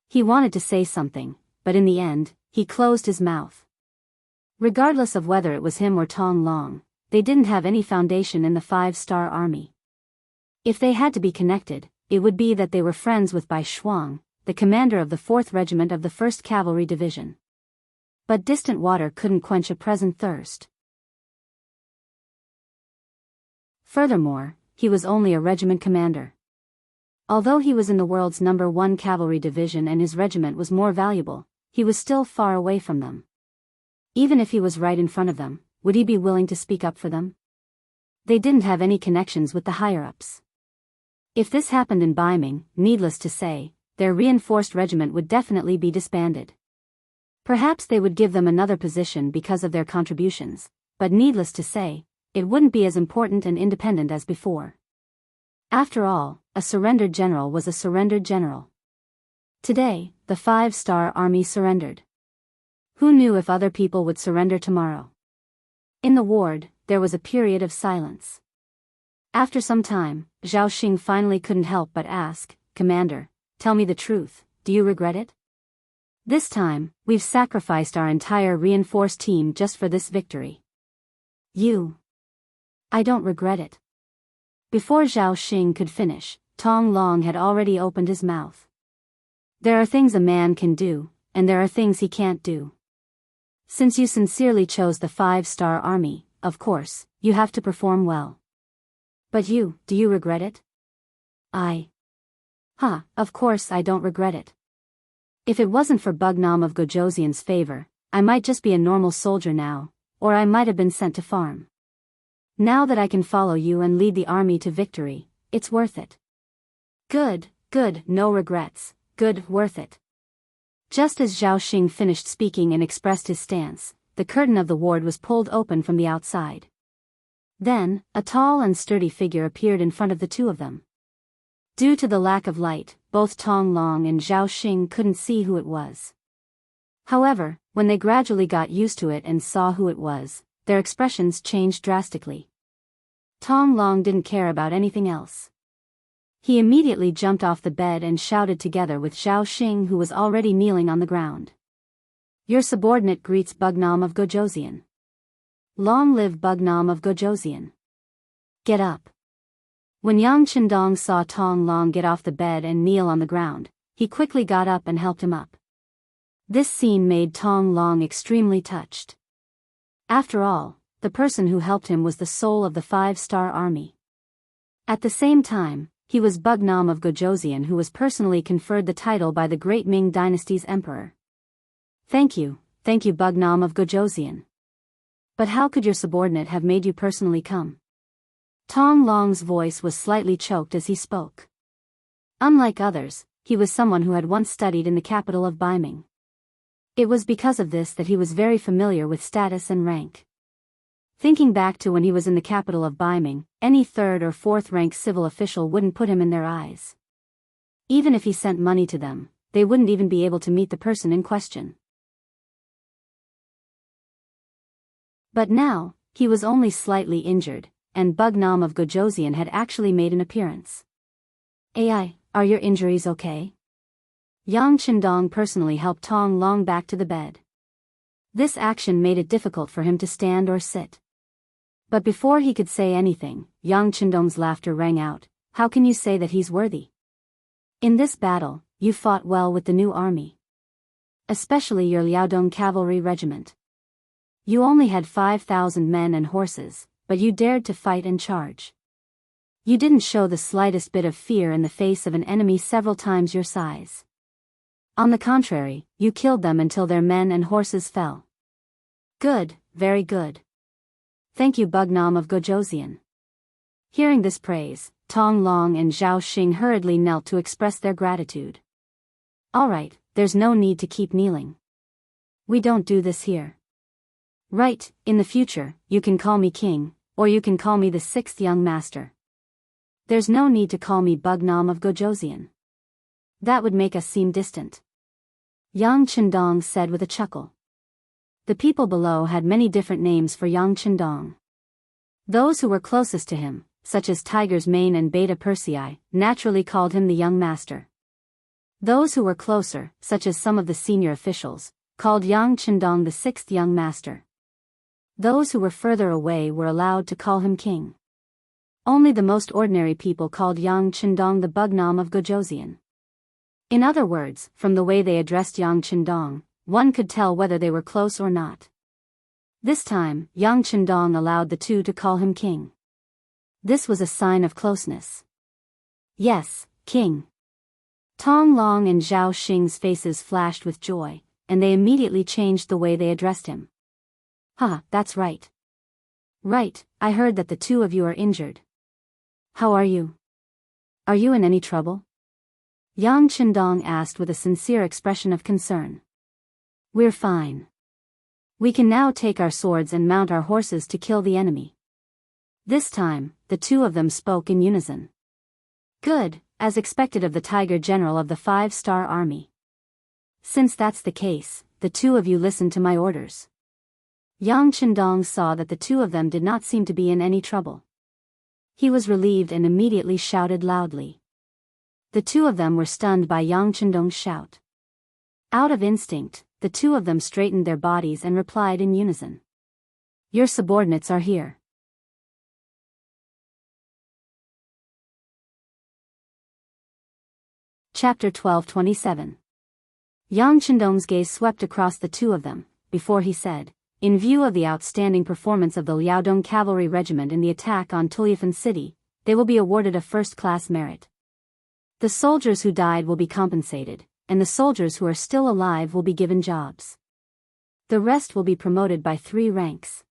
He wanted to say something, but in the end, he closed his mouth. Regardless of whether it was him or Tong Long, they didn't have any foundation in the 5-star army. If they had to be connected, it would be that they were friends with Bai Shuang, the commander of the 4th Regiment of the 1st Cavalry Division. But distant water couldn't quench a present thirst. Furthermore, he was only a regiment commander. Although he was in the world's #1 cavalry division and his regiment was more valuable, he was still far away from them. Even if he was right in front of them, would he be willing to speak up for them? They didn't have any connections with the higher-ups. If this happened in Baiming, needless to say, their reinforced regiment would definitely be disbanded. Perhaps they would give them another position because of their contributions, but needless to say, it wouldn't be as important and independent as before. After all, a surrendered general was a surrendered general. Today, the 5-star army surrendered. Who knew if other people would surrender tomorrow? In the ward, there was a period of silence. After some time, Zhao Xing finally couldn't help but ask, "Commander, tell me the truth, do you regret it? This time, we've sacrificed our entire reinforced team just for this victory." I don't regret it." Before Zhao Xing could finish, Tong Long had already opened his mouth. "There are things a man can do, and there are things he can't do. Since you sincerely chose the 5-star army, of course, you have to perform well. But do you regret it?" Of course I don't regret it. If it wasn't for Bugnam of Gojoseon's favor, I might just be a normal soldier now, or I might have been sent to farm. Now that I can follow you and lead the army to victory, it's worth it." Good, no regrets, good, worth it." Just as Zhao Xing finished speaking and expressed his stance, the curtain of the ward was pulled open from the outside. Then, a tall and sturdy figure appeared in front of the two of them. Due to the lack of light, both Tong Long and Zhao Xing couldn't see who it was. However, when they gradually got used to it and saw who it was, their expressions changed drastically. Tong Long didn't care about anything else. He immediately jumped off the bed and shouted together with Zhao Xing, who was already kneeling on the ground. "Your subordinate greets Bugnam of Gojoseon. Long live Bugnam of Gojoseon. Get up." When Yang Chendong saw Tong Long get off the bed and kneel on the ground, he quickly got up and helped him up. This scene made Tong Long extremely touched. After all, the person who helped him was the soul of the 5-star army. At the same time, he was Bugnam of Gojoseon, who was personally conferred the title by the great Ming dynasty's emperor. Thank you, Bugnam of Gojoseon. But how could your subordinate have made you personally come?" Tong Long's voice was slightly choked as he spoke. Unlike others, he was someone who had once studied in the capital of Baiming. It was because of this that he was very familiar with status and rank. Thinking back to when he was in the capital of Baiming, any 3rd or 4th rank civil official wouldn't put him in their eyes. Even if he sent money to them, they wouldn't even be able to meet the person in question. But now, he was only slightly injured, and Bugnam of Gojosian had actually made an appearance. "Ai, are your injuries okay?" Yang Qindong personally helped Tong Long back to the bed. This action made it difficult for him to stand or sit. But before he could say anything, Yang Qindong's laughter rang out. "How can you say that he's worthy? In this battle, you fought well with the new army. Especially your Liaodong cavalry regiment. You only had 5,000 men and horses, but you dared to fight and charge. You didn't show the slightest bit of fear in the face of an enemy several times your size. On the contrary, you killed them until their men and horses fell. Good, very good. Thank you, Bugnam of Gojosian." Hearing this praise, Tong Long and Zhao Xing hurriedly knelt to express their gratitude. "All right, there's no need to keep kneeling. We don't do this here. Right, in the future, you can call me king, or you can call me the sixth young master. There's no need to call me Bugnam of Gojosian. That would make us seem distant," Yang Qindong said with a chuckle. The people below had many different names for Yang Qindong. Those who were closest to him, such as Tiger's Mane and Beta Persei, naturally called him the young master. Those who were closer, such as some of the senior officials, called Yang Qindong the sixth young master. Those who were further away were allowed to call him king. Only the most ordinary people called Yang Qindong the Bugnam of Gojosian. In other words, from the way they addressed Yang Qindong, one could tell whether they were close or not. This time, Yang Qindong allowed the two to call him king. This was a sign of closeness. "Yes, king." Tong Long and Zhao Xing's faces flashed with joy, and they immediately changed the way they addressed him. That's right. Right, I heard that the two of you are injured. How are you? Are you in any trouble? Yang Qindong asked with a sincere expression of concern. "We're fine. We can now take our swords and mount our horses to kill the enemy." This time, the two of them spoke in unison. "Good, as expected of the Tiger General of the 5-star Army. Since that's the case, the two of you listen to my orders." Yang Qindong saw that the two of them did not seem to be in any trouble. He was relieved and immediately shouted loudly. The two of them were stunned by Yang Qindong's shout. Out of instinct, the two of them straightened their bodies and replied in unison. "Your subordinates are here." Chapter 12:27. Yang Qindong's gaze swept across the two of them, before he said, "In view of the outstanding performance of the Liaodong Cavalry Regiment in the attack on Tuliefan City, they will be awarded a first-class merit. The soldiers who died will be compensated, and the soldiers who are still alive will be given jobs. The rest will be promoted by 3 ranks.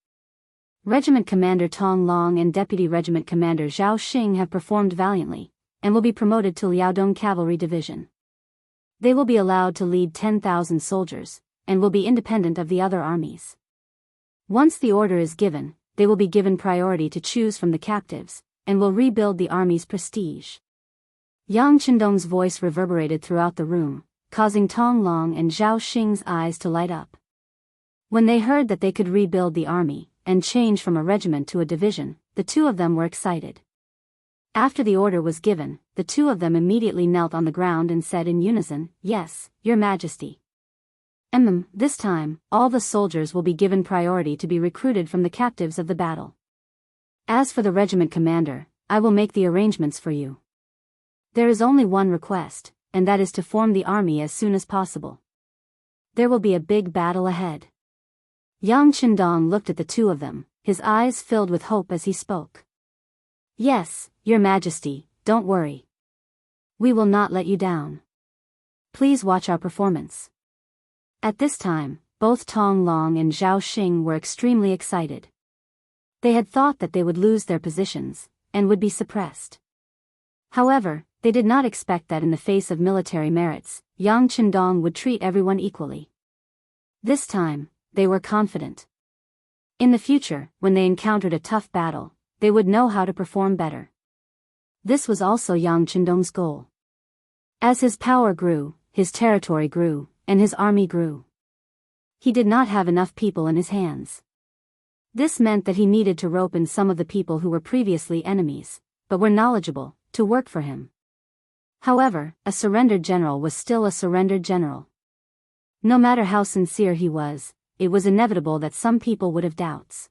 Regiment Commander Tong Long and Deputy Regiment Commander Zhao Xing have performed valiantly, and will be promoted to Liaodong Cavalry Division. They will be allowed to lead 10,000 soldiers, and will be independent of the other armies. Once the order is given, they will be given priority to choose from the captives, and will rebuild the army's prestige." Yang Qindong's voice reverberated throughout the room, causing Tong Long and Zhao Xing's eyes to light up. When they heard that they could rebuild the army, and change from a regiment to a division, the two of them were excited. After the order was given, the two of them immediately knelt on the ground and said in unison, "Yes, Your Majesty." This time, all the soldiers will be given priority to be recruited from the captives of the battle. As for the regiment commander, I will make the arrangements for you. There is only one request, and that is to form the army as soon as possible. There will be a big battle ahead." Yang Qindong looked at the two of them, his eyes filled with hope as he spoke. "Yes, Your Majesty, don't worry. We will not let you down. Please watch our performance." At this time, both Tong Long and Zhao Xing were extremely excited. They had thought that they would lose their positions, and would be suppressed. However, they did not expect that in the face of military merits, Yang Qindong would treat everyone equally. This time, they were confident. In the future, when they encountered a tough battle, they would know how to perform better. This was also Yang Qindong's goal. As his power grew, his territory grew, and his army grew. He did not have enough people in his hands. This meant that he needed to rope in some of the people who were previously enemies, but were knowledgeable, to work for him. However, a surrendered general was still a surrendered general. No matter how sincere he was, it was inevitable that some people would have doubts.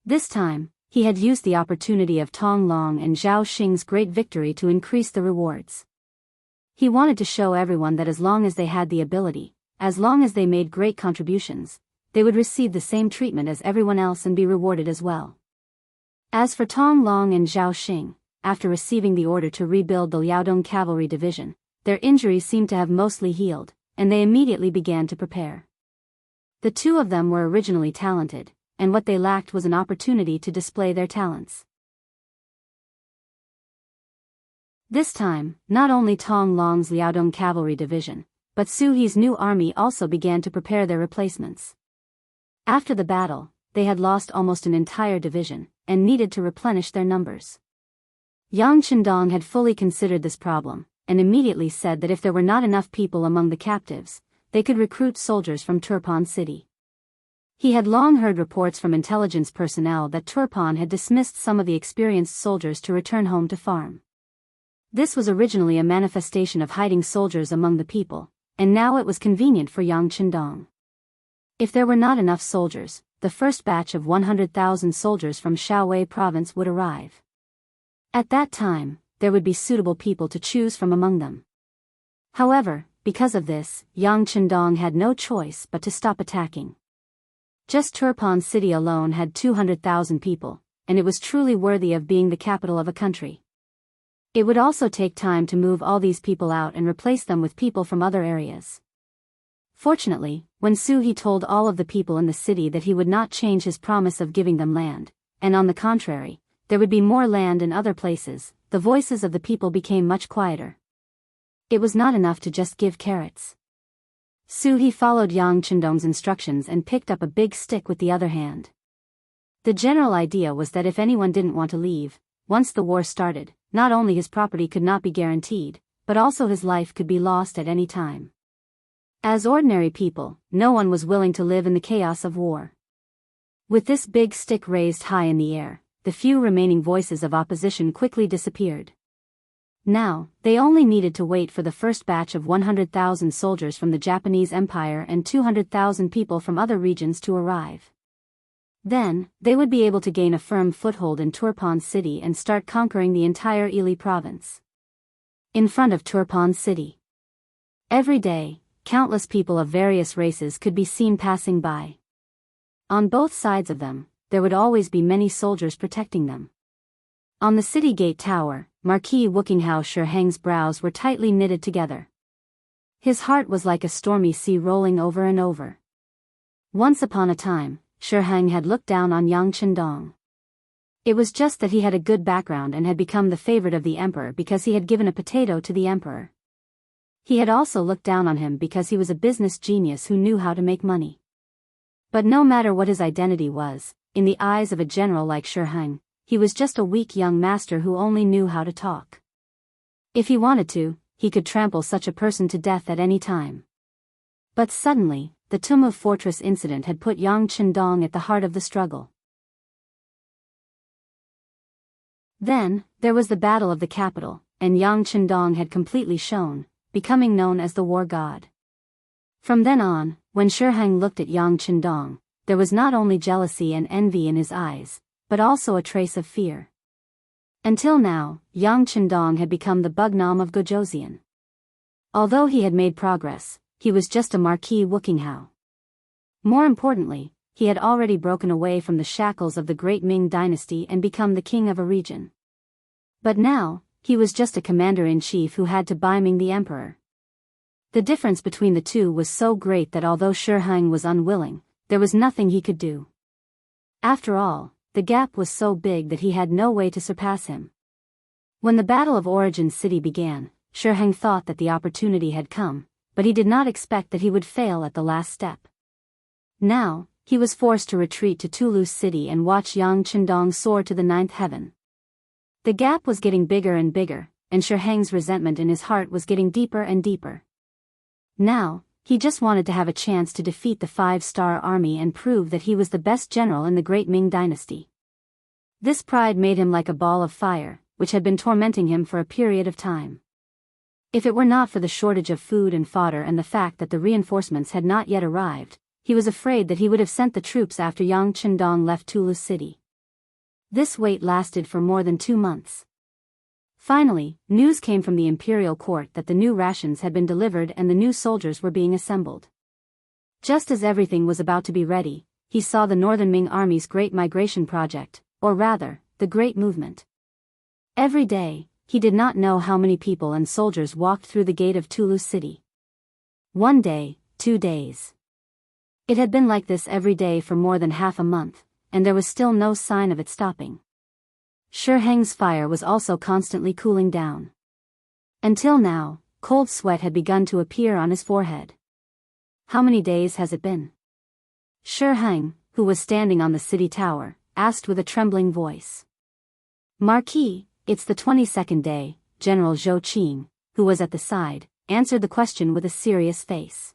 This time, he had used the opportunity of Tong Long and Zhao Xing's great victory to increase the rewards. He wanted to show everyone that as long as they had the ability, as long as they made great contributions, they would receive the same treatment as everyone else and be rewarded as well. As for Tong Long and Zhao Xing, after receiving the order to rebuild the Liaodong Cavalry Division, their injuries seemed to have mostly healed, and they immediately began to prepare. The two of them were originally talented, and what they lacked was an opportunity to display their talents. This time, not only Tong Long's Liaodong Cavalry Division, but Su He's new army also began to prepare their replacements. After the battle, they had lost almost an entire division, and needed to replenish their numbers. Yang Chendong had fully considered this problem, and immediately said that if there were not enough people among the captives, they could recruit soldiers from Turpan City. He had long heard reports from intelligence personnel that Turpan had dismissed some of the experienced soldiers to return home to farm. This was originally a manifestation of hiding soldiers among the people, and now it was convenient for Yang Chendong. If there were not enough soldiers, the first batch of 100,000 soldiers from Shaowei province would arrive. At that time, there would be suitable people to choose from among them. However, because of this, Yang Chendong had no choice but to stop attacking. Just Turpan City alone had 200,000 people, and it was truly worthy of being the capital of a country. It would also take time to move all these people out and replace them with people from other areas. Fortunately, when Su He told all of the people in the city that he would not change his promise of giving them land, and on the contrary, there would be more land in other places, the voices of the people became much quieter. It was not enough to just give carrots. Su He followed Yang Chendong's instructions and picked up a big stick with the other hand. The general idea was that if anyone didn't want to leave, once the war started, not only his property could not be guaranteed, but also his life could be lost at any time. As ordinary people, no one was willing to live in the chaos of war. With this big stick raised high in the air, the few remaining voices of opposition quickly disappeared. Now, they only needed to wait for the first batch of 100,000 soldiers from the Japanese Empire and 200,000 people from other regions to arrive. Then, they would be able to gain a firm foothold in Turpan City and start conquering the entire Ili province. In front of Turpan City, every day, countless people of various races could be seen passing by. On both sides of them, there would always be many soldiers protecting them. On the city gate tower, Marquis Wuxia Chronicles' brows were tightly knitted together. His heart was like a stormy sea rolling over and over. Once upon a time, Chronicles had looked down on Yang Chendong. It was just that he had a good background and had become the favorite of the emperor because he had given a potato to the emperor. He had also looked down on him because he was a business genius who knew how to make money. But no matter what his identity was, in the eyes of a general like Chronicles, he was just a weak young master who only knew how to talk. If he wanted to, he could trample such a person to death at any time. But suddenly, the Tumu Fortress incident had put Yang Chendong at the heart of the struggle. Then, there was the Battle of the Capital, and Yang Chendong had completely shone, becoming known as the War God. From then on, when Chronicles looked at Yang Chendong, there was not only jealousy and envy in his eyes, but also a trace of fear. Until now, Yang Chendong had become the Bugnam of Gojoseon. Although he had made progress, he was just a Marquis Wuxia. More importantly, he had already broken away from the shackles of the great Ming dynasty and become the king of a region. But now, he was just a commander-in-chief who had to buy Ming the emperor. The difference between the two was so great that although Chronicles was unwilling, there was nothing he could do. After all, the gap was so big that he had no way to surpass him. When the Battle of Origin City began, Chronicles thought that the opportunity had come, but he did not expect that he would fail at the last step. Now, he was forced to retreat to Toulouse City and watch Yang Chendong soar to the ninth heaven. The gap was getting bigger and bigger, and Chronicles' resentment in his heart was getting deeper and deeper. Now, he just wanted to have a chance to defeat the five-star army and prove that he was the best general in the great Ming dynasty. This pride made him like a ball of fire, which had been tormenting him for a period of time. If it were not for the shortage of food and fodder and the fact that the reinforcements had not yet arrived, he was afraid that he would have sent the troops after Yang Qindong left Tulu City. This wait lasted for more than 2 months. Finally, news came from the imperial court that the new rations had been delivered and the new soldiers were being assembled. Just as everything was about to be ready, he saw the Northern Ming Army's Great Migration Project, or rather, the Great Movement. Every day, he did not know how many people and soldiers walked through the gate of Tulu City. 1 day, 2 days. It had been like this every day for more than half a month, and there was still no sign of it stopping. Shi Heng's fire was also constantly cooling down. Until now, cold sweat had begun to appear on his forehead. How many days has it been? Shi Heng, who was standing on the city tower, asked with a trembling voice. Marquis, it's the 22nd day, General Zhou Qing, who was at the side, answered the question with a serious face.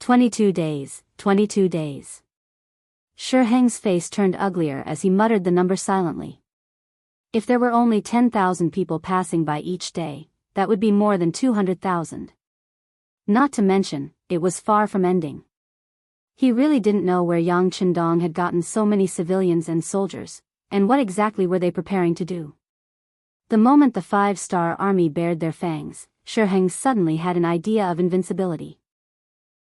22 days, 22 days. Shi Heng's face turned uglier as he muttered the number silently. If there were only 10,000 people passing by each day, that would be more than 200,000. Not to mention, it was far from ending. He really didn't know where Yang Qindong had gotten so many civilians and soldiers, and what exactly were they preparing to do. The moment the five-star army bared their fangs, Shi Heng suddenly had an idea of invincibility.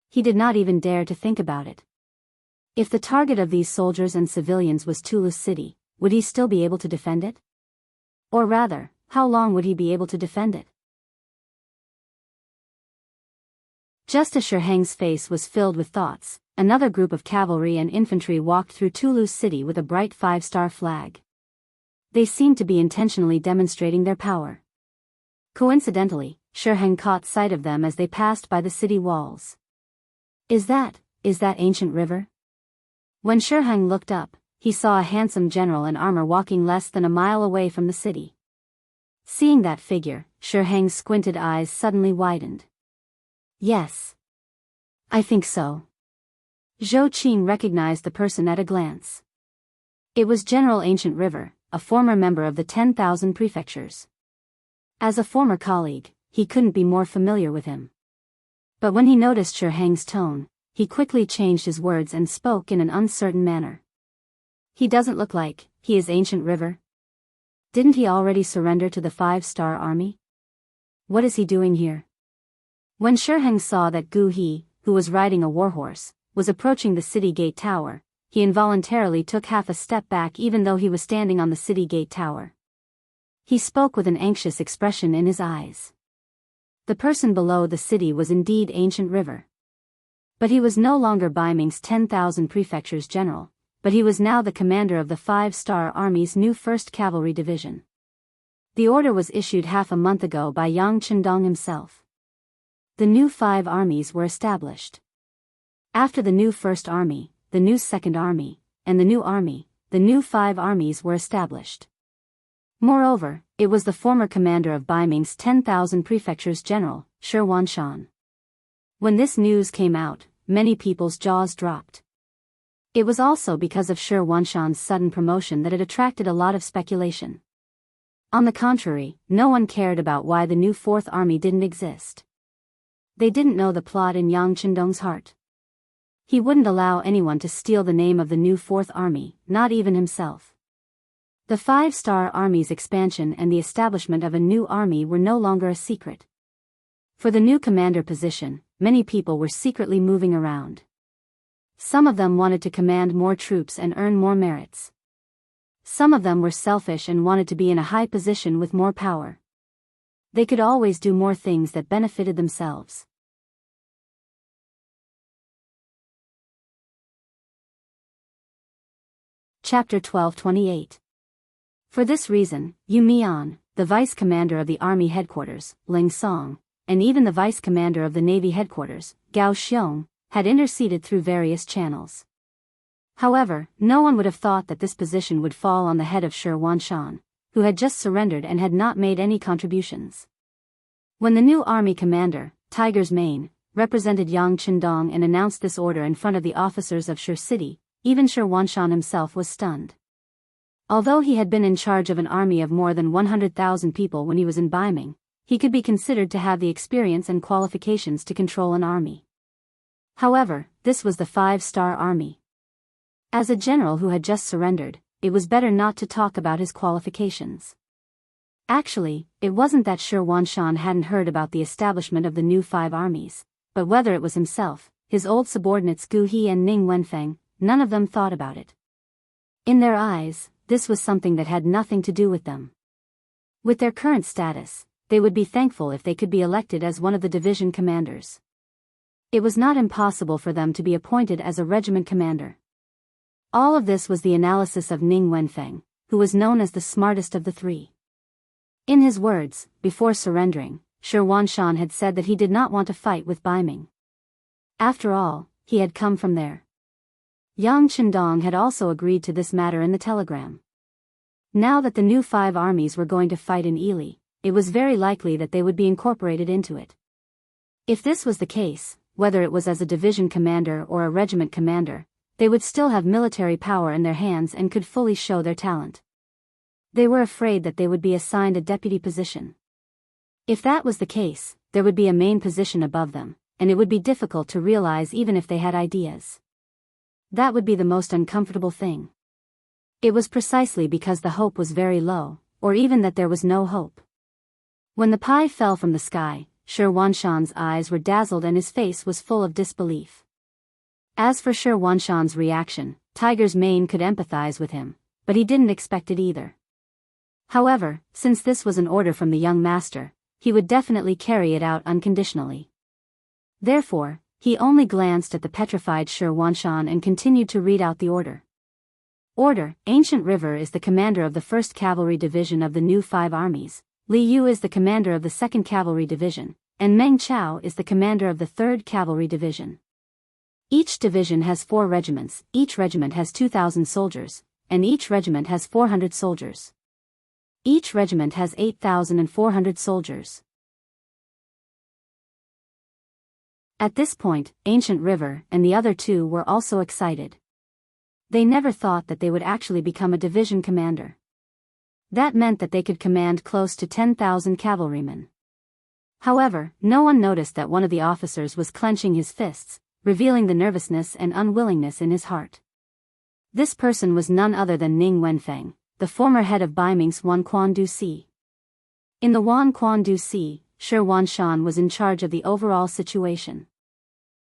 He did not even dare to think about it. If the target of these soldiers and civilians was Tulu City, would he still be able to defend it? Or rather, how long would he be able to defend it? Just as Shi Heng's face was filled with thoughts, another group of cavalry and infantry walked through Tulu City with a bright five-star flag. They seemed to be intentionally demonstrating their power. Coincidentally, Shi Heng caught sight of them as they passed by the city walls. Is that ancient river? When Shi Heng looked up, he saw a handsome general in armor walking less than a mile away from the city. Seeing that figure, Shi Heng's squinted eyes suddenly widened. Yes. I think so. Zhou Qing recognized the person at a glance. It was General Ancient River, a former member of the 10,000 prefectures. As a former colleague, he couldn't be more familiar with him. But when he noticed Shi Heng's tone, he quickly changed his words and spoke in an uncertain manner. He doesn't look like he is Ancient River. Didn't he already surrender to the five-star army? What is he doing here? When Shi Heng saw that Gu He, who was riding a warhorse, was approaching the city gate tower, he involuntarily took half a step back even though he was standing on the city gate tower. He spoke with an anxious expression in his eyes. The person below the city was indeed Ancient River. But he was no longer Baiming's 10,000 prefectures general, but he was now the commander of the five-star army's new 1st Cavalry Division. The order was issued half a month ago by Yang Qindong himself. The new 5 armies were established. After the new 1st Army, the new 2nd Army, and the new army, the new 5 armies were established. Moreover, it was the former commander of Baiming's 10,000 prefectures general, Shi Wanshan. When this news came out, many people's jaws dropped. It was also because of Shi Wanshan's sudden promotion that it attracted a lot of speculation. On the contrary, no one cared about why the new 4th Army didn't exist. They didn't know the plot in Yang Qindong's heart. He wouldn't allow anyone to steal the name of the new 4th Army, not even himself. The five-star army's expansion and the establishment of a new army were no longer a secret. For the new commander position, many people were secretly moving around. Some of them wanted to command more troops and earn more merits. Some of them were selfish and wanted to be in a high position with more power. They could always do more things that benefited themselves. Chapter 12:28. For this reason, Yu Mian, the vice commander of the army headquarters, Ling Song, and even the vice commander of the navy headquarters, Gao Xiong, had interceded through various channels. However, no one would have thought that this position would fall on the head of Shi Wanshan, who had just surrendered and had not made any contributions. When the new army commander, Tiger's Mane, represented Yang Qindong and announced this order in front of the officers of Shi City. Even Shi Wanshan himself was stunned. Although he had been in charge of an army of more than 100,000 people when he was in Beiming, he could be considered to have the experience and qualifications to control an army. However, this was the 5-star army. As a general who had just surrendered, it was better not to talk about his qualifications. Actually, it wasn't that Shi Wanshan hadn't heard about the establishment of the new 5 armies, but whether it was himself, his old subordinates Gu He and Ning Wenfeng, none of them thought about it. In their eyes, this was something that had nothing to do with them. With their current status, they would be thankful if they could be elected as one of the division commanders. It was not impossible for them to be appointed as a regiment commander. All of this was the analysis of Ning Wenfeng, who was known as the smartest of the 3. In his words, before surrendering, Shi Wanshan had said that he did not want to fight with Beiming. After all, he had come from there. Yang Qindong had also agreed to this matter in the telegram. Now that the new 5 armies were going to fight in Ili, it was very likely that they would be incorporated into it. If this was the case, whether it was as a division commander or a regiment commander, they would still have military power in their hands and could fully show their talent. They were afraid that they would be assigned a deputy position. If that was the case, there would be a main position above them, and it would be difficult to realize even if they had ideas. That would be the most uncomfortable thing. It was precisely because the hope was very low, or even that there was no hope. When the pie fell from the sky, Shi Wanshan's eyes were dazzled and his face was full of disbelief. As for Shi Wanshan's reaction, Tiger's mane could empathize with him, but he didn't expect it either. However, since this was an order from the young master, he would definitely carry it out unconditionally. Therefore, he only glanced at the petrified Shi Wanshan and continued to read out the order. Order: Ancient River is the commander of the 1st Cavalry Division of the new 5 armies, Li Yu is the commander of the 2nd Cavalry Division, and Meng Chao is the commander of the 3rd Cavalry Division. Each division has 4 regiments, each regiment has 2,000 soldiers, and each regiment has 400 soldiers. Each regiment has 8,400 soldiers. At this point, Ancient River and the other 2 were also excited. They never thought that they would actually become a division commander. That meant that they could command close to 10,000 cavalrymen. However, no one noticed that one of the officers was clenching his fists, revealing the nervousness and unwillingness in his heart. This person was none other than Ning Wenfeng, the former head of Beiming's Wanquan Du Si. In the Wanquan Du Si, Shi Wanshan was in charge of the overall situation.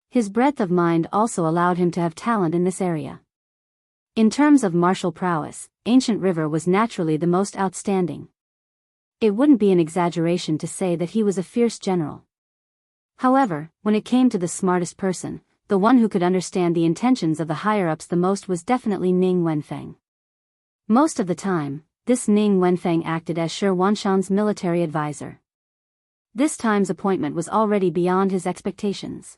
His breadth of mind also allowed him to have talent in this area. In terms of martial prowess, Ancient River was naturally the most outstanding. It wouldn't be an exaggeration to say that he was a fierce general. However, when it came to the smartest person, the one who could understand the intentions of the higher-ups the most was definitely Ning Wenfeng. Most of the time, this Ning Wenfeng acted as Shi Wanshan's military advisor. This time's appointment was already beyond his expectations.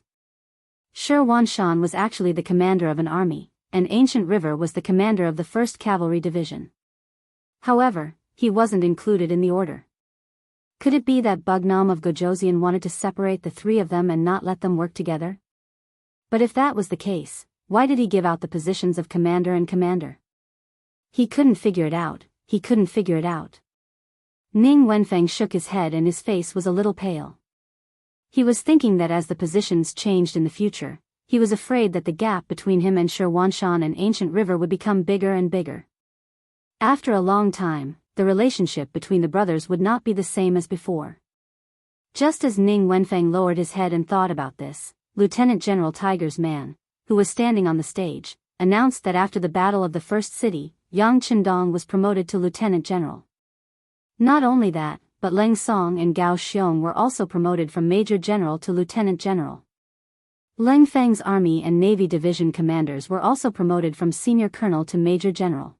Shi Wanshan was actually the commander of an army, and Ancient River was the commander of the 1st Cavalry Division. However, he wasn't included in the order. Could it be that Bugnam of Gojoseon wanted to separate the 3 of them and not let them work together? But if that was the case, why did he give out the positions of commander and commander? He couldn't figure it out, he couldn't figure it out. Ning Wenfeng shook his head and his face was a little pale. He was thinking that as the positions changed in the future, he was afraid that the gap between him and Shi Wanshan and Ancient River would become bigger and bigger. After a long time, the relationship between the brothers would not be the same as before. Just as Ning Wenfeng lowered his head and thought about this, Lieutenant General Tiger's man, who was standing on the stage, announced that after the Battle of the First City, Yang Qindong was promoted to Lieutenant General. Not only that, but Leng Song and Gao Xiong were also promoted from Major General to Lieutenant General. Leng Feng's Army and Navy Division commanders were also promoted from Senior Colonel to Major General.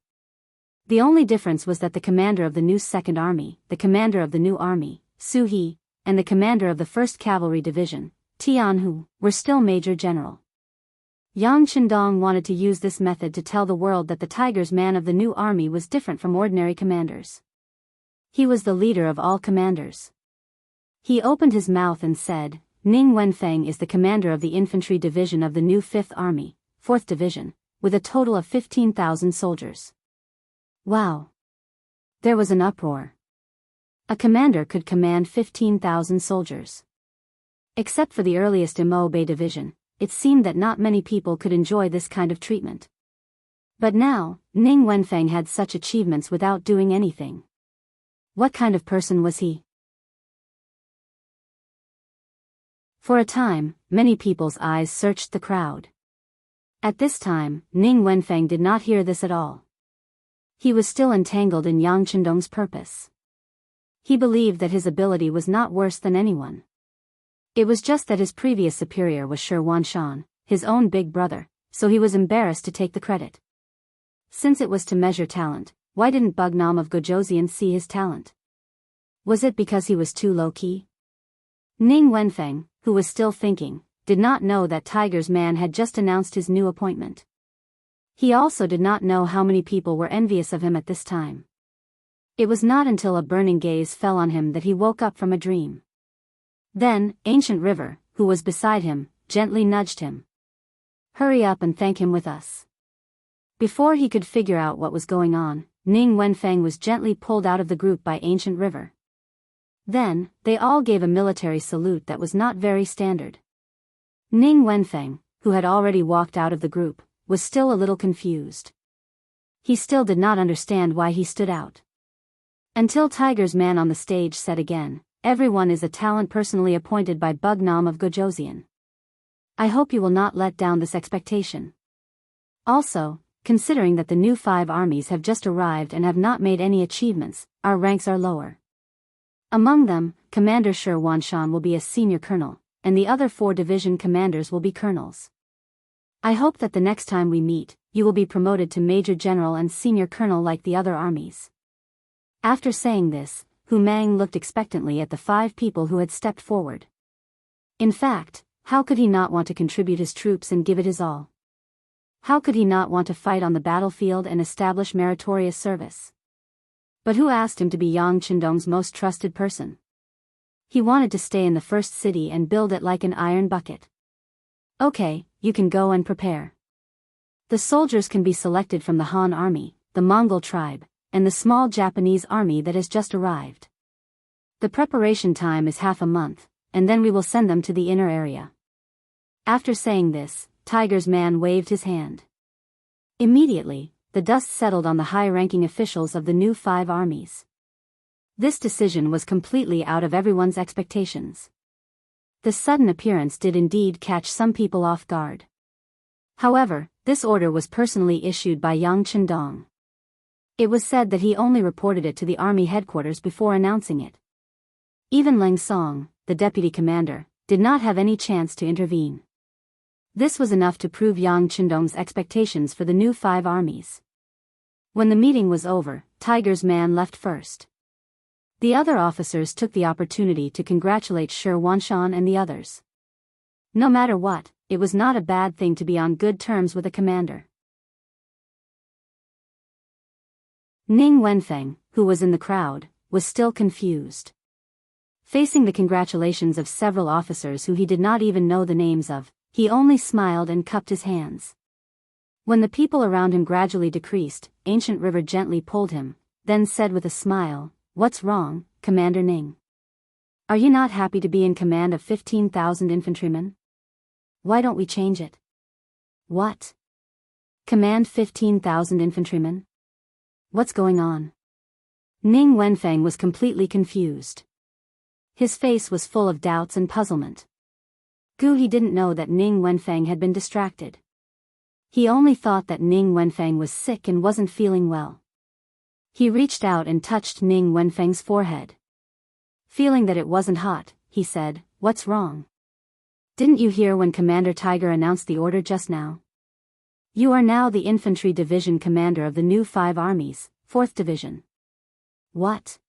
The only difference was that the commander of the new 2nd Army, the commander of the new army, Su He, and the commander of the 1st Cavalry Division, Tianhu, were still Major General. Yang Qindong wanted to use this method to tell the world that the Tiger's man of the new army was different from ordinary commanders. He was the leader of all commanders. He opened his mouth and said, Ning Wenfeng is the commander of the infantry division of the new 5th Army, 4th Division, with a total of 15,000 soldiers. Wow! There was an uproar. A commander could command 15,000 soldiers. Except for the earliest Imo Bay division, it seemed that not many people could enjoy this kind of treatment. But now, Ning Wenfeng had such achievements without doing anything. What kind of person was he? For a time, many people's eyes searched the crowd. At this time, Ning Wenfeng did not hear this at all. He was still entangled in Yang Chendong's purpose. He believed that his ability was not worse than anyone. It was just that his previous superior was Shi Wanshan, his own big brother, so he was embarrassed to take the credit. Since it was to measure talent, why didn't Bugnam of Gojoseon see his talent? Was it because he was too low-key? Ning Wenfeng, who was still thinking, did not know that Tiger's man had just announced his new appointment. He also did not know how many people were envious of him at this time. It was not until a burning gaze fell on him that he woke up from a dream. Then, Ancient River, who was beside him, gently nudged him. "Hurry up and thank him with us." Before he could figure out what was going on, Ning Wenfeng was gently pulled out of the group by Ancient River. Then, they all gave a military salute that was not very standard. Ning Wenfeng, who had already walked out of the group, was still a little confused. He still did not understand why he stood out. Until Tiger's man on the stage said again, "Everyone is a talent personally appointed by Bugnam of Gojoseon. I hope you will not let down this expectation. Also, considering that the new 5 armies have just arrived and have not made any achievements, our ranks are lower. Among them, Commander Shi Wanshan will be a senior colonel, and the other 4 division commanders will be colonels. I hope that the next time we meet, you will be promoted to major general and senior colonel like the other armies." After saying this, Hu Mang looked expectantly at the 5 people who had stepped forward. In fact, how could he not want to contribute his troops and give it his all? How could he not want to fight on the battlefield and establish meritorious service? But who asked him to be Yang Chendong's most trusted person? He wanted to stay in the first city and build it like an iron bucket. "Okay, you can go and prepare. The soldiers can be selected from the Han army, the Mongol tribe, and the small Japanese army that has just arrived. The preparation time is half a month, and then we will send them to the inner area." After saying this, Tiger's man waved his hand. Immediately, the dust settled on the high-ranking officials of the new 5 armies. This decision was completely out of everyone's expectations. The sudden appearance did indeed catch some people off guard. However, this order was personally issued by Yang Chendong. It was said that he only reported it to the army headquarters before announcing it. Even Leng Song, the deputy commander, did not have any chance to intervene. This was enough to prove Yang Chendong's expectations for the new 5 armies. When the meeting was over, Tiger's man left first. The other officers took the opportunity to congratulate Shi Wanshan and the others. No matter what, it was not a bad thing to be on good terms with a commander. Ning Wenfeng, who was in the crowd, was still confused. Facing the congratulations of several officers who he did not even know the names of, he only smiled and cupped his hands. When the people around him gradually decreased, Ancient River gently pulled him, then said with a smile, "What's wrong, Commander Ning? Are you not happy to be in command of 15,000 infantrymen? Why don't we change it?" "What? Command 15,000 infantrymen? What's going on?" Ning Wenfeng was completely confused. His face was full of doubts and puzzlement. He didn't know that Ning Wenfeng had been distracted. He only thought that Ning Wenfeng was sick and wasn't feeling well. He reached out and touched Ning Wenfeng's forehead. Feeling that it wasn't hot, he said, "What's wrong? Didn't you hear when Commander Tiger announced the order just now? You are now the infantry division commander of the new 5 armies, 4th Division." "What?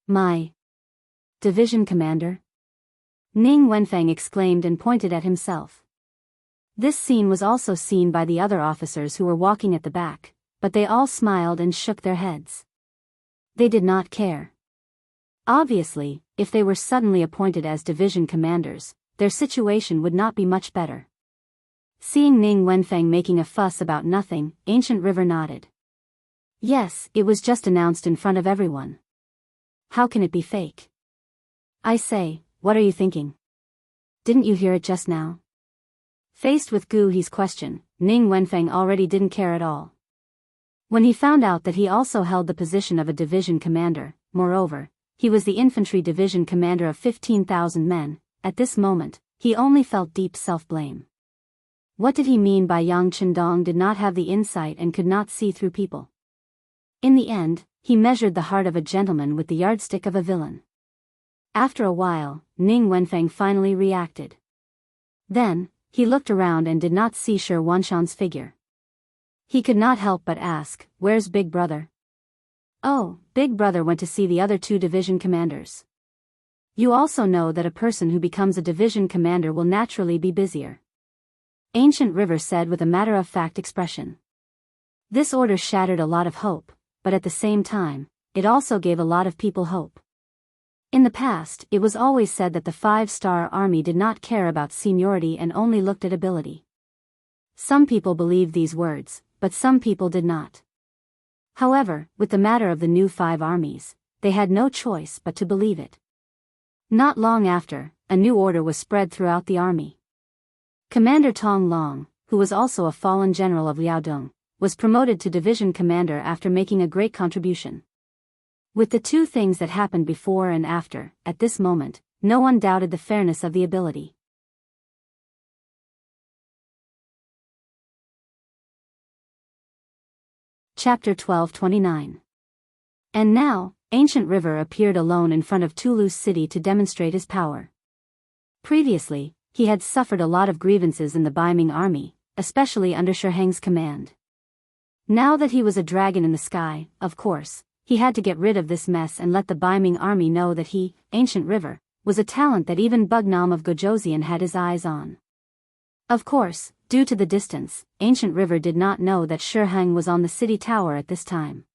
My division commander?" Ning Wenfeng exclaimed and pointed at himself. This scene was also seen by the other officers who were walking at the back, but they all smiled and shook their heads. They did not care. Obviously, if they were suddenly appointed as division commanders, their situation would not be much better. Seeing Ning Wenfeng making a fuss about nothing, Ancient River nodded. Yes, it was just announced in front of everyone. How can it be fake? I say, what are you thinking? Didn't you hear it just now? Faced with Gu He's question, Ning Wenfeng already didn't care at all. When he found out that he also held the position of a division commander, moreover, he was the infantry division commander of 15,000 men, at this moment, he only felt deep self-blame. What did he mean by Yang Chendong did not have the insight and could not see through people? In the end, he measured the heart of a gentleman with the yardstick of a villain. After a while, Ning Wenfeng finally reacted. Then, he looked around and did not see Shi Wanshan's figure. He could not help but ask, "Where's Big Brother?" "Oh, Big Brother went to see the other 2 division commanders." You also know that a person who becomes a division commander will naturally be busier. Ancient River said with a matter-of-fact expression. This order shattered a lot of hope, but at the same time, it also gave a lot of people hope. In the past, it was always said that the 5-star army did not care about seniority and only looked at ability. Some people believed these words, but some people did not. However, with the matter of the new 5 armies, they had no choice but to believe it. Not long after, a new order was spread throughout the army. Commander Tong Long, who was also a fallen general of Liaodong, was promoted to division commander after making a great contribution. With the 2 things that happened before and after, at this moment, no one doubted the fairness of the ability. Chapter 12:29. And now, Ancient River appeared alone in front of Toulouse city to demonstrate his power. Previously, he had suffered a lot of grievances in the Baiming army, especially under Shi Heng's command. Now that he was a dragon in the sky, of course, he had to get rid of this mess and let the Baiming army know that he, Ancient River, was a talent that even Bugnam of Gojoseon had his eyes on. Of course, due to the distance, Ancient River did not know that Shi Heng was on the city tower at this time.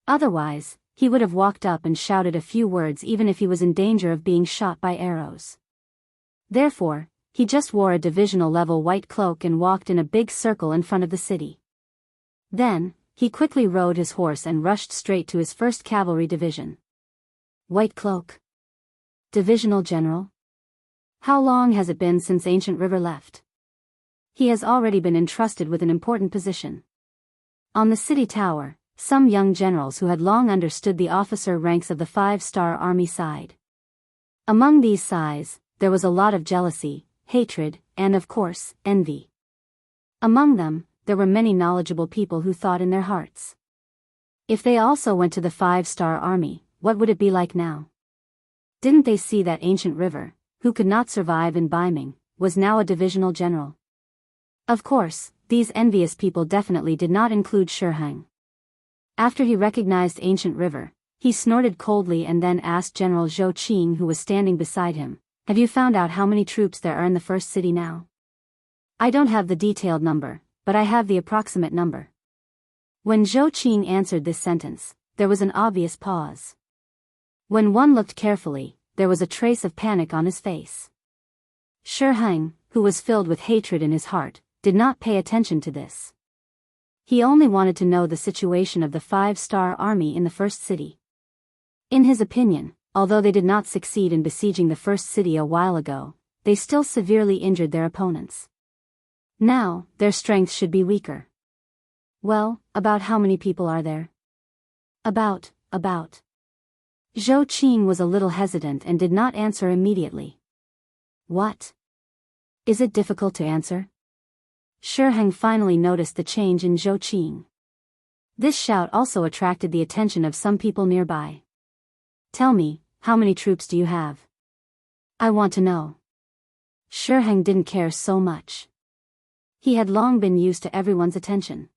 Otherwise, he would have walked up and shouted a few words even if he was in danger of being shot by arrows. Therefore, he just wore a divisional level white cloak and walked in a big circle in front of the city. Then, he quickly rode his horse and rushed straight to his 1st Cavalry Division. White cloak? Divisional General? How long has it been since Ancient River left? He has already been entrusted with an important position. On the city tower, some young generals who had long understood the officer ranks of the 5-star army sighed. Among these sighs, there was a lot of jealousy, hatred, and of course, envy. Among them, there were many knowledgeable people who thought in their hearts. If they also went to the 5-star army, what would it be like now? Didn't they see that Ancient River, who could not survive in Baiming, was now a divisional general? Of course, these envious people definitely did not include Shi Heng. After he recognized Ancient River, he snorted coldly and then asked General Zhou Qing, who was standing beside him, "Have you found out how many troops there are in the 1st city now?" "I don't have the detailed number, but I have the approximate number." When Zhou Qing answered this sentence, there was an obvious pause. When one looked carefully, there was a trace of panic on his face. Shi Heng, who was filled with hatred in his heart, did not pay attention to this. He only wanted to know the situation of the 5-star army in the 1st city. In his opinion, although they did not succeed in besieging the 1st city a while ago, they still severely injured their opponents. Now, their strength should be weaker. Well, about how many people are there? About. Zhou Qing was a little hesitant and did not answer immediately. What? Is it difficult to answer? Shi Heng finally noticed the change in Zhou Qing. This shout also attracted the attention of some people nearby. Tell me, how many troops do you have? I want to know. Shi Heng didn't care so much. He had long been used to everyone's attention.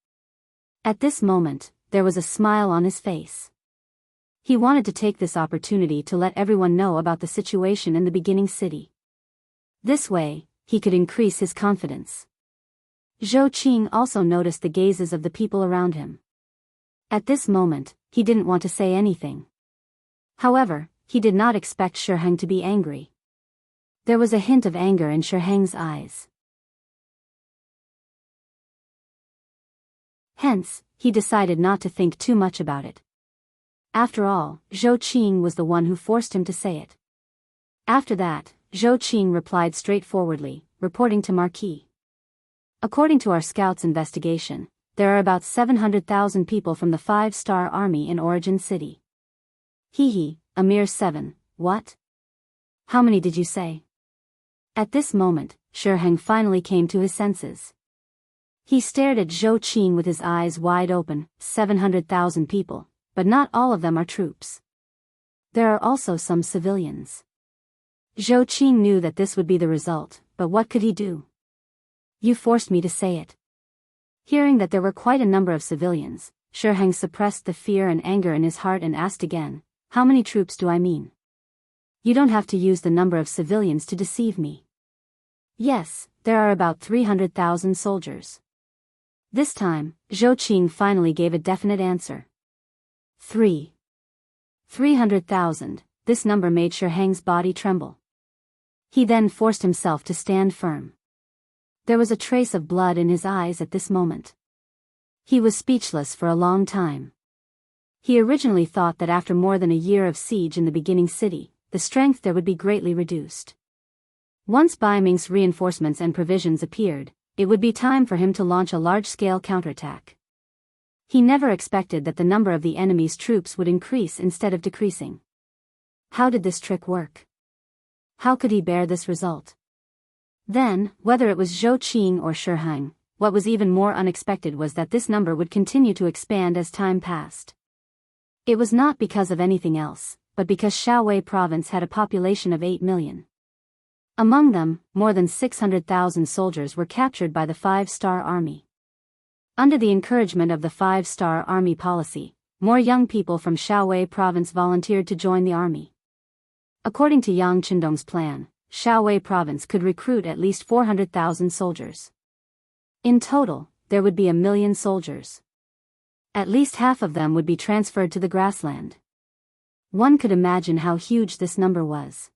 At this moment, there was a smile on his face. He wanted to take this opportunity to let everyone know about the situation in the beginning city. This way, he could increase his confidence. Zhou Qing also noticed the gazes of the people around him. At this moment, he didn't want to say anything. However, he did not expect Shi Heng to be angry. There was a hint of anger in Shiheng's eyes. Hence, he decided not to think too much about it. After all, Zhou Qing was the one who forced him to say it. After that, Zhou Qing replied straightforwardly, reporting to Marquis. According to our scouts' investigation, there are about 700,000 people from the 5-star army in Origin City. A mere 7, what? How many did you say? At this moment, Shiheng finally came to his senses. He stared at Zhou Qing with his eyes wide open. 700,000 people, but not all of them are troops. There are also some civilians. Zhou Qing knew that this would be the result, but what could he do? You forced me to say it. Hearing that there were quite a number of civilians, Shiheng suppressed the fear and anger in his heart and asked again, how many troops do I mean? You don't have to use the number of civilians to deceive me. Yes, there are about 300,000 soldiers. This time, Zhou Qing finally gave a definite answer. 300,000, this number made Shiheng's body tremble. He then forced himself to stand firm. There was a trace of blood in his eyes at this moment. He was speechless for a long time. He originally thought that after more than a year of siege in the beginning city, the strength there would be greatly reduced. Once Bai Ming's reinforcements and provisions appeared, it would be time for him to launch a large-scale counterattack. He never expected that the number of the enemy's troops would increase instead of decreasing. How did this trick work? How could he bear this result? Then, whether it was Zhou Qing or Shiheng, what was even more unexpected was that this number would continue to expand as time passed. It was not because of anything else, but because Shaowei province had a population of 8 million. Among them, more than 600,000 soldiers were captured by the 5-star army. Under the encouragement of the 5-star army policy, more young people from Shaowei province volunteered to join the army. According to Yang Qindong's plan, Shaowei province could recruit at least 400,000 soldiers. In total, there would be 1 million soldiers. At least half of them would be transferred to the grassland. One could imagine how huge this number was.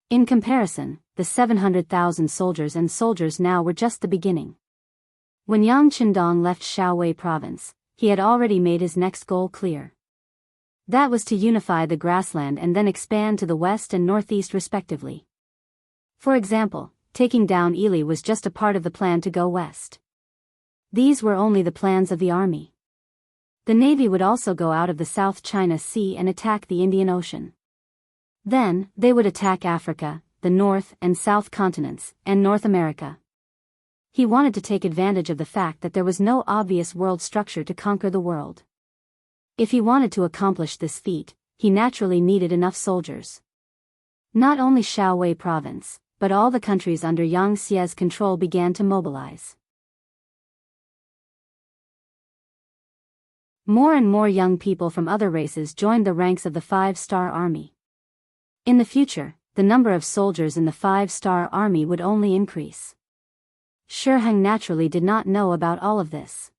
In comparison, the 700,000 soldiers now were just the beginning. When Yang Qindong left Shaowei province, he had already made his next goal clear. That was to unify the grassland and then expand to the west and northeast respectively. For example, taking down Ili was just a part of the plan to go west. These were only the plans of the army. The navy would also go out of the South China Sea and attack the Indian Ocean. Then, they would attack Africa, the North and South continents, and North America. He wanted to take advantage of the fact that there was no obvious world structure to conquer the world. If he wanted to accomplish this feat, he naturally needed enough soldiers. Not only Shaowei province, but all the countries under Yang Xie's control began to mobilize. More and more young people from other races joined the ranks of the 5-star army. In the future, the number of soldiers in the 5-star army would only increase. Shiheng naturally did not know about all of this.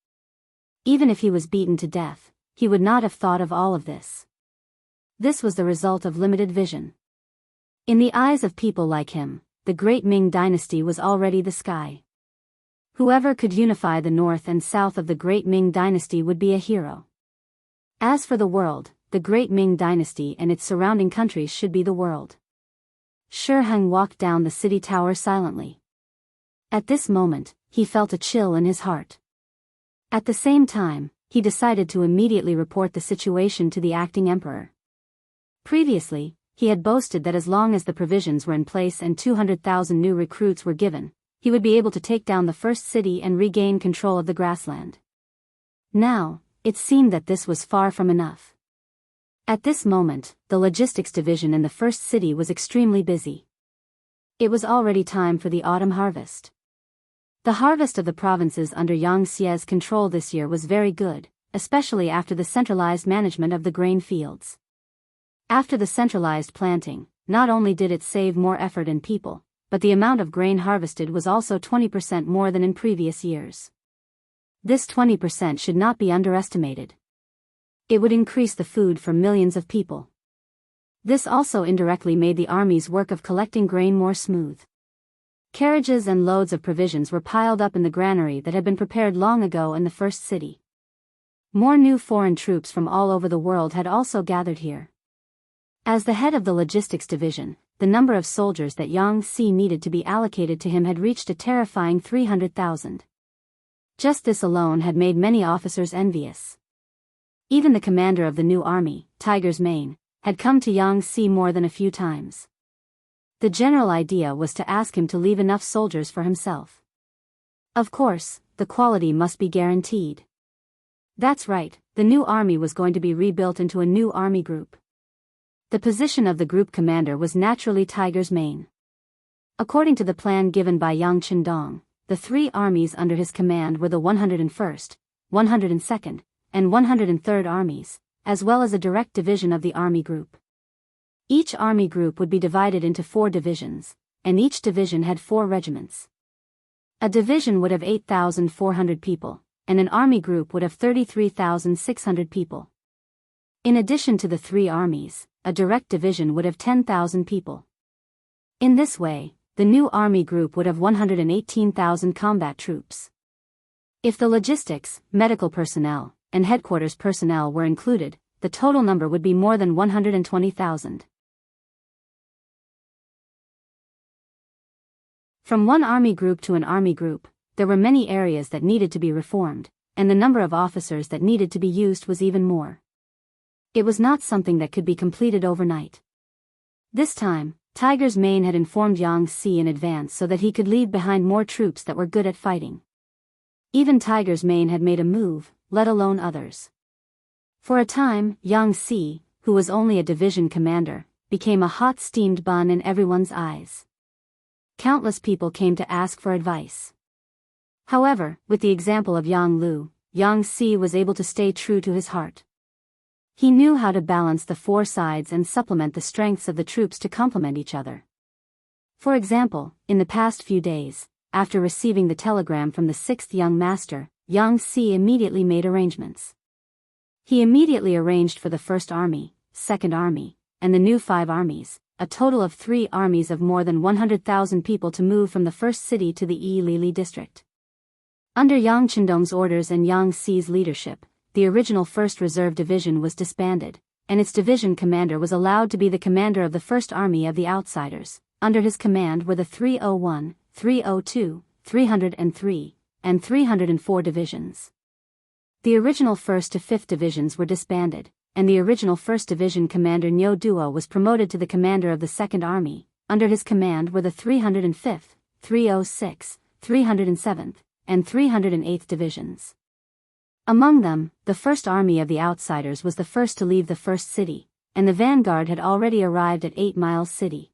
Even if he was beaten to death, he would not have thought of all of this. This was the result of limited vision. In the eyes of people like him, the Great Ming Dynasty was already the sky. Whoever could unify the north and south of the Great Ming Dynasty would be a hero. As for the world, the Great Ming Dynasty and its surrounding countries should be the world. Shiheng walked down the city tower silently. At this moment, he felt a chill in his heart. At the same time, he decided to immediately report the situation to the acting emperor. Previously, he had boasted that as long as the provisions were in place and 200,000 new recruits were given, he would be able to take down the first city and regain control of the grassland. Now, it seemed that this was far from enough. At this moment, the logistics division in the first city was extremely busy. It was already time for the autumn harvest. The harvest of the provinces under Yang Xie's control this year was very good, especially after the centralized management of the grain fields. After the centralized planting, not only did it save more effort and people, but the amount of grain harvested was also 20% more than in previous years. This 20% should not be underestimated. It would increase the food for millions of people. This also indirectly made the army's work of collecting grain more smooth. Carriages and loads of provisions were piled up in the granary that had been prepared long ago in the first city. More new foreign troops from all over the world had also gathered here. As the head of the logistics division, the number of soldiers that Yang Si needed to be allocated to him had reached a terrifying 300,000. Just this alone had made many officers envious. Even the commander of the new army, Tiger's Mane, had come to Yang Si more than a few times. The general idea was to ask him to leave enough soldiers for himself. Of course, the quality must be guaranteed. That's right, the new army was going to be rebuilt into a new army group. The position of the group commander was naturally Tiger's Mane. According to the plan given by Yang Qindong, the three armies under his command were the 101st, 102nd, and 103rd armies, as well as a direct division of the army group. Each army group would be divided into 4 divisions, and each division had 4 regiments. A division would have 8,400 people, and an army group would have 33,600 people. In addition to the 3 armies, a direct division would have 10,000 people. In this way, the new army group would have 118,000 combat troops. If the logistics, medical personnel, and headquarters personnel were included, the total number would be more than 120,000. From one army group to an army group, there were many areas that needed to be reformed, and the number of officers that needed to be used was even more. It was not something that could be completed overnight. This time, Tiger's Mane had informed Yang Si in advance so that he could leave behind more troops that were good at fighting. Even Tiger's Mane had made a move, let alone others. For a time, Yang Si, who was only a division commander, became a hot steamed bun in everyone's eyes. Countless people came to ask for advice. However, with the example of Yang Lu, Yang Si was able to stay true to his heart. He knew how to balance the 4 sides and supplement the strengths of the troops to complement each other. For example, in the past few days, after receiving the telegram from the 6th young master, Yang Si immediately made arrangements. He immediately arranged for the 1st Army, 2nd Army, and the new 5 armies, a total of 3 armies of more than 100,000 people to move from the first city to the Yilili district. Under Yang Qindong's orders and Yang Si's leadership, the original 1st Reserve Division was disbanded, and its division commander was allowed to be the commander of the 1st Army of the Outsiders. Under his command were the 301, 302, 303, and 304 divisions. The original 1st to 5th divisions were disbanded, and the original 1st Division commander Nyo Duo was promoted to the commander of the 2nd Army. Under his command were the 305th, 306, 307th, and 308th divisions. Among them, the 1st Army of the Outsiders was the first to leave the first city, and the vanguard had already arrived at 8 Mile City.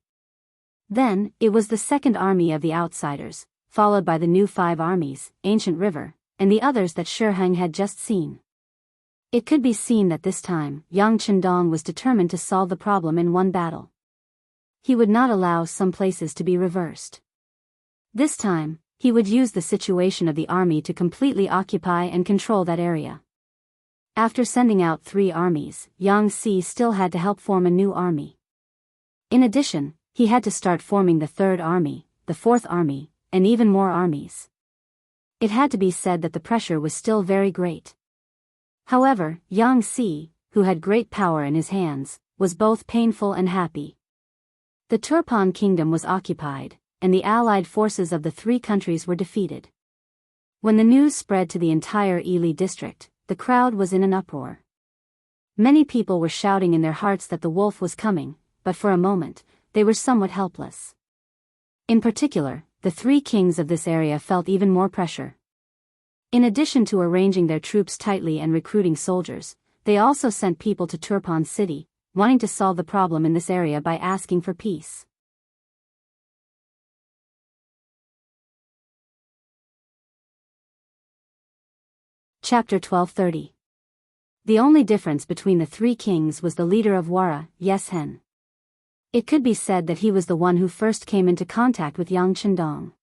Then, it was the 2nd Army of the Outsiders, followed by the new 5 armies, Ancient River, and the others that Shiheng had just seen. It could be seen that this time, Yang Qindong was determined to solve the problem in one battle. He would not allow some places to be reversed. This time, he would use the situation of the army to completely occupy and control that area. After sending out 3 armies, Yang Si still had to help form a new army. In addition, he had to start forming the 3rd Army, the 4th Army, and even more armies. It had to be said that the pressure was still very great. However, Yang Si, who had great power in his hands, was both painful and happy. The Turpan kingdom was occupied, and the allied forces of the 3 countries were defeated. When the news spread to the entire Ili district, the crowd was in an uproar. Many people were shouting in their hearts that the wolf was coming, but for a moment, they were somewhat helpless. In particular, the 3 kings of this area felt even more pressure. In addition to arranging their troops tightly and recruiting soldiers, they also sent people to Turpan City, wanting to solve the problem in this area by asking for peace. Chapter 1230. The only difference between the 3 kings was the leader of Wara, Yeshen. It could be said that he was the one who first came into contact with Yang Qindong.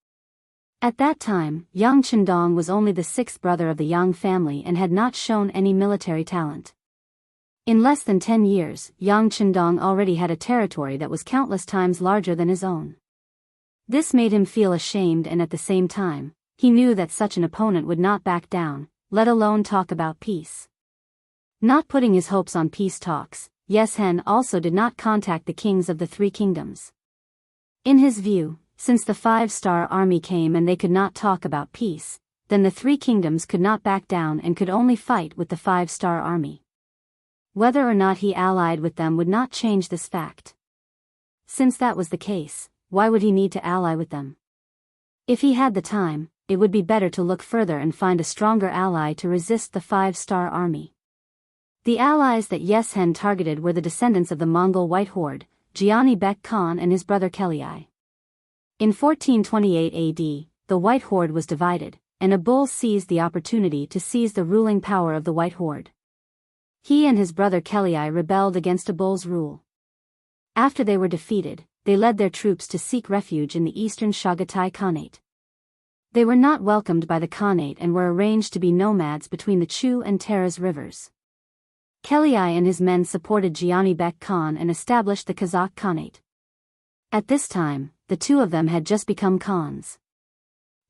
At that time, Yang Qindong was only the 6th brother of the Yang family and had not shown any military talent. In less than 10 years, Yang Chendong already had a territory that was countless times larger than his own. This made him feel ashamed, and at the same time, he knew that such an opponent would not back down, let alone talk about peace. Not putting his hopes on peace talks, Yeshen also did not contact the kings of the three kingdoms. In his view, since the five-star army came and they could not talk about peace, then the three kingdoms could not back down and could only fight with the five-star army. Whether or not he allied with them would not change this fact. Since that was the case, why would he need to ally with them? If he had the time, it would be better to look further and find a stronger ally to resist the five-star army. The allies that Yeshen targeted were the descendants of the Mongol White Horde, Jiani Bek Khan and his brother Kelai. In 1428 AD, the White Horde was divided, and a bull seized the opportunity to seize the ruling power of the White Horde. He and his brother Kelai rebelled against a bull's rule. After they were defeated, they led their troops to seek refuge in the eastern Chagatai Khanate. They were not welcomed by the Khanate and were arranged to be nomads between the Chu and Taraz rivers. Kelai and his men supported Jiani Bek Khan and established the Kazakh Khanate. At this time, the two of them had just become Khans.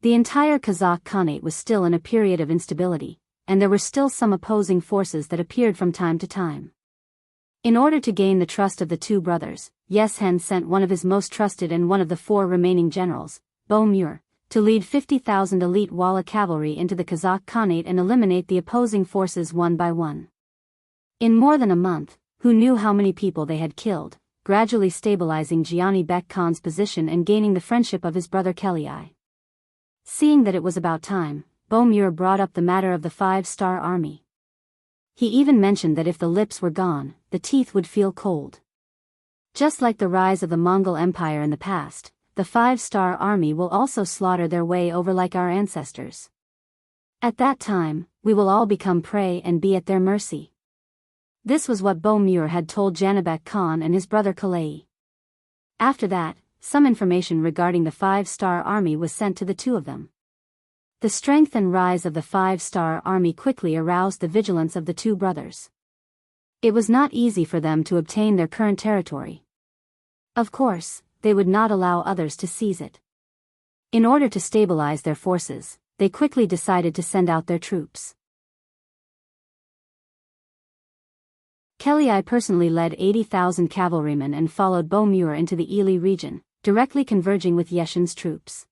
The entire Kazakh Khanate was still in a period of instability, and there were still some opposing forces that appeared from time to time. In order to gain the trust of the two brothers, Yeshen sent one of his most trusted and one of the four remaining generals, Bo-Mur, to lead 50,000 elite Walla cavalry into the Kazakh Khanate and eliminate the opposing forces one by one. In more than a month, who knew how many people they had killed, gradually stabilizing Jiani Bek Khan's position and gaining the friendship of his brother Kelai. Seeing that it was about time, Bo-Mur brought up the matter of the five-star army. He even mentioned that if the lips were gone, the teeth would feel cold. Just like the rise of the Mongol Empire in the past, the five-star army will also slaughter their way over like our ancestors. At that time, we will all become prey and be at their mercy. This was what Bo-Mur had told Janibek Khan and his brother Kalei. After that, some information regarding the five-star army was sent to the two of them. The strength and rise of the five-star army quickly aroused the vigilance of the two brothers. It was not easy for them to obtain their current territory. Of course, they would not allow others to seize it. In order to stabilize their forces, they quickly decided to send out their troops. Kelai personally led 80,000 cavalrymen and followed Bo-Mur into the Ili region, directly converging with Yeshen's troops.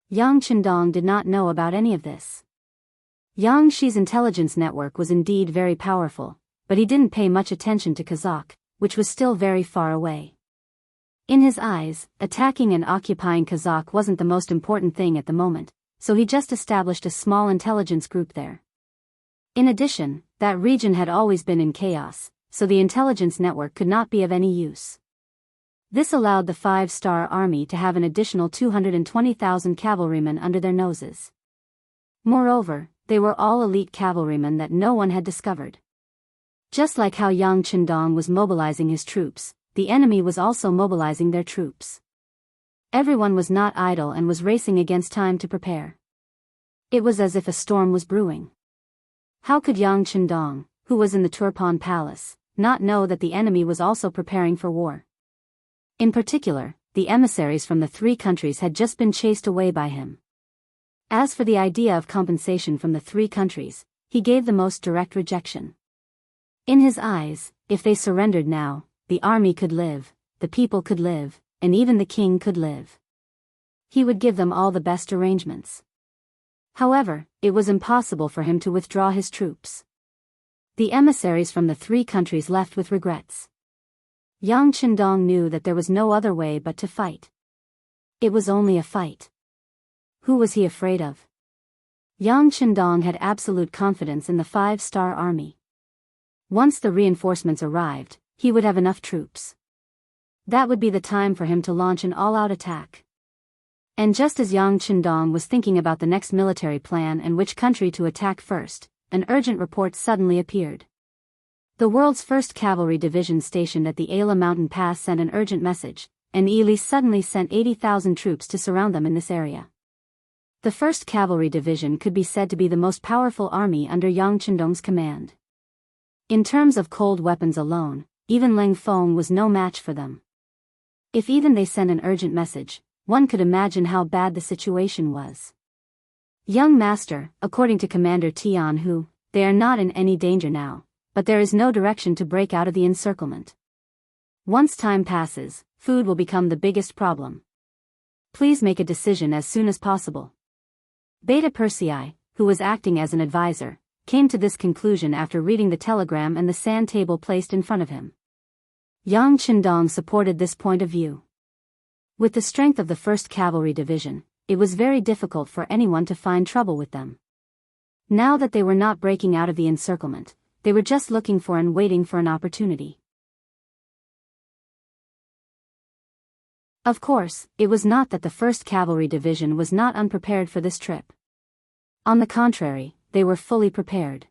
Yang Chendong did not know about any of this. Yang Shi's intelligence network was indeed very powerful, but he didn't pay much attention to Kazakh, which was still very far away. In his eyes, attacking and occupying Kazakh wasn't the most important thing at the moment, so he just established a small intelligence group there. In addition, that region had always been in chaos, so the intelligence network could not be of any use. This allowed the five-star army to have an additional 220,000 cavalrymen under their noses. Moreover, they were all elite cavalrymen that no one had discovered. Just like how Yang Chendong was mobilizing his troops, the enemy was also mobilizing their troops. Everyone was not idle and was racing against time to prepare. It was as if a storm was brewing. How could Yang Chendong, who was in the Turpan Palace, not know that the enemy was also preparing for war? In particular, the emissaries from the three countries had just been chased away by him. As for the idea of compensation from the three countries, he gave the most direct rejection. In his eyes, if they surrendered now, the army could live, the people could live, and even the king could live. He would give them all the best arrangements. However, it was impossible for him to withdraw his troops. The emissaries from the three countries left with regrets. Yang Chendong knew that there was no other way but to fight. It was only a fight. Who was he afraid of? Yang Chendong had absolute confidence in the five-star army. Once the reinforcements arrived, he would have enough troops. That would be the time for him to launch an all-out attack. And just as Yang Chendong was thinking about the next military plan and which country to attack first, an urgent report suddenly appeared. The world's first cavalry division stationed at the Ala mountain pass sent an urgent message, and Ili suddenly sent 80,000 troops to surround them in this area. The 1st Cavalry Division could be said to be the most powerful army under Yang Chendong's command. In terms of cold weapons alone, even Leng Feng was no match for them. If even they sent an urgent message, one could imagine how bad the situation was. Young master, according to Commander Tianhu, they are not in any danger now, but there is no direction to break out of the encirclement. Once time passes, food will become the biggest problem. Please make a decision as soon as possible. Beta Persei, who was acting as an advisor, came to this conclusion after reading the telegram and the sand table placed in front of him. Yang Qindong supported this point of view. With the strength of the 1st Cavalry Division, it was very difficult for anyone to find trouble with them. Now that they were not breaking out of the encirclement, they were just looking for and waiting for an opportunity. Of course, it was not that the 1st Cavalry Division was not unprepared for this trip. On the contrary, they were fully prepared.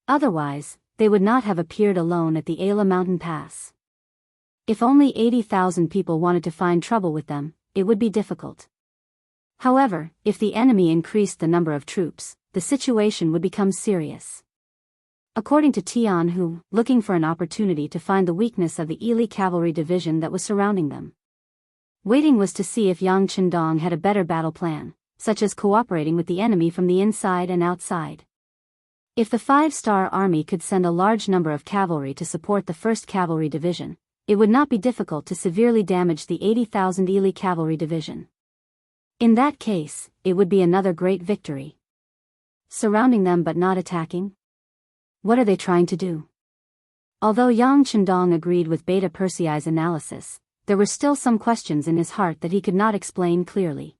Otherwise, they would not have appeared alone at the Ala Mountain Pass. If only 80,000 people wanted to find trouble with them, it would be difficult. However, if the enemy increased the number of troops, the situation would become serious. According to Tianhu, looking for an opportunity to find the weakness of the Ili Cavalry Division that was surrounding them. Waiting was to see if Yang Qindong had a better battle plan, such as cooperating with the enemy from the inside and outside. If the 5-star army could send a large number of cavalry to support the 1st Cavalry Division, it would not be difficult to severely damage the 80,000 Ili Cavalry Division. In that case, it would be another great victory. Surrounding them but not attacking? What are they trying to do? Although Yang Qindong agreed with Beta Persei's analysis, there were still some questions in his heart that he could not explain clearly.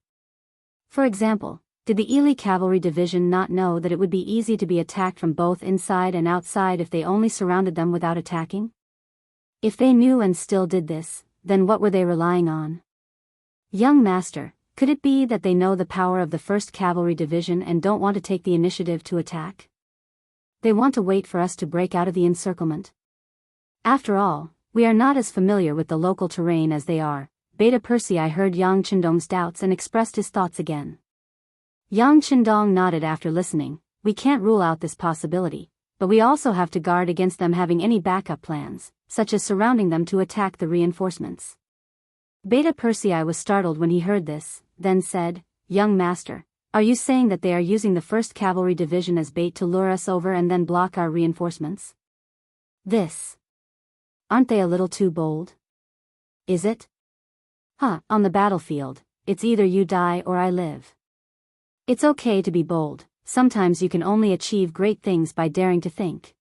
For example, did the Ili Cavalry Division not know that it would be easy to be attacked from both inside and outside if they only surrounded them without attacking? If they knew and still did this, then what were they relying on? Young master, could it be that they know the power of the 1st Cavalry Division and don't want to take the initiative to attack? They want to wait for us to break out of the encirclement? After all, we are not as familiar with the local terrain as they are. Beta Persei heard Yang Qindong's doubts and expressed his thoughts again. Yang Qindong nodded after listening. We can't rule out this possibility, but we also have to guard against them having any backup plans, such as surrounding them to attack the reinforcements. Beta Persei was startled when he heard this, then said, Young master, are you saying that they are using the 1st Cavalry Division as bait to lure us over and then block our reinforcements? Aren't they a little too bold? Is it? On the battlefield, it's either you die or I live. It's okay to be bold, sometimes you can only achieve great things by daring to think.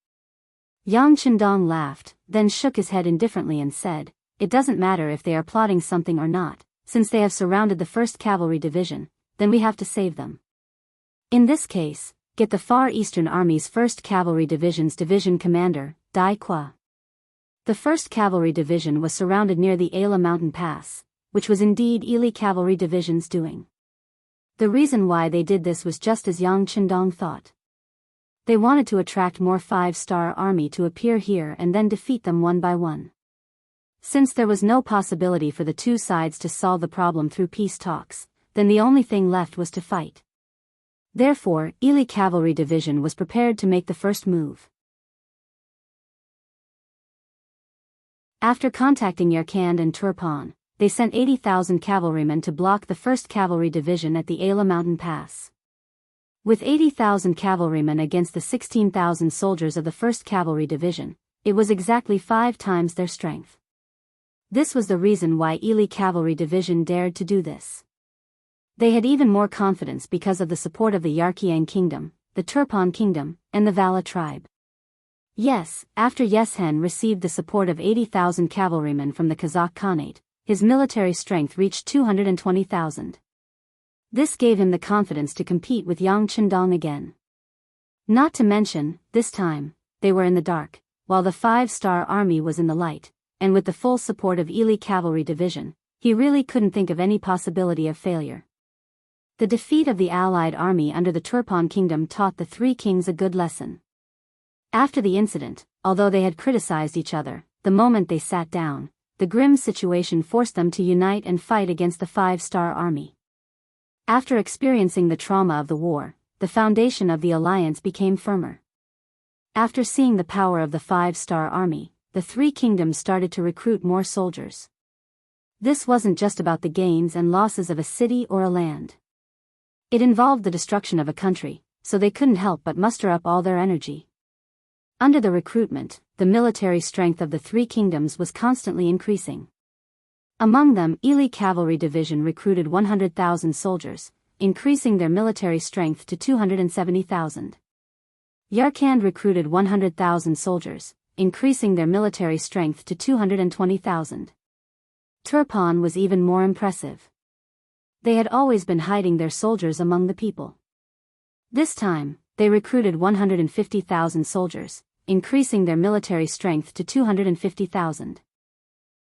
Yang Qindong laughed, then shook his head indifferently and said, it doesn't matter if they are plotting something or not, since they have surrounded the 1st Cavalry Division, then we have to save them. In this case, get the Far Eastern Army's 1st Cavalry Division's division commander, Dai Qua. The 1st Cavalry Division was surrounded near the Ala Mountain Pass, which was indeed Ili Cavalry Division's doing. The reason why they did this was just as Yang Qindong thought. They wanted to attract more 5-star army to appear here and then defeat them one by one. Since there was no possibility for the two sides to solve the problem through peace talks, then the only thing left was to fight. Therefore, Ili Cavalry Division was prepared to make the first move. After contacting Yarkand and Turpan, they sent 80,000 cavalrymen to block the 1st Cavalry Division at the Ala Mountain Pass. With 80,000 cavalrymen against the 16,000 soldiers of the 1st Cavalry Division, it was exactly 5 times their strength. This was the reason why Ili Cavalry Division dared to do this. They had even more confidence because of the support of the Yarkiang Kingdom, the Turpan Kingdom, and the Vala tribe. Yes, after Yeshen received the support of 80,000 cavalrymen from the Kazakh Khanate, his military strength reached 220,000. This gave him the confidence to compete with Yang Qindong again. Not to mention, this time, they were in the dark, while the 5-star army was in the light, and with the full support of Ili Cavalry Division, he really couldn't think of any possibility of failure. The defeat of the allied army under the Turpan Kingdom taught the 3 kings a good lesson. After the incident, although they had criticized each other, the moment they sat down, the grim situation forced them to unite and fight against the 5-star army. After experiencing the trauma of the war, the foundation of the alliance became firmer. After seeing the power of the five-star army, the three kingdoms started to recruit more soldiers. This wasn't just about the gains and losses of a city or a land. It involved the destruction of a country, so they couldn't help but muster up all their energy. Under the recruitment, the military strength of the three kingdoms was constantly increasing. Among them, Ili Cavalry Division recruited 100,000 soldiers, increasing their military strength to 270,000. Yarkand recruited 100,000 soldiers, increasing their military strength to 220,000. Turpan was even more impressive. They had always been hiding their soldiers among the people. This time, they recruited 150,000 soldiers, increasing their military strength to 250,000.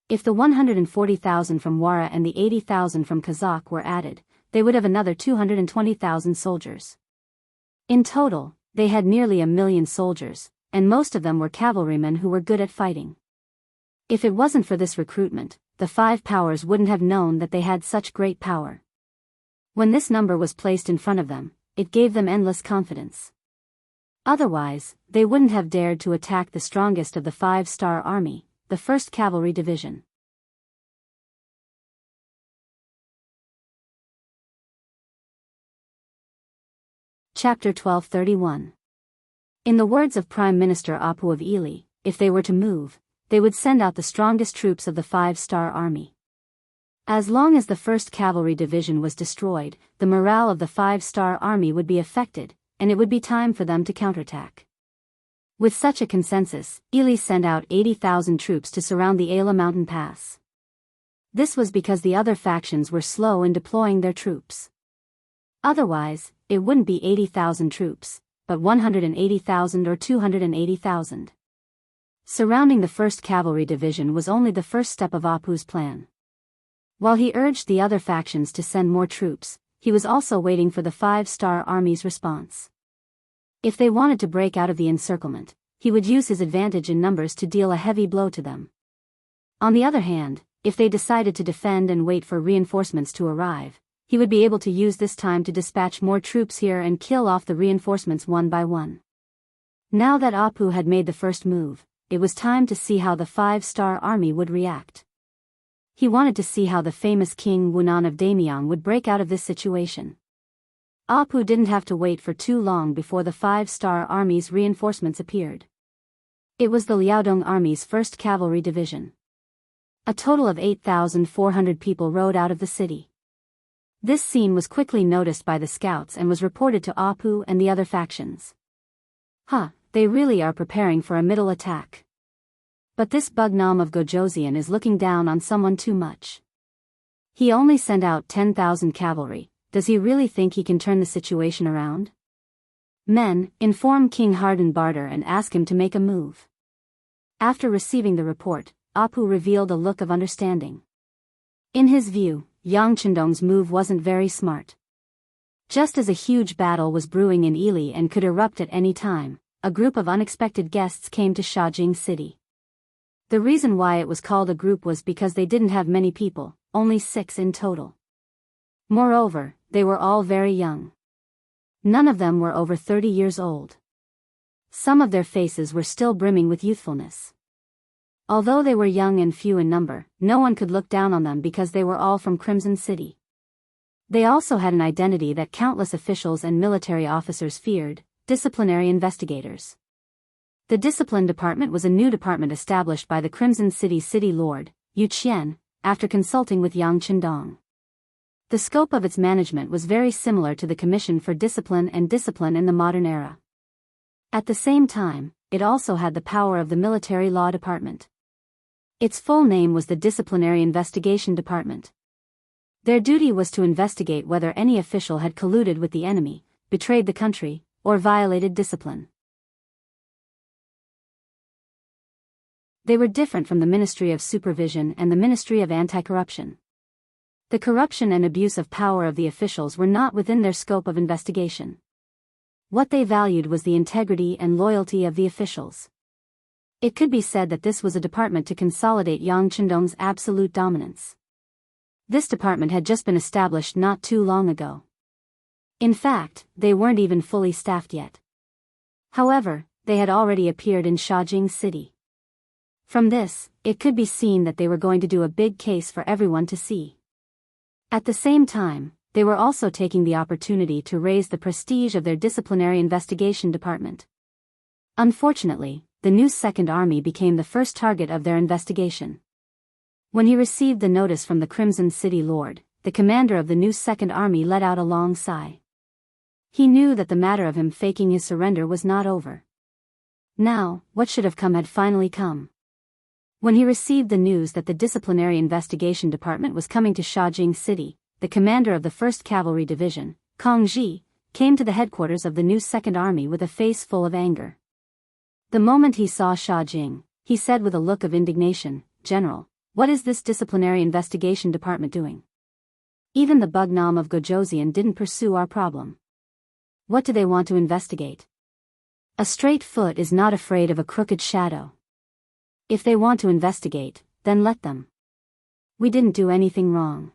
If the 140,000 from Wara and the 80,000 from Kazakh were added, they would have another 220,000 soldiers. In total, they had nearly 1,000,000 soldiers, and most of them were cavalrymen who were good at fighting. If it wasn't for this recruitment, the five powers wouldn't have known that they had such great power. When this number was placed in front of them, it gave them endless confidence. Otherwise, they wouldn't have dared to attack the strongest of the five-star army, the 1st Cavalry Division. Chapter 1231. In the words of Prime Minister Apu of Ili, if they were to move, they would send out the strongest troops of the five-star army. As long as the 1st Cavalry Division was destroyed, the morale of the five-star army would be affected, and it would be time for them to counterattack. With such a consensus, Ili sent out 80,000 troops to surround the Ayla mountain pass. This was because the other factions were slow in deploying their troops. Otherwise, it wouldn't be 80,000 troops, but 180,000 or 280,000. Surrounding the 1st Cavalry Division was only the first step of Apu's plan. While he urged the other factions to send more troops, he was also waiting for the five-star army's response. If they wanted to break out of the encirclement, he would use his advantage in numbers to deal a heavy blow to them. On the other hand, if they decided to defend and wait for reinforcements to arrive, he would be able to use this time to dispatch more troops here and kill off the reinforcements one by one. Now that Apu had made the first move, it was time to see how the five-star army would react. He wanted to see how the famous King Wunan of Daimyang would break out of this situation. Apu didn't have to wait for too long before the five-star army's reinforcements appeared. It was the Liaodong Army's 1st Cavalry Division. A total of 8,400 people rode out of the city. This scene was quickly noticed by the scouts and was reported to Apu and the other factions. They really are preparing for a middle attack. But this Bugnam of Gojoseon is looking down on someone too much. He only sent out 10,000 cavalry. Does he really think he can turn the situation around? Men, inform King Harden Barter and ask him to make a move. After receiving the report, Apu revealed a look of understanding. In his view, Yang Chendong's move wasn't very smart. Just as a huge battle was brewing in Ili and could erupt at any time, a group of unexpected guests came to Shajing City. The reason why it was called a group was because they didn't have many people, only 6 in total. Moreover, they were all very young. None of them were over 30 years old. Some of their faces were still brimming with youthfulness. Although they were young and few in number, no one could look down on them because they were all from Crimson City. They also had an identity that countless officials and military officers feared: disciplinary investigators. The Discipline Department was a new department established by the Crimson City City Lord, Yu Qian, after consulting with Yang Chendong. The scope of its management was very similar to the Commission for Discipline and Discipline in the modern era. At the same time, it also had the power of the Military Law Department. Its full name was the Disciplinary Investigation Department. Their duty was to investigate whether any official had colluded with the enemy, betrayed the country, or violated discipline. They were different from the Ministry of Supervision and the Ministry of Anti-Corruption. The corruption and abuse of power of the officials were not within their scope of investigation. What they valued was the integrity and loyalty of the officials. It could be said that this was a department to consolidate Yang Chendong's absolute dominance. This department had just been established not too long ago. In fact, they weren't even fully staffed yet. However, they had already appeared in Jianghu city. From this, it could be seen that they were going to do a big case for everyone to see. At the same time, they were also taking the opportunity to raise the prestige of their disciplinary investigation department. Unfortunately, the new Second Army became the first target of their investigation. When he received the notice from the Crimson City Lord, the commander of the new Second Army let out a long sigh. He knew that the matter of him faking his surrender was not over. Now, what should have come had finally come. When he received the news that the Disciplinary Investigation Department was coming to Jianghu City, the commander of the 1st Cavalry Division, Kang Ji, came to the headquarters of the new Second Army with a face full of anger. The moment he saw Jianghu, he said with a look of indignation, "General, what is this Disciplinary Investigation Department doing? Even the Bugnam of Gojoseon didn't pursue our problem. What do they want to investigate? A straight foot is not afraid of a crooked shadow. If they want to investigate, then let them. We didn't do anything wrong.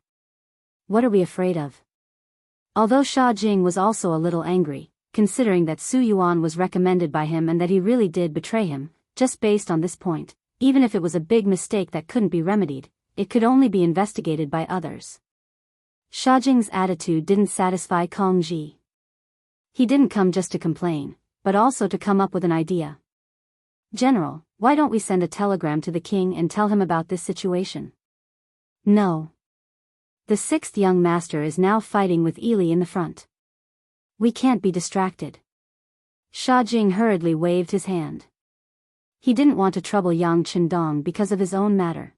What are we afraid of?" Although Jianghu was also a little angry, considering that Su Yuan was recommended by him and that he really did betray him, just based on this point, even if it was a big mistake that couldn't be remedied, it could only be investigated by others. Jianghu's attitude didn't satisfy Kang Ji. He didn't come just to complain, but also to come up with an idea. "General, why don't we send a telegram to the king and tell him about this situation?" "No. The 6th young master is now fighting with Ili in the front. We can't be distracted." Jianghu hurriedly waved his hand. He didn't want to trouble Yang Chendong because of his own matter.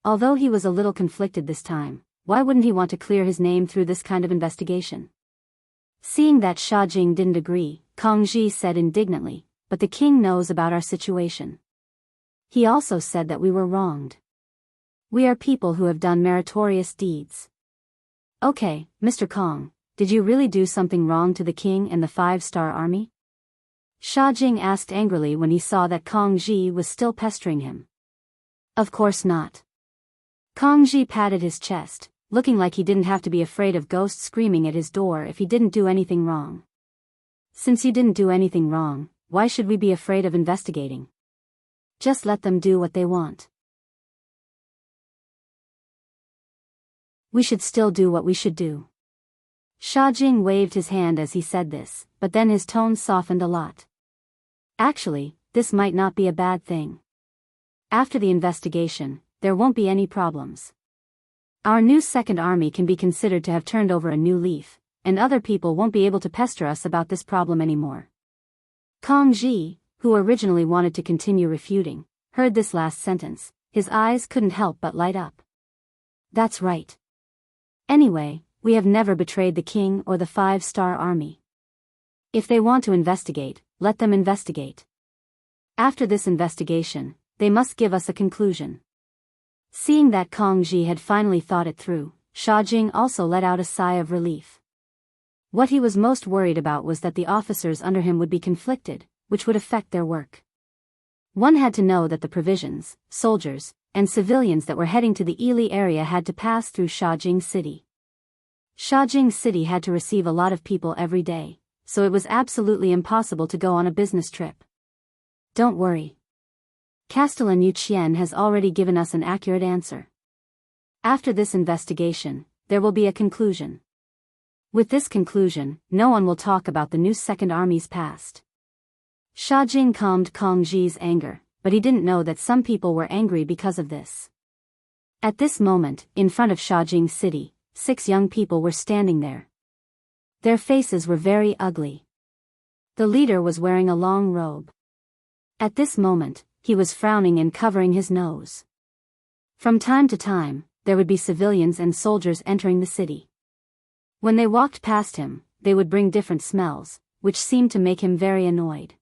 Although he was a little conflicted this time, why wouldn't he want to clear his name through this kind of investigation? Seeing that Jianghu didn't agree, Kang Ji said indignantly, "But the king knows about our situation. He also said that we were wronged. We are people who have done meritorious deeds." "Okay, Mr. Kang, did you really do something wrong to the king and the 5-star army?" Jianghu asked angrily when he saw that Kang Ji was still pestering him. "Of course not." Kang Ji patted his chest, looking like he didn't have to be afraid of ghosts screaming at his door if he didn't do anything wrong. "Since you didn't do anything wrong, why should we be afraid of investigating? Just let them do what they want. We should still do what we should do." Jianghu waved his hand as he said this, but then his tone softened a lot. "Actually, this might not be a bad thing. After the investigation, there won't be any problems. Our new Second Army can be considered to have turned over a new leaf, and other people won't be able to pester us about this problem anymore." Kang Ji, who originally wanted to continue refuting, heard this last sentence. His eyes couldn't help but light up. "That's right. Anyway, we have never betrayed the king or the 5-star army. If they want to investigate, let them investigate. After this investigation, they must give us a conclusion." Seeing that Kang Ji had finally thought it through, Jianghu also let out a sigh of relief. What he was most worried about was that the officers under him would be conflicted, which would affect their work. One had to know that the provisions, soldiers, and civilians that were heading to the Ili area had to pass through Jianghu City. Jianghu City had to receive a lot of people every day, so it was absolutely impossible to go on a business trip. "Don't worry. Castellan Yuqian has already given us an accurate answer. After this investigation, there will be a conclusion. With this conclusion, no one will talk about the new Second Army's past." Jianghu calmed Kang Ji's anger, but he didn't know that some people were angry because of this. At this moment, in front of Jianghu City, 6 young people were standing there. Their faces were very ugly. The leader was wearing a long robe. At this moment, he was frowning and covering his nose. From time to time, there would be civilians and soldiers entering the city. When they walked past him, they would bring different smells, which seemed to make him very annoyed.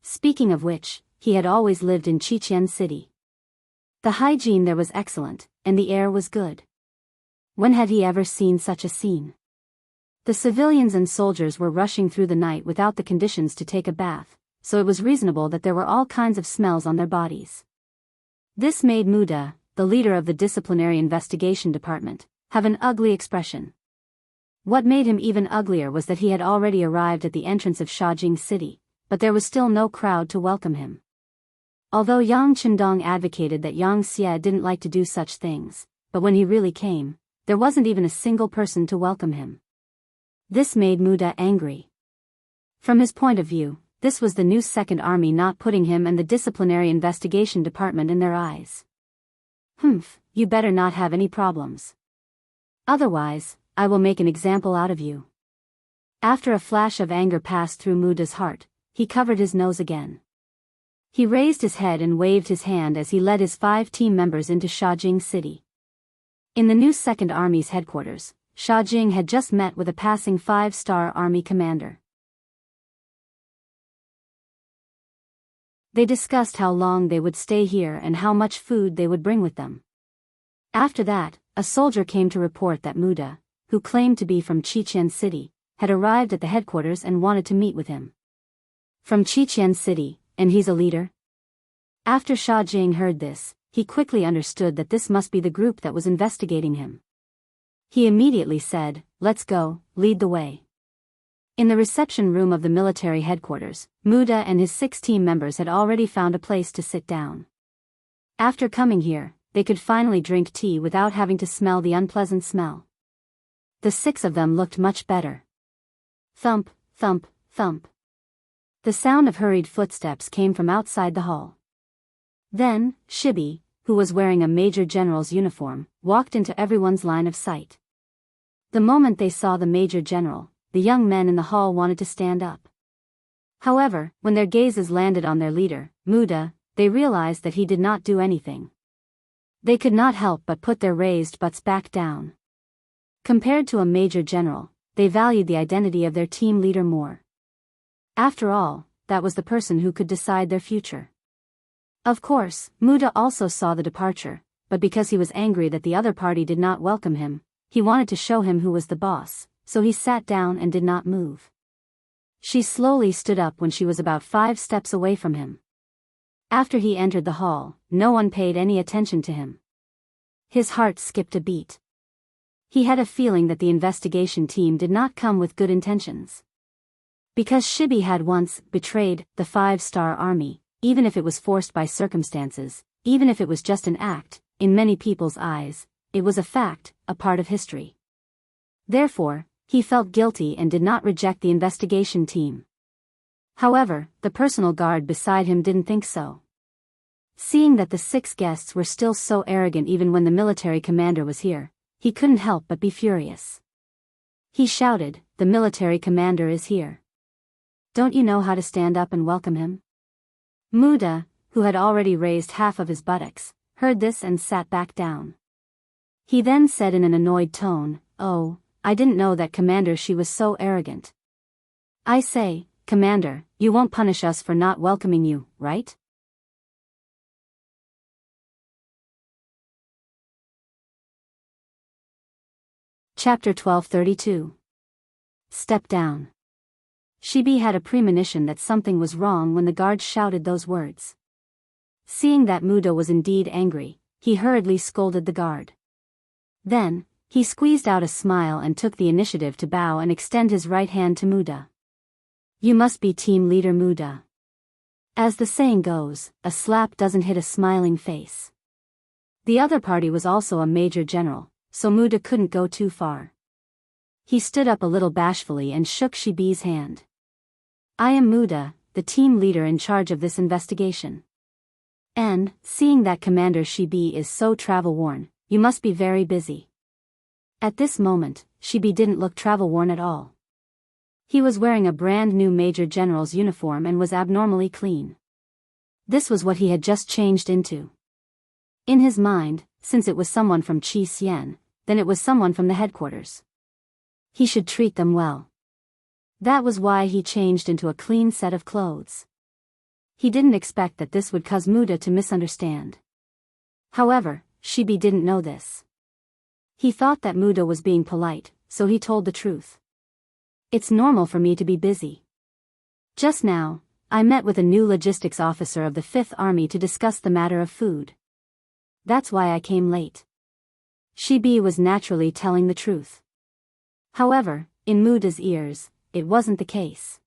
Speaking of which, he had always lived in Qiqian City. The hygiene there was excellent, and the air was good. When had he ever seen such a scene? The civilians and soldiers were rushing through the night without the conditions to take a bath, so it was reasonable that there were all kinds of smells on their bodies. This made Muda, the leader of the Disciplinary Investigation Department, have an ugly expression. What made him even uglier was that he had already arrived at the entrance of Jianghu City, but there was still no crowd to welcome him. Although Yang Chendong advocated that Yang Xie didn't like to do such things, but when he really came, there wasn't even a single person to welcome him. This made Muda angry. From his point of view, this was the new Second Army not putting him and the disciplinary investigation department in their eyes. You better not have any problems. Otherwise, I will make an example out of you. After a flash of anger passed through Muda's heart, he covered his nose again. He raised his head and waved his hand as he led his 5 team members into Shajing City. In the new Second Army's headquarters, Shajing had just met with a passing 5-star army commander. They discussed how long they would stay here and how much food they would bring with them. After that, a soldier came to report that Muda, who claimed to be from Qiqian City, had arrived at the headquarters and wanted to meet with him. From Qiqian City, and he's a leader? After Shajing heard this, he quickly understood that this must be the group that was investigating him. He immediately said, "Let's go, lead the way." In the reception room of the military headquarters, Muda and his 6 team members had already found a place to sit down. After coming here, they could finally drink tea without having to smell the unpleasant smell. The 6 of them looked much better. Thump, thump, thump. The sound of hurried footsteps came from outside the hall. Then, Shibi, who was wearing a major general's uniform, walked into everyone's line of sight. The moment they saw the major general, the young men in the hall wanted to stand up. However, when their gazes landed on their leader, Muda, they realized that he did not do anything. They could not help but put their raised butts back down. Compared to a major general, they valued the identity of their team leader more. After all, that was the person who could decide their future. Of course, Muda also saw the departure, but because he was angry that the other party did not welcome him, he wanted to show him who was the boss, so he sat down and did not move. She slowly stood up when she was about 5 steps away from him. After he entered the hall, no one paid any attention to him. His heart skipped a beat. He had a feeling that the investigation team did not come with good intentions. Because Shibi had once betrayed the 5-star army, even if it was forced by circumstances, even if it was just an act, in many people's eyes, it was a fact, a part of history. Therefore, he felt guilty and did not reject the investigation team. However, the personal guard beside him didn't think so. Seeing that the 6 guests were still so arrogant even when the military commander was here, he couldn't help but be furious. He shouted, "The military commander is here. Don't you know how to stand up and welcome him?" Muda, who had already raised half of his buttocks, heard this and sat back down. He then said in an annoyed tone, "Oh, I didn't know that Commander she was so arrogant. I say, Commander, you won't punish us for not welcoming you, right?" Chapter 1232. Step down. Shibi had a premonition that something was wrong when the guard shouted those words. Seeing that Muda was indeed angry, he hurriedly scolded the guard. Then, he squeezed out a smile and took the initiative to bow and extend his right hand to Muda. "You must be team leader Muda. As the saying goes, a slap doesn't hit a smiling face." The other party was also a major general, so Muda couldn't go too far. He stood up a little bashfully and shook Shibi's hand. "I am Muda, the team leader in charge of this investigation. And, seeing that Commander Shibi is so travel-worn, you must be very busy." At this moment, Shibi didn't look travel-worn at all. He was wearing a brand new Major General's uniform and was abnormally clean. This was what he had just changed into. In his mind, since it was someone from Qi Xian, then it was someone from the headquarters. He should treat them well. That was why he changed into a clean set of clothes. He didn't expect that this would cause Muda to misunderstand. However, Shibi didn't know this. He thought that Muda was being polite, so he told the truth. "It's normal for me to be busy. Just now, I met with a new logistics officer of the 5th Army to discuss the matter of food. That's why I came late." Shibi was naturally telling the truth. However, in Muda's ears, it wasn't the case.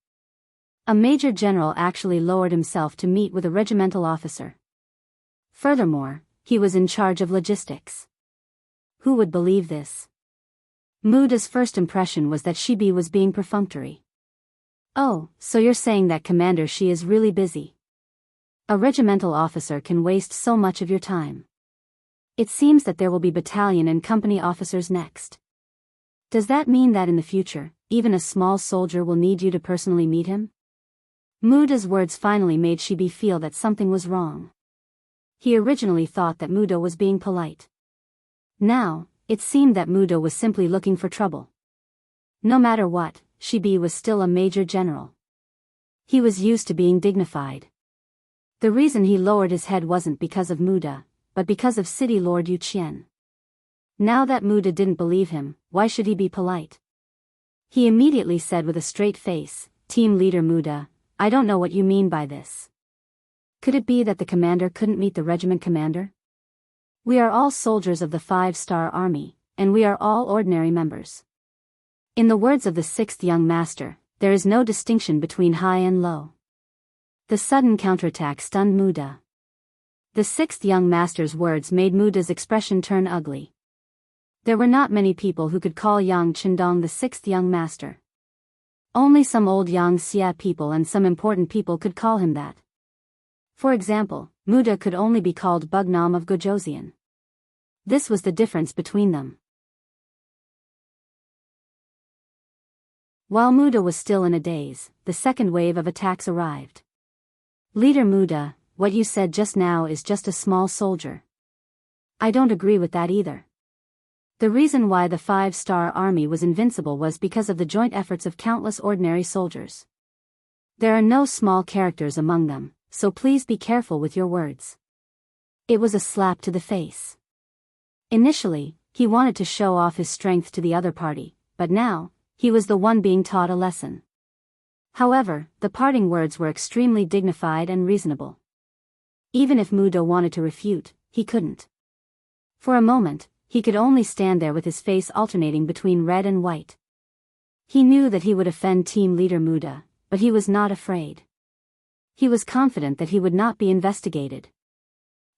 A major general actually lowered himself to meet with a regimental officer. Furthermore, he was in charge of logistics. Who would believe this? Muda's first impression was that Shibi was being perfunctory. Oh, so you're saying that Commander Shi is really busy. A regimental officer can waste so much of your time. It seems that there will be battalion and company officers next. Does that mean that in the future, even a small soldier will need you to personally meet him? Muda's words finally made Shibi feel that something was wrong. He originally thought that Muda was being polite. Now, it seemed that Muda was simply looking for trouble. No matter what, Shibi was still a major general. He was used to being dignified. The reason he lowered his head wasn't because of Muda, but because of City Lord Yu Qian. Now that Muda didn't believe him, why should he be polite? He immediately said with a straight face, "Team leader Muda, I don't know what you mean by this. Could it be that the commander couldn't meet the regiment commander? We are all soldiers of the 5-star army, and we are all ordinary members. In the words of the 6th young master, there is no distinction between high and low." The sudden counterattack stunned Muda. The 6th young master's words made Muda's expression turn ugly. There were not many people who could call Yang Qindong the 6th young master. Only some old Yang Xia people and some important people could call him that. For example, Muda could only be called Bugnam of Gojoseon. This was the difference between them. While Muda was still in a daze, the second wave of attacks arrived. "Leader Muda, what you said just now is just a small soldier. I don't agree with that either. The reason why the 5-star army was invincible was because of the joint efforts of countless ordinary soldiers. There are no small characters among them, so please be careful with your words." It was a slap to the face. Initially, he wanted to show off his strength to the other party, but now, he was the one being taught a lesson. However, the parting words were extremely dignified and reasonable. Even if Muda wanted to refute, he couldn't. For a moment, he could only stand there with his face alternating between red and white. He knew that he would offend team leader Muda, but he was not afraid. He was confident that he would not be investigated.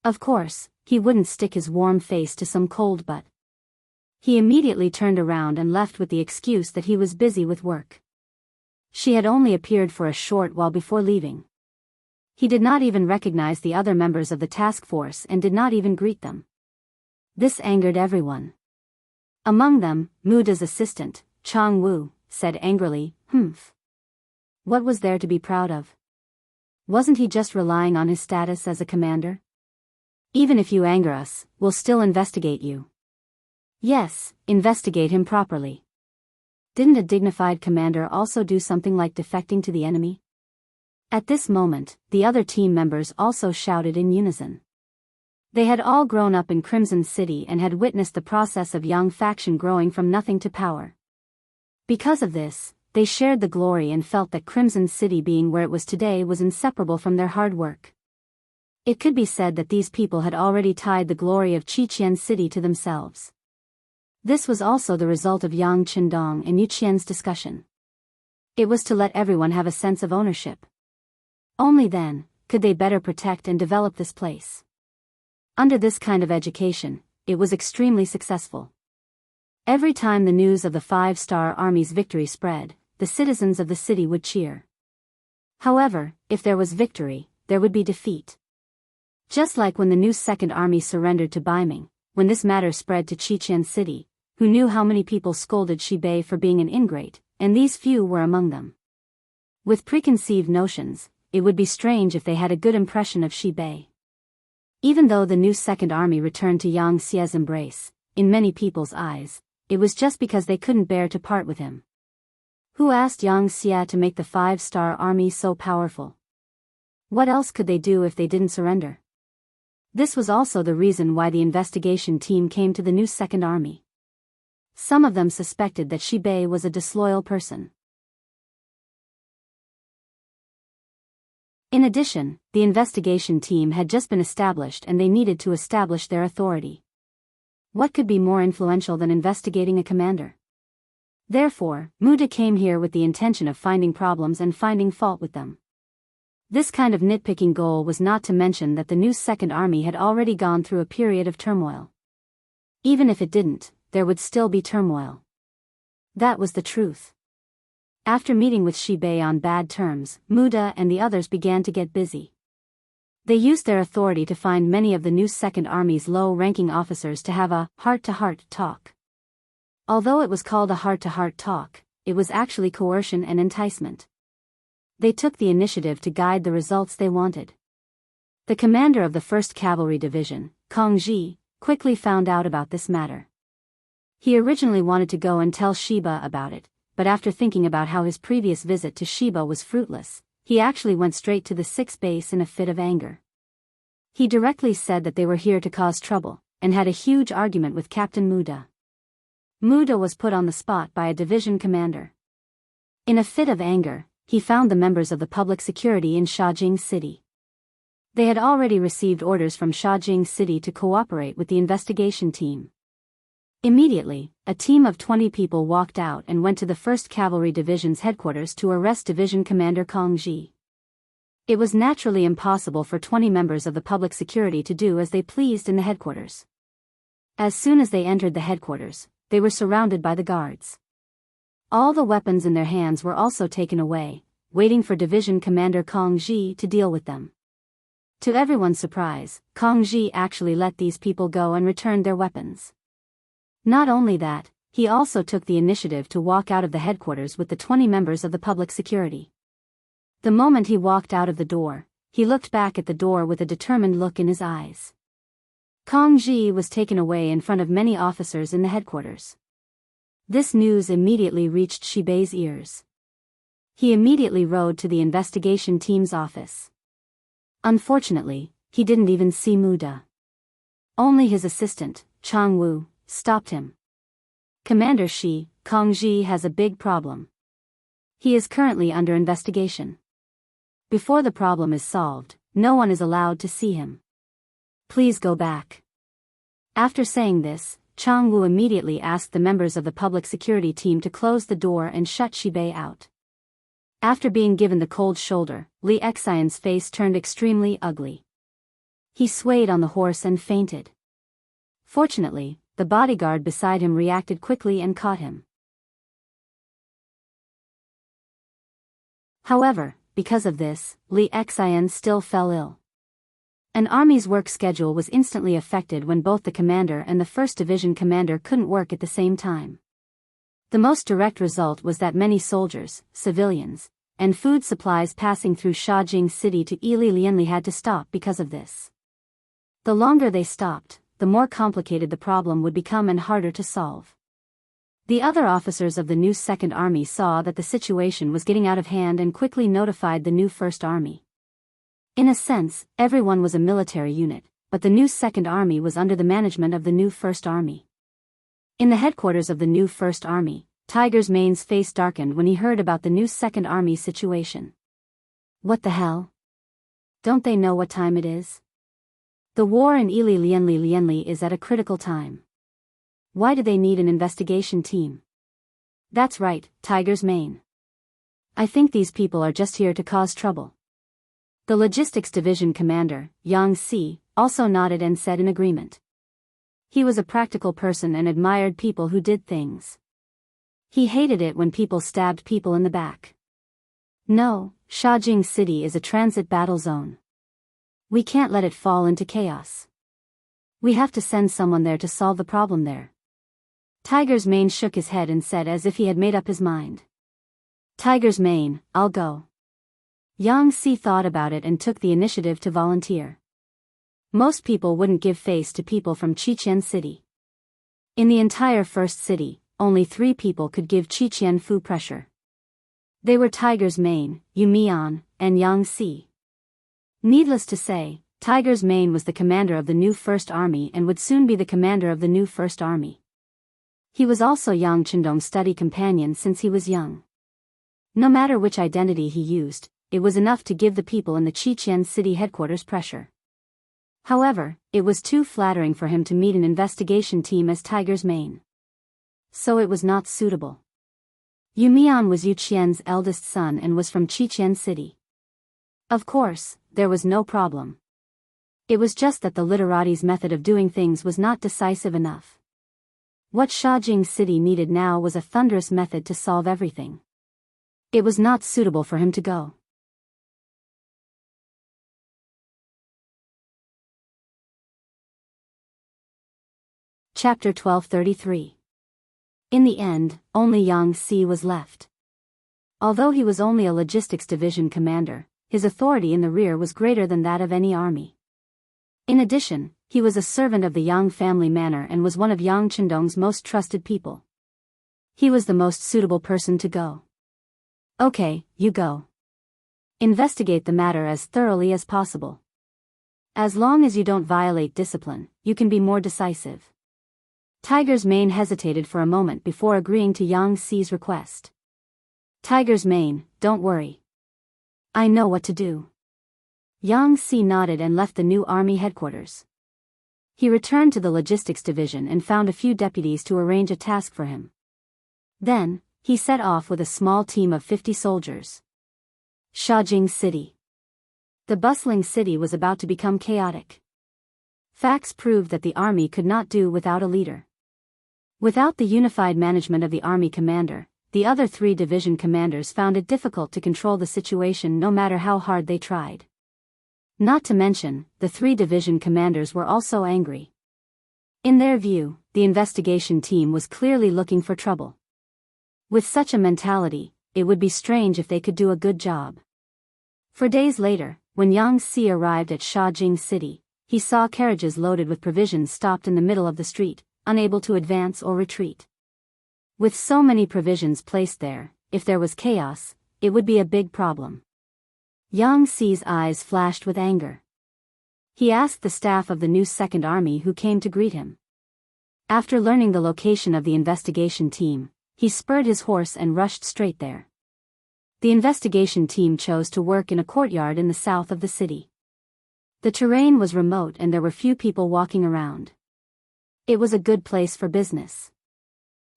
Of course, he wouldn't stick his warm face to some cold butt. He immediately turned around and left with the excuse that he was busy with work. She had only appeared for a short while before leaving. He did not even recognize the other members of the task force and did not even greet them. This angered everyone. Among them, Muda's assistant, Chang Wu, said angrily, "Humph. What was there to be proud of? Wasn't he just relying on his status as a commander? Even if you anger us, we'll still investigate you." Yes, investigate him properly. Didn't a dignified commander also do something like defecting to the enemy? At this moment, the other team members also shouted in unison. They had all grown up in Crimson City and had witnessed the process of Yang faction growing from nothing to power. Because of this, they shared the glory and felt that Crimson City being where it was today was inseparable from their hard work. It could be said that these people had already tied the glory of Qiqian City to themselves. This was also the result of Yang Qindong and Yu Qian's discussion. It was to let everyone have a sense of ownership. Only then, could they better protect and develop this place. Under this kind of education, it was extremely successful. Every time the news of the 5-star army's victory spread, the citizens of the city would cheer. However, if there was victory, there would be defeat. Just like when the new Second Army surrendered to Baiming, when this matter spread to Qiqian City, who knew how many people scolded Shibei for being an ingrate, and these few were among them. With preconceived notions, it would be strange if they had a good impression of Shibei. Even though the new Second Army returned to Yang Xia's embrace, in many people's eyes, it was just because they couldn't bear to part with him. Who asked Yang Xia to make the 5-star army so powerful? What else could they do if they didn't surrender? This was also the reason why the investigation team came to the new Second Army. Some of them suspected that Shibei was a disloyal person. In addition, the investigation team had just been established and they needed to establish their authority. What could be more influential than investigating a commander? Therefore, Muda came here with the intention of finding problems and finding fault with them. This kind of nitpicking goal was not to mention that the new Second Army had already gone through a period of turmoil. Even if it didn't, there would still be turmoil. That was the truth. After meeting with Shibei on bad terms, Muda and the others began to get busy. They used their authority to find many of the new Second Army's low-ranking officers to have a heart-to-heart talk. Although it was called a heart-to-heart talk, it was actually coercion and enticement. They took the initiative to guide the results they wanted. The commander of the 1st Cavalry Division, Kong Ji, quickly found out about this matter. He originally wanted to go and tell Shiba about it, but after thinking about how his previous visit to Shiba was fruitless, he actually went straight to the 6th base in a fit of anger. He directly said that they were here to cause trouble, and had a huge argument with Captain Muda. Muda was put on the spot by a division commander. In a fit of anger, he found the members of the public security in Jianghu City. They had already received orders from Jianghu City to cooperate with the investigation team. Immediately, a team of 20 people walked out and went to the 1st Cavalry Division's headquarters to arrest Division Commander Kong Ji. It was naturally impossible for 20 members of the public security to do as they pleased in the headquarters. As soon as they entered the headquarters, they were surrounded by the guards. All the weapons in their hands were also taken away, waiting for Division Commander Kong Ji to deal with them. To everyone's surprise, Kong Ji actually let these people go and returned their weapons. Not only that, he also took the initiative to walk out of the headquarters with the 20 members of the public security. The moment he walked out of the door, he looked back at the door with a determined look in his eyes. Kong Ji was taken away in front of many officers in the headquarters. This news immediately reached Shibei's ears. He immediately rode to the investigation team's office. Unfortunately, he didn't even see Muda. Only his assistant, Jianghu, stopped him. Commander Shi, Kong Ji has a big problem. He is currently under investigation. Before the problem is solved, no one is allowed to see him. Please go back. After saying this, Jianghu immediately asked the members of the public security team to close the door and shut Shibei out. After being given the cold shoulder, Li Xian's face turned extremely ugly. He swayed on the horse and fainted. Fortunately, the bodyguard beside him reacted quickly and caught him. However, because of this, Li Xian still fell ill. An army's work schedule was instantly affected when both the commander and the 1st Division commander couldn't work at the same time. The most direct result was that many soldiers, civilians, and food supplies passing through Jianghu City to Lianli had to stop because of this. The longer they stopped, the more complicated the problem would become and harder to solve. The other officers of the new Second Army saw that the situation was getting out of hand and quickly notified the new First Army. In a sense, everyone was a military unit, but the new Second Army was under the management of the new First Army. In the headquarters of the new First Army, Tiger's Mane's face darkened when he heard about the new Second Army situation. What the hell? Don't they know what time it is? The war in Lianli is at a critical time. Why do they need an investigation team? That's right, Tiger's Mane. I think these people are just here to cause trouble. The Logistics Division commander, Yang Si, also nodded and said in agreement. He was a practical person and admired people who did things. He hated it when people stabbed people in the back. No, Jianghu City is a transit battle zone. We can't let it fall into chaos. We have to send someone there to solve the problem there. Tiger's Mane shook his head and said as if he had made up his mind. Tiger's Mane, I'll go. Yang Si thought about it and took the initiative to volunteer. Most people wouldn't give face to people from Qiqian City. In the entire first city, only 3 people could give Qiqian Fu pressure. They were Tiger's Mane, Yu Mian, and Yang Si. Needless to say, Tiger's Mane was the commander of the new First Army and would soon be the commander of the new First Army. He was also Yang Chendong's study companion since he was young. No matter which identity he used, it was enough to give the people in the Qiqian City headquarters pressure. However, it was too flattering for him to meet an investigation team as Tiger's Mane. So it was not suitable. Yu Mian was Yu Qian's eldest son and was from Qiqian City. Of course, there was no problem. It was just that the literati's method of doing things was not decisive enough. What Shajing City needed now was a thunderous method to solve everything. It was not suitable for him to go. Chapter 1233. In the end, only Yang Si was left. Although he was only a logistics division commander, his authority in the rear was greater than that of any army. In addition, he was a servant of the Yang family manor and was one of Yang Chendong's most trusted people. He was the most suitable person to go. Okay, you go. Investigate the matter as thoroughly as possible. As long as you don't violate discipline, you can be more decisive. Tiger's Mane hesitated for a moment before agreeing to Yang Si's request. Tiger's Mane, don't worry. I know what to do. Yang Si nodded and left the new army headquarters. He returned to the logistics division and found a few deputies to arrange a task for him. Then, he set off with a small team of 50 soldiers. Shajing City. The bustling city was about to become chaotic. Facts proved that the army could not do without a leader. Without the unified management of the army commander, the other 3 division commanders found it difficult to control the situation no matter how hard they tried. Not to mention, the 3 division commanders were also angry. In their view, the investigation team was clearly looking for trouble. With such a mentality, it would be strange if they could do a good job. For days later, when Yang Si arrived at Shajing City, he saw carriages loaded with provisions stopped in the middle of the street, unable to advance or retreat. With so many provisions placed there, if there was chaos, it would be a big problem. Yang Si's eyes flashed with anger. He asked the staff of the new Second Army who came to greet him. After learning the location of the investigation team, he spurred his horse and rushed straight there. The investigation team chose to work in a courtyard in the south of the city. The terrain was remote and there were few people walking around. It was a good place for business.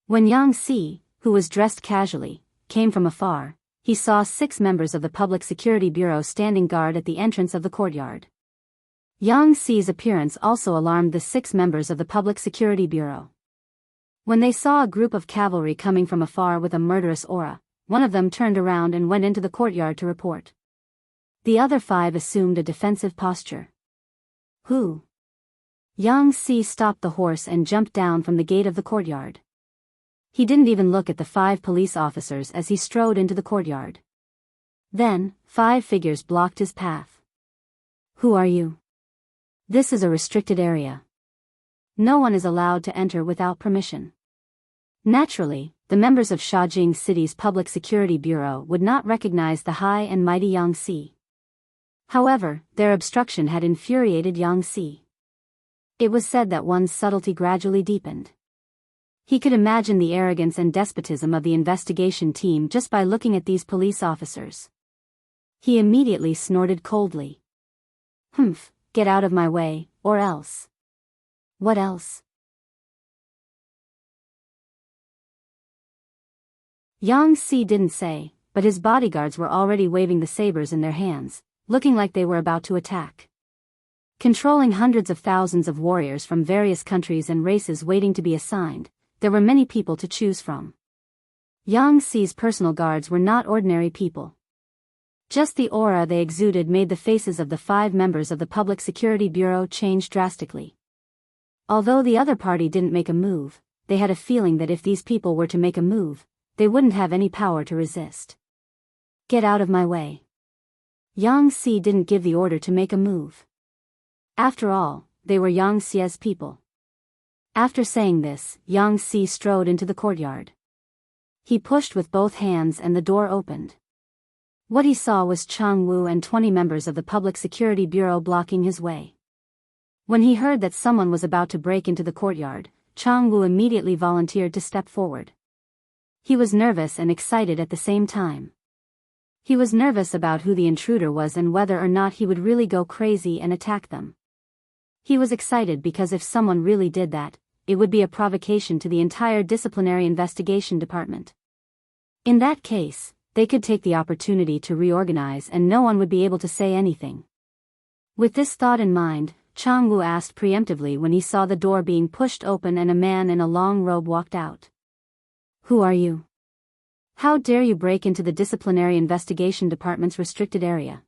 When Yang Si, who was dressed casually, came from afar, he saw 6 members of the Public Security Bureau standing guard at the entrance of the courtyard. Yang Si's appearance also alarmed the 6 members of the Public Security Bureau. When they saw a group of cavalry coming from afar with a murderous aura, one of them turned around and went into the courtyard to report. The other 5 assumed a defensive posture. Who? Yang Si stopped the horse and jumped down from the gate of the courtyard. He didn't even look at the 5 police officers as he strode into the courtyard. Then, 5 figures blocked his path. Who are you? This is a restricted area. No one is allowed to enter without permission. Naturally, the members of Shajing City's Public Security Bureau would not recognize the high and mighty Yang Si. However, their obstruction had infuriated Yang Si. It was said that one's subtlety gradually deepened. He could imagine the arrogance and despotism of the investigation team just by looking at these police officers. He immediately snorted coldly. Humph, get out of my way, or else. What else? Yang Si didn't say, but his bodyguards were already waving the sabers in their hands, looking like they were about to attack. Controlling hundreds of thousands of warriors from various countries and races waiting to be assigned, there were many people to choose from. Yang Si's personal guards were not ordinary people. Just the aura they exuded made the faces of the 5 members of the Public Security Bureau change drastically. Although the other party didn't make a move, they had a feeling that if these people were to make a move, they wouldn't have any power to resist. Get out of my way. Yang Si didn't give the order to make a move. After all, they were Yang Si's people. After saying this, Yang Si strode into the courtyard. He pushed with both hands and the door opened. What he saw was Jianghu and 20 members of the Public Security Bureau blocking his way. When he heard that someone was about to break into the courtyard, Jianghu immediately volunteered to step forward. He was nervous and excited at the same time. He was nervous about who the intruder was and whether or not he would really go crazy and attack them. He was excited because if someone really did that, it would be a provocation to the entire disciplinary investigation department. In that case, they could take the opportunity to reorganize and no one would be able to say anything. With this thought in mind, Jianghu asked preemptively when he saw the door being pushed open and a man in a long robe walked out. "Who are you? How dare you break into the Disciplinary Investigation Department's restricted area?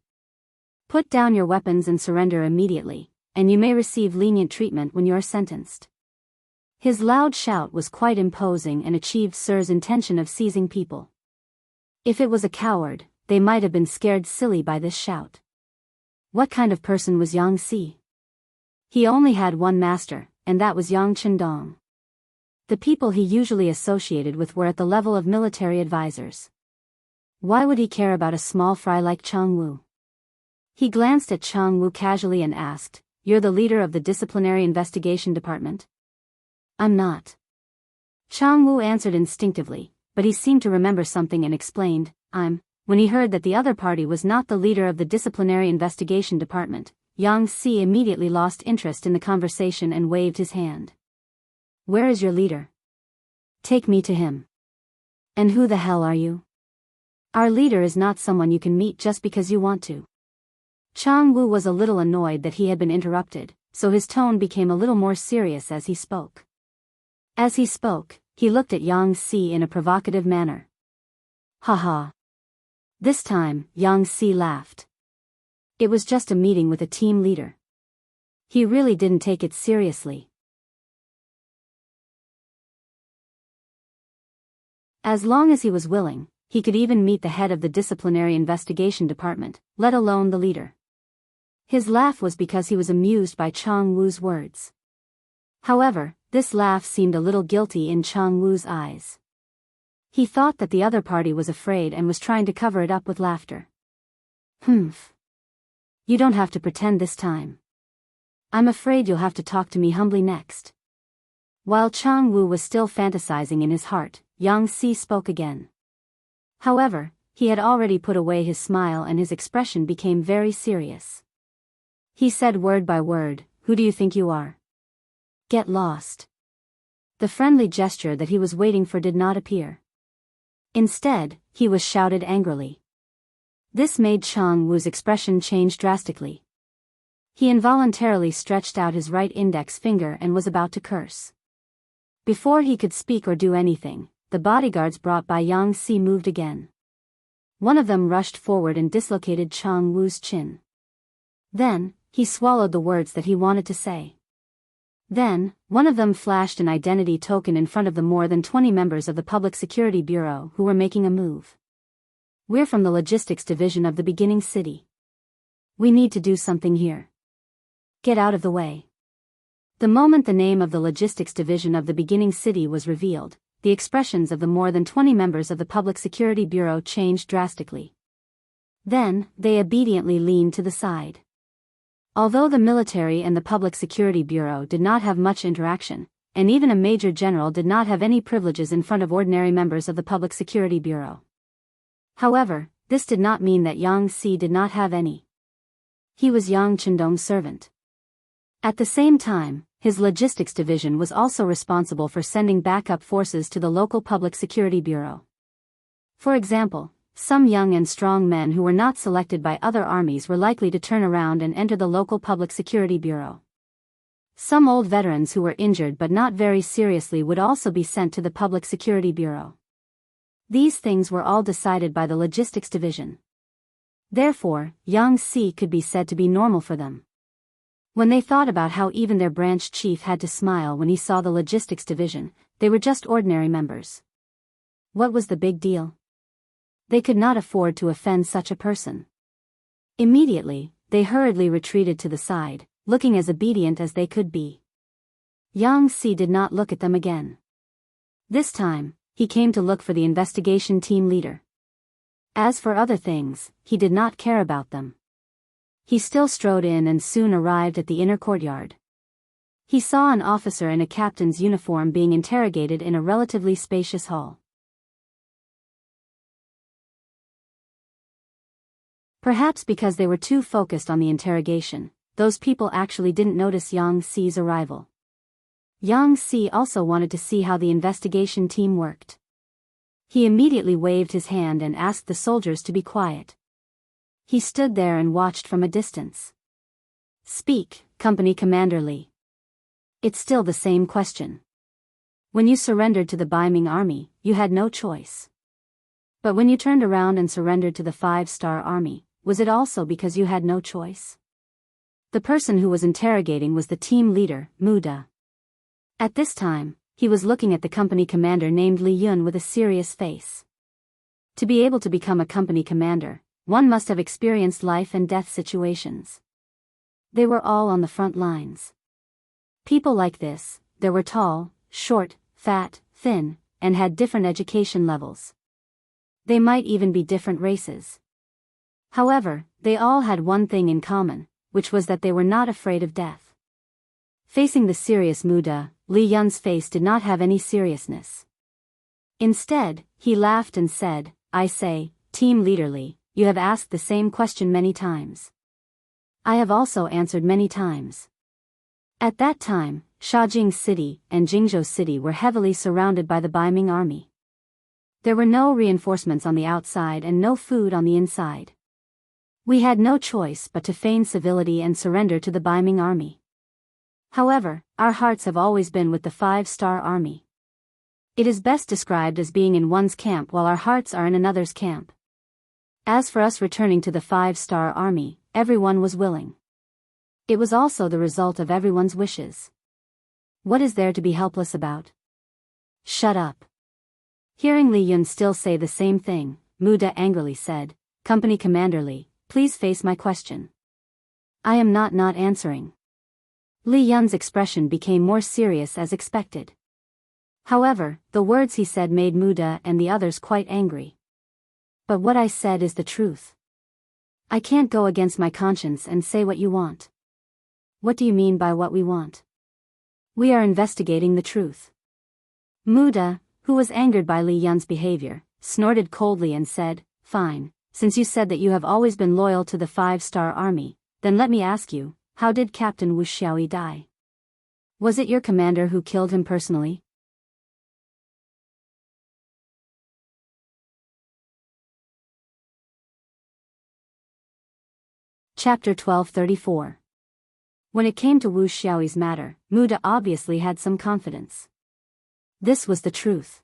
Put down your weapons and surrender immediately, and you may receive lenient treatment when you are sentenced." His loud shout was quite imposing and achieved Sir's intention of seizing people. If it was a coward, they might have been scared silly by this shout. What kind of person was Yang Si? He only had one master, and that was Yang Chendong. The people he usually associated with were at the level of military advisors. Why would he care about a small fry like Jianghu? He glanced at Jianghu casually and asked, "You're the leader of the Disciplinary Investigation Department?" "I'm not." Jianghu answered instinctively, but he seemed to remember something and explained, "I'm." When he heard that the other party was not the leader of the Disciplinary Investigation Department, Yang Si immediately lost interest in the conversation and waved his hand. "Where is your leader? Take me to him." "And who the hell are you?" "Our leader is not someone you can meet just because you want to." Jianghu was a little annoyed that he had been interrupted, so his tone became a little more serious as he spoke. As he spoke, he looked at Yang Si in a provocative manner. "Ha." This time, Yang Si laughed. It was just a meeting with a team leader. He really didn't take it seriously. As long as he was willing, he could even meet the head of the Disciplinary Investigation Department, let alone the leader. His laugh was because he was amused by Jianghu's words. However, this laugh seemed a little guilty in Jianghu's eyes. He thought that the other party was afraid and was trying to cover it up with laughter. "Humph. You don't have to pretend this time. I'm afraid you'll have to talk to me humbly next." While Jianghu was still fantasizing in his heart, Yang Si spoke again. However, he had already put away his smile and his expression became very serious. He said word by word, "Who do you think you are? Get lost." The friendly gesture that he was waiting for did not appear. Instead, he was shouted angrily. This made Jianghu's expression change drastically. He involuntarily stretched out his right index finger and was about to curse. Before he could speak or do anything, the bodyguards brought by Yang Si moved again. One of them rushed forward and dislocated Jianghu's chin. Then, he swallowed the words that he wanted to say. Then, one of them flashed an identity token in front of the more than 20 members of the Public Security Bureau who were making a move. "We're from the Logistics Division of the beginning city. We need to do something here. Get out of the way." The moment the name of the Logistics Division of the beginning city was revealed, the expressions of the more than 20 members of the Public Security Bureau changed drastically. Then, they obediently leaned to the side. Although the military and the Public Security Bureau did not have much interaction, and even a major general did not have any privileges in front of ordinary members of the Public Security Bureau. However, this did not mean that Yang Si did not have any. He was Yang Chendong's servant. At the same time, his logistics division was also responsible for sending backup forces to the local Public Security Bureau. For example, some young and strong men who were not selected by other armies were likely to turn around and enter the local Public Security Bureau. Some old veterans who were injured but not very seriously would also be sent to the Public Security Bureau. These things were all decided by the Logistics Division. Therefore, Yang Si could be said to be normal for them. When they thought about how even their branch chief had to smile when he saw the Logistics Division, they were just ordinary members. What was the big deal? They could not afford to offend such a person. Immediately, they hurriedly retreated to the side, looking as obedient as they could be. Yang Si did not look at them again. This time, he came to look for the investigation team leader. As for other things, he did not care about them. He still strode in and soon arrived at the inner courtyard. He saw an officer in a captain's uniform being interrogated in a relatively spacious hall. Perhaps because they were too focused on the interrogation, those people actually didn't notice Yang Si's arrival. Yang Si also wanted to see how the investigation team worked. He immediately waved his hand and asked the soldiers to be quiet. He stood there and watched from a distance. Speak, Company Commander Li. It's still the same question. When you surrendered to the Biming army, you had no choice. But when you turned around and surrendered to the 5-star army, was it also because you had no choice? The person who was interrogating was the team leader, Muda. At this time, he was looking at the company commander named Li Yun with a serious face. To be able to become a company commander, one must have experienced life and death situations. They were all on the front lines. People like this, there were tall, short, fat, thin, and had different education levels. They might even be different races. However, they all had one thing in common, which was that they were not afraid of death. Facing the serious Muda, Li Yun's face did not have any seriousness. Instead, he laughed and said, I say, Team Leader Li, you have asked the same question many times. I have also answered many times. At that time, Shaojing City and Jingzhou City were heavily surrounded by the Biming army. There were no reinforcements on the outside and no food on the inside. We had no choice but to feign civility and surrender to the Biming army. However, our hearts have always been with the 5-star army. It is best described as being in one's camp while our hearts are in another's camp. As for us returning to the 5-star army, everyone was willing. It was also the result of everyone's wishes. What is there to be helpless about? Shut up. Hearing Li Yun still say the same thing, Muda angrily said, Company Commander Li, please face my question. I am not answering. Li Yun's expression became more serious as expected. However, the words he said made Muda and the others quite angry. But what I said is the truth. I can't go against my conscience and say what you want. What do you mean by what we want? We are investigating the truth. Muda, who was angered by Li Yun's behavior, snorted coldly and said, Fine, since you said that you have always been loyal to the 5-star army, then let me ask you, how did Captain Wuxia die? Was it your commander who killed him personally? Chapter 1234. When it came to Wu Xiaoyi's matter, Muda obviously had some confidence. This was the truth.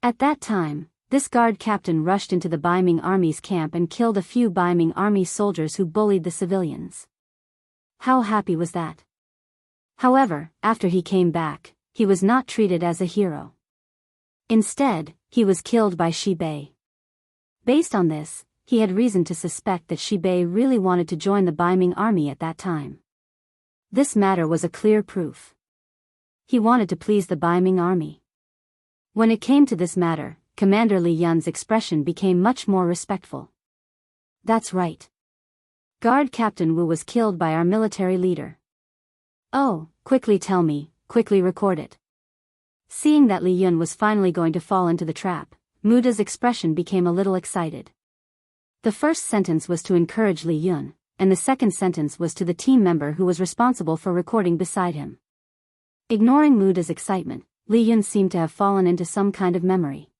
At that time, this guard captain rushed into the Biming army's camp and killed a few Biming army soldiers who bullied the civilians. How happy was that? However, after he came back, he was not treated as a hero. Instead, he was killed by Shibei. Based on this, he had reason to suspect that Shibei really wanted to join the Biming army at that time. This matter was a clear proof. He wanted to please the Biming army. When it came to this matter, Commander Li Yun's expression became much more respectful. That's right. Guard Captain Wu was killed by our military leader. Oh, quickly tell me, quickly record it. Seeing that Li Yun was finally going to fall into the trap, Muda's expression became a little excited. The first sentence was to encourage Li Yun, and the second sentence was to the team member who was responsible for recording beside him. Ignoring Muda's excitement, Li Yun seemed to have fallen into some kind of memory.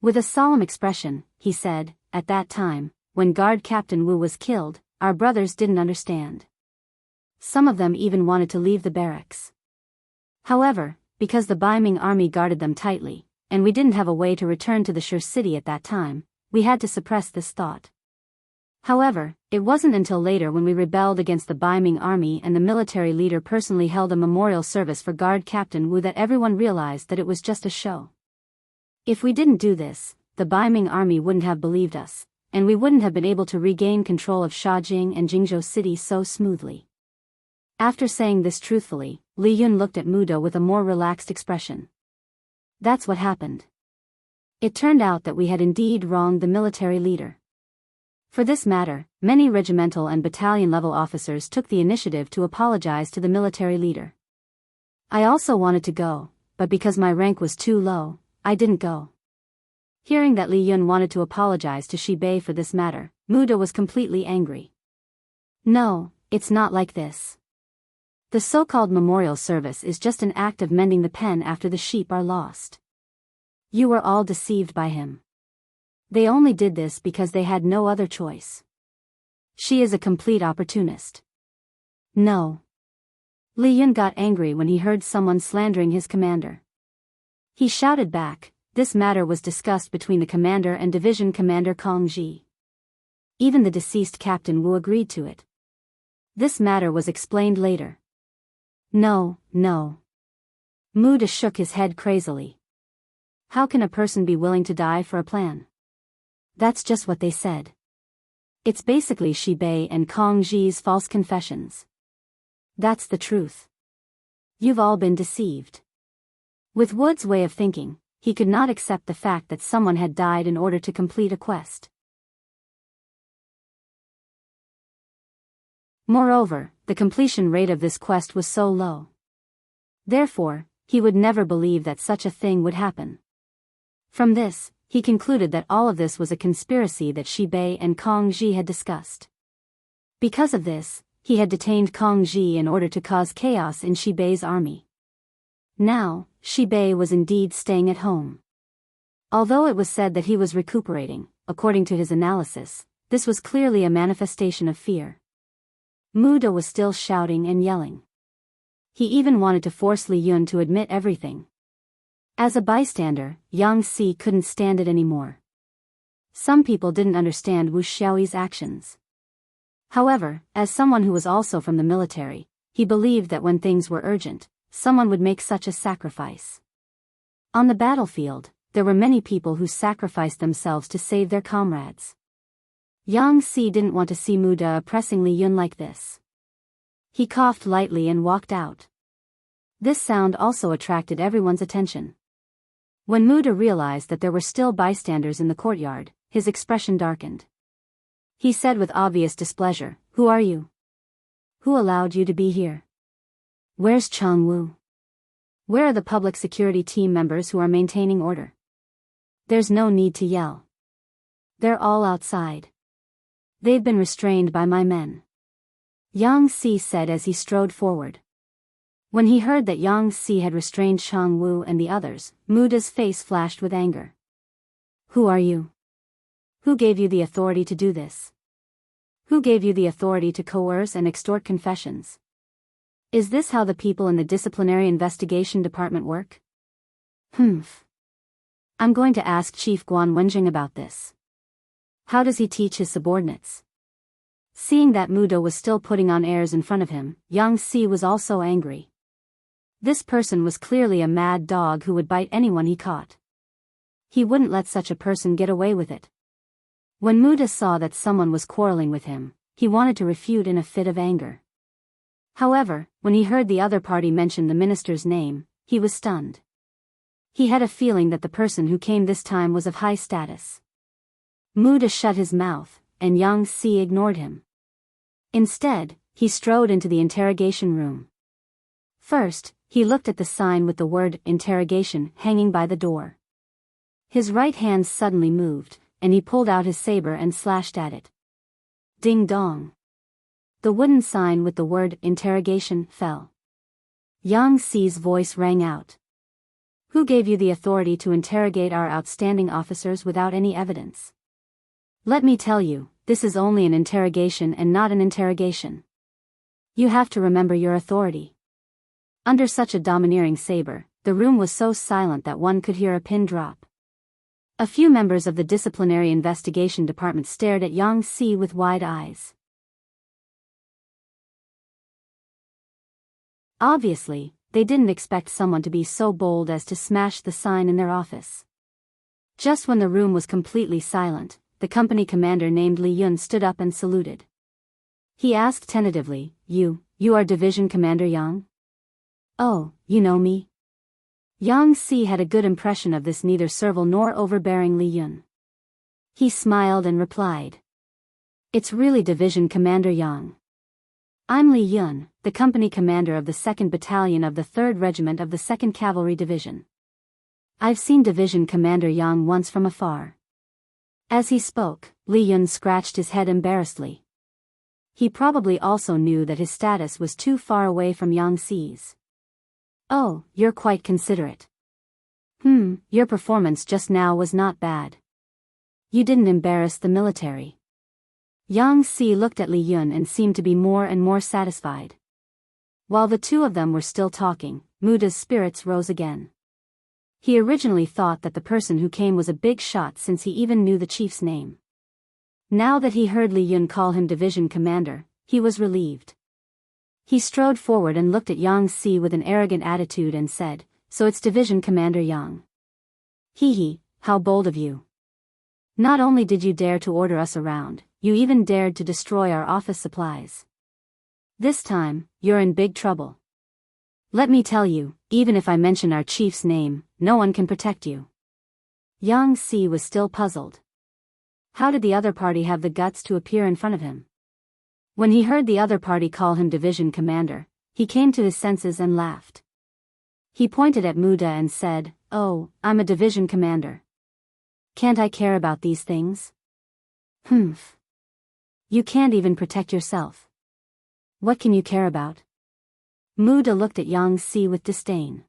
With a solemn expression, he said, At that time, when Guard Captain Wu was killed, our brothers didn't understand. Some of them even wanted to leave the barracks. However, because the Biming army guarded them tightly, and we didn't have a way to return to the Sure city at that time, we had to suppress this thought. However, it wasn't until later when we rebelled against the Biming army and the military leader personally held a memorial service for Guard Captain Wu that everyone realized that it was just a show. If we didn't do this, the Biming army wouldn't have believed us, and we wouldn't have been able to regain control of Shaojing and Jingzhou City so smoothly. After saying this truthfully, Li Yun looked at Muda with a more relaxed expression. That's what happened. It turned out that we had indeed wronged the military leader. For this matter, many regimental and battalion-level officers took the initiative to apologize to the military leader. I also wanted to go, but because my rank was too low, I didn't go. Hearing that Li Yun wanted to apologize to Shibei for this matter, Muda was completely angry. No, it's not like this. The so-called memorial service is just an act of mending the pen after the sheep are lost. You were all deceived by him. They only did this because they had no other choice. She is a complete opportunist. No. Li Yun got angry when he heard someone slandering his commander. He shouted back, this matter was discussed between the commander and division commander Kong Ji. Even the deceased Captain Wu agreed to it. This matter was explained later. No, no. Mu De shook his head crazily. How can a person be willing to die for a plan? That's just what they said. It's basically Shi Bei and Kong Ji's false confessions. That's the truth. You've all been deceived. With Wood's way of thinking, he could not accept the fact that someone had died in order to complete a quest. Moreover, the completion rate of this quest was so low. Therefore, he would never believe that such a thing would happen. From this, he concluded that all of this was a conspiracy that Shi Bei and Kong Ji had discussed. Because of this, he had detained Kong Ji in order to cause chaos in Shi Bei's army. Now, Shi Bei was indeed staying at home. Although it was said that he was recuperating, according to his analysis, this was clearly a manifestation of fear. Mu De was still shouting and yelling. He even wanted to force Li Yun to admit everything. As a bystander, Yang Si couldn't stand it anymore. Some people didn't understand Wu Xiaoyi's actions. However, as someone who was also from the military, he believed that when things were urgent, someone would make such a sacrifice. On the battlefield, there were many people who sacrificed themselves to save their comrades. Yang Si didn't want to see Mu De oppressing Li Yun like this. He coughed lightly and walked out. This sound also attracted everyone's attention. When Mu De realized that there were still bystanders in the courtyard, his expression darkened. He said with obvious displeasure, "Who are you? Who allowed you to be here? Where's Chang Wu? Where are the public security team members who are maintaining order? There's no need to yell. They're all outside. They've been restrained by my men," Yang Si said as he strode forward. When he heard that Yang Si had restrained Chang Wu and the others, Mu De's face flashed with anger. "Who are you? Who gave you the authority to do this? Who gave you the authority to coerce and extort confessions? Is this how the people in the disciplinary investigation department work? Humph. I'm going to ask Chief Guan Wenjing about this. How does he teach his subordinates?" Seeing that Mu De was still putting on airs in front of him, Yang Si was also angry. This person was clearly a mad dog who would bite anyone he caught. He wouldn't let such a person get away with it. When Mu De saw that someone was quarreling with him, he wanted to refute in a fit of anger. However, when he heard the other party mention the minister's name, he was stunned. He had a feeling that the person who came this time was of high status. Mu De shut his mouth, and Yang Si ignored him. Instead, he strode into the interrogation room. First, he looked at the sign with the word interrogation hanging by the door. His right hand suddenly moved, and he pulled out his saber and slashed at it. Ding dong. The wooden sign with the word interrogation fell. Yang Si's voice rang out. "Who gave you the authority to interrogate our outstanding officers without any evidence? Let me tell you, this is only an interrogation and not an interrogation. You have to remember your authority." Under such a domineering saber, the room was so silent that one could hear a pin drop. A few members of the disciplinary investigation department stared at Yang Si with wide eyes. Obviously, they didn't expect someone to be so bold as to smash the sign in their office. Just when the room was completely silent, the company commander named Li Yun stood up and saluted. He asked tentatively, You are Division Commander Yang? Oh, you know me? Yang Si had a good impression of this neither servile nor overbearing Li Yun. He smiled and replied. It's really Division Commander Yang. I'm Li Yun, the company commander of the 2nd Battalion of the 3rd Regiment of the 2nd Cavalry Division. I've seen Division Commander Yang once from afar. As he spoke, Li Yun scratched his head embarrassedly. He probably also knew that his status was too far away from Yang Si's. Oh, you're quite considerate. Your performance just now was not bad. You didn't embarrass the military. Yang Si looked at Li Yun and seemed to be more and more satisfied. While the two of them were still talking, Muda's spirits rose again. He originally thought that the person who came was a big shot since he even knew the chief's name. Now that he heard Li Yun call him division commander, he was relieved. He strode forward and looked at Yang Si with an arrogant attitude and said, "So it's Division Commander Yang. Hee, how bold of you. Not only did you dare to order us around, you even dared to destroy our office supplies. This time, you're in big trouble. Let me tell you, even if I mention our chief's name, no one can protect you." Yang Si was still puzzled. How did the other party have the guts to appear in front of him? When he heard the other party call him division commander, he came to his senses and laughed. He pointed at Muda and said, "Oh, I'm a division commander. Can't I care about these things? Humph. You can't even protect yourself. What can you care about?" Muda looked at Yang Si with disdain.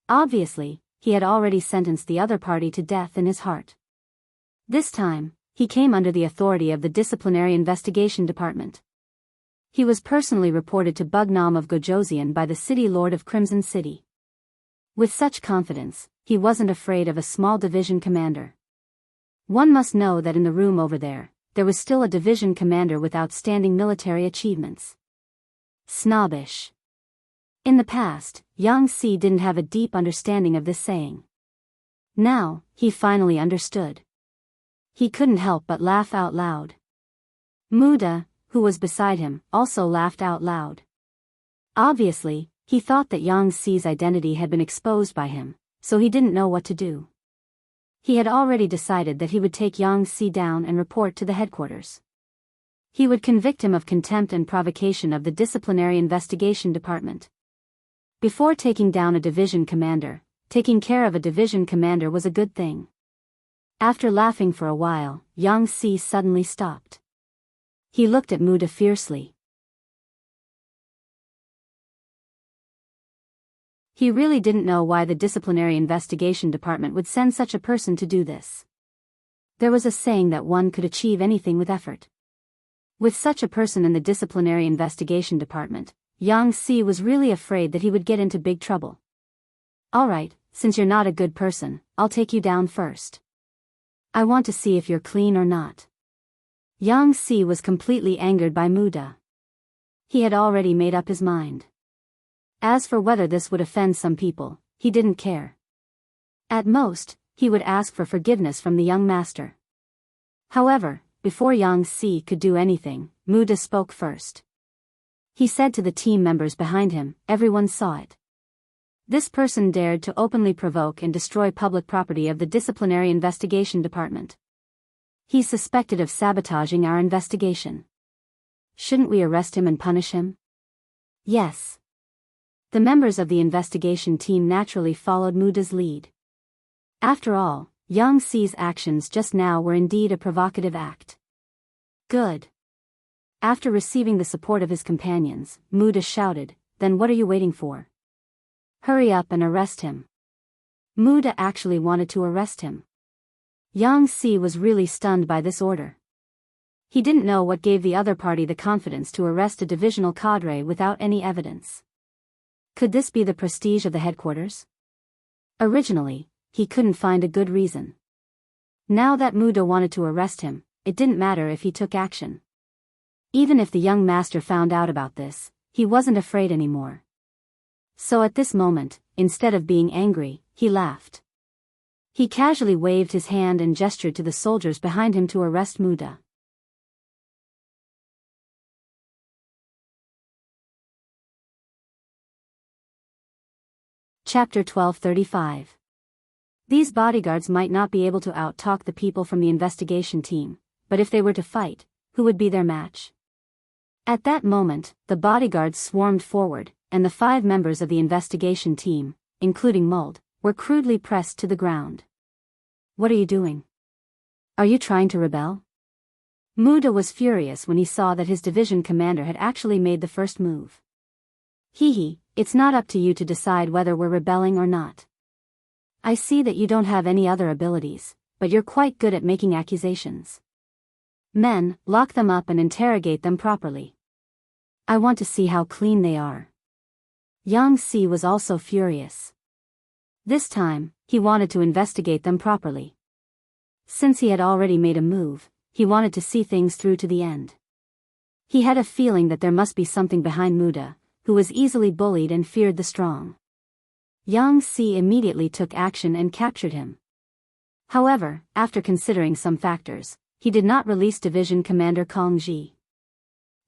Obviously, he had already sentenced the other party to death in his heart. This time, he came under the authority of the Disciplinary Investigation Department. He was personally reported to Bugnam of Gojoseon by the City Lord of Crimson City. With such confidence, he wasn't afraid of a small division commander. One must know that in the room over there was still a division commander with outstanding military achievements. Snobbish. In the past, Yang Si didn't have a deep understanding of this saying. Now, he finally understood. He couldn't help but laugh out loud. Muda, who was beside him, also laughed out loud. Obviously, he thought that Yang Si's identity had been exposed by him, so he didn't know what to do. He had already decided that he would take Yang Si down and report to the headquarters. He would convict him of contempt and provocation of the Disciplinary Investigation Department. Before taking down a division commander, taking care of a division commander was a good thing. After laughing for a while, Yang Si suddenly stopped. He looked at Muda fiercely. He really didn't know why the Disciplinary Investigation Department would send such a person to do this. There was a saying that one could achieve anything with effort. With such a person in the Disciplinary Investigation Department, Yang Si was really afraid that he would get into big trouble. "All right, since you're not a good person, I'll take you down first. I want to see if you're clean or not." Yang Si was completely angered by Muda. He had already made up his mind. As for whether this would offend some people, he didn't care. At most, he would ask for forgiveness from the young master. However, before Yang Si could do anything, Muda spoke first. He said to the team members behind him, everyone saw it. This person dared to openly provoke and destroy public property of the Disciplinary Investigation Department. He's suspected of sabotaging our investigation. Shouldn't we arrest him and punish him? Yes. The members of the investigation team naturally followed Muda's lead. After all, Yang Si's actions just now were indeed a provocative act. Good. After receiving the support of his companions, Muda shouted, "Then what are you waiting for? Hurry up and arrest him." Muda actually wanted to arrest him. Yang Si was really stunned by this order. He didn't know what gave the other party the confidence to arrest a divisional cadre without any evidence. Could this be the prestige of the headquarters? Originally, he couldn't find a good reason. Now that Muda wanted to arrest him, it didn't matter if he took action. Even if the young master found out about this, he wasn't afraid anymore. So at this moment, instead of being angry, he laughed. He casually waved his hand and gestured to the soldiers behind him to arrest Muda. Chapter 1235. These bodyguards might not be able to out-talk the people from the investigation team, but if they were to fight, who would be their match? At that moment, the bodyguards swarmed forward, and the 5 members of the investigation team, including Mold, were crudely pressed to the ground. "What are you doing? Are you trying to rebel?" Muda was furious when he saw that his division commander had actually made the first move. It's not up to you to decide whether we're rebelling or not. I see that you don't have any other abilities, but you're quite good at making accusations. Men, lock them up and interrogate them properly. I want to see how clean they are. Yang Si was also furious. This time, he wanted to investigate them properly. Since he had already made a move, he wanted to see things through to the end. He had a feeling that there must be something behind Muda, who was easily bullied and feared the strong. Yang Si immediately took action and captured him. However, after considering some factors, he did not release Division Commander Kong Ji.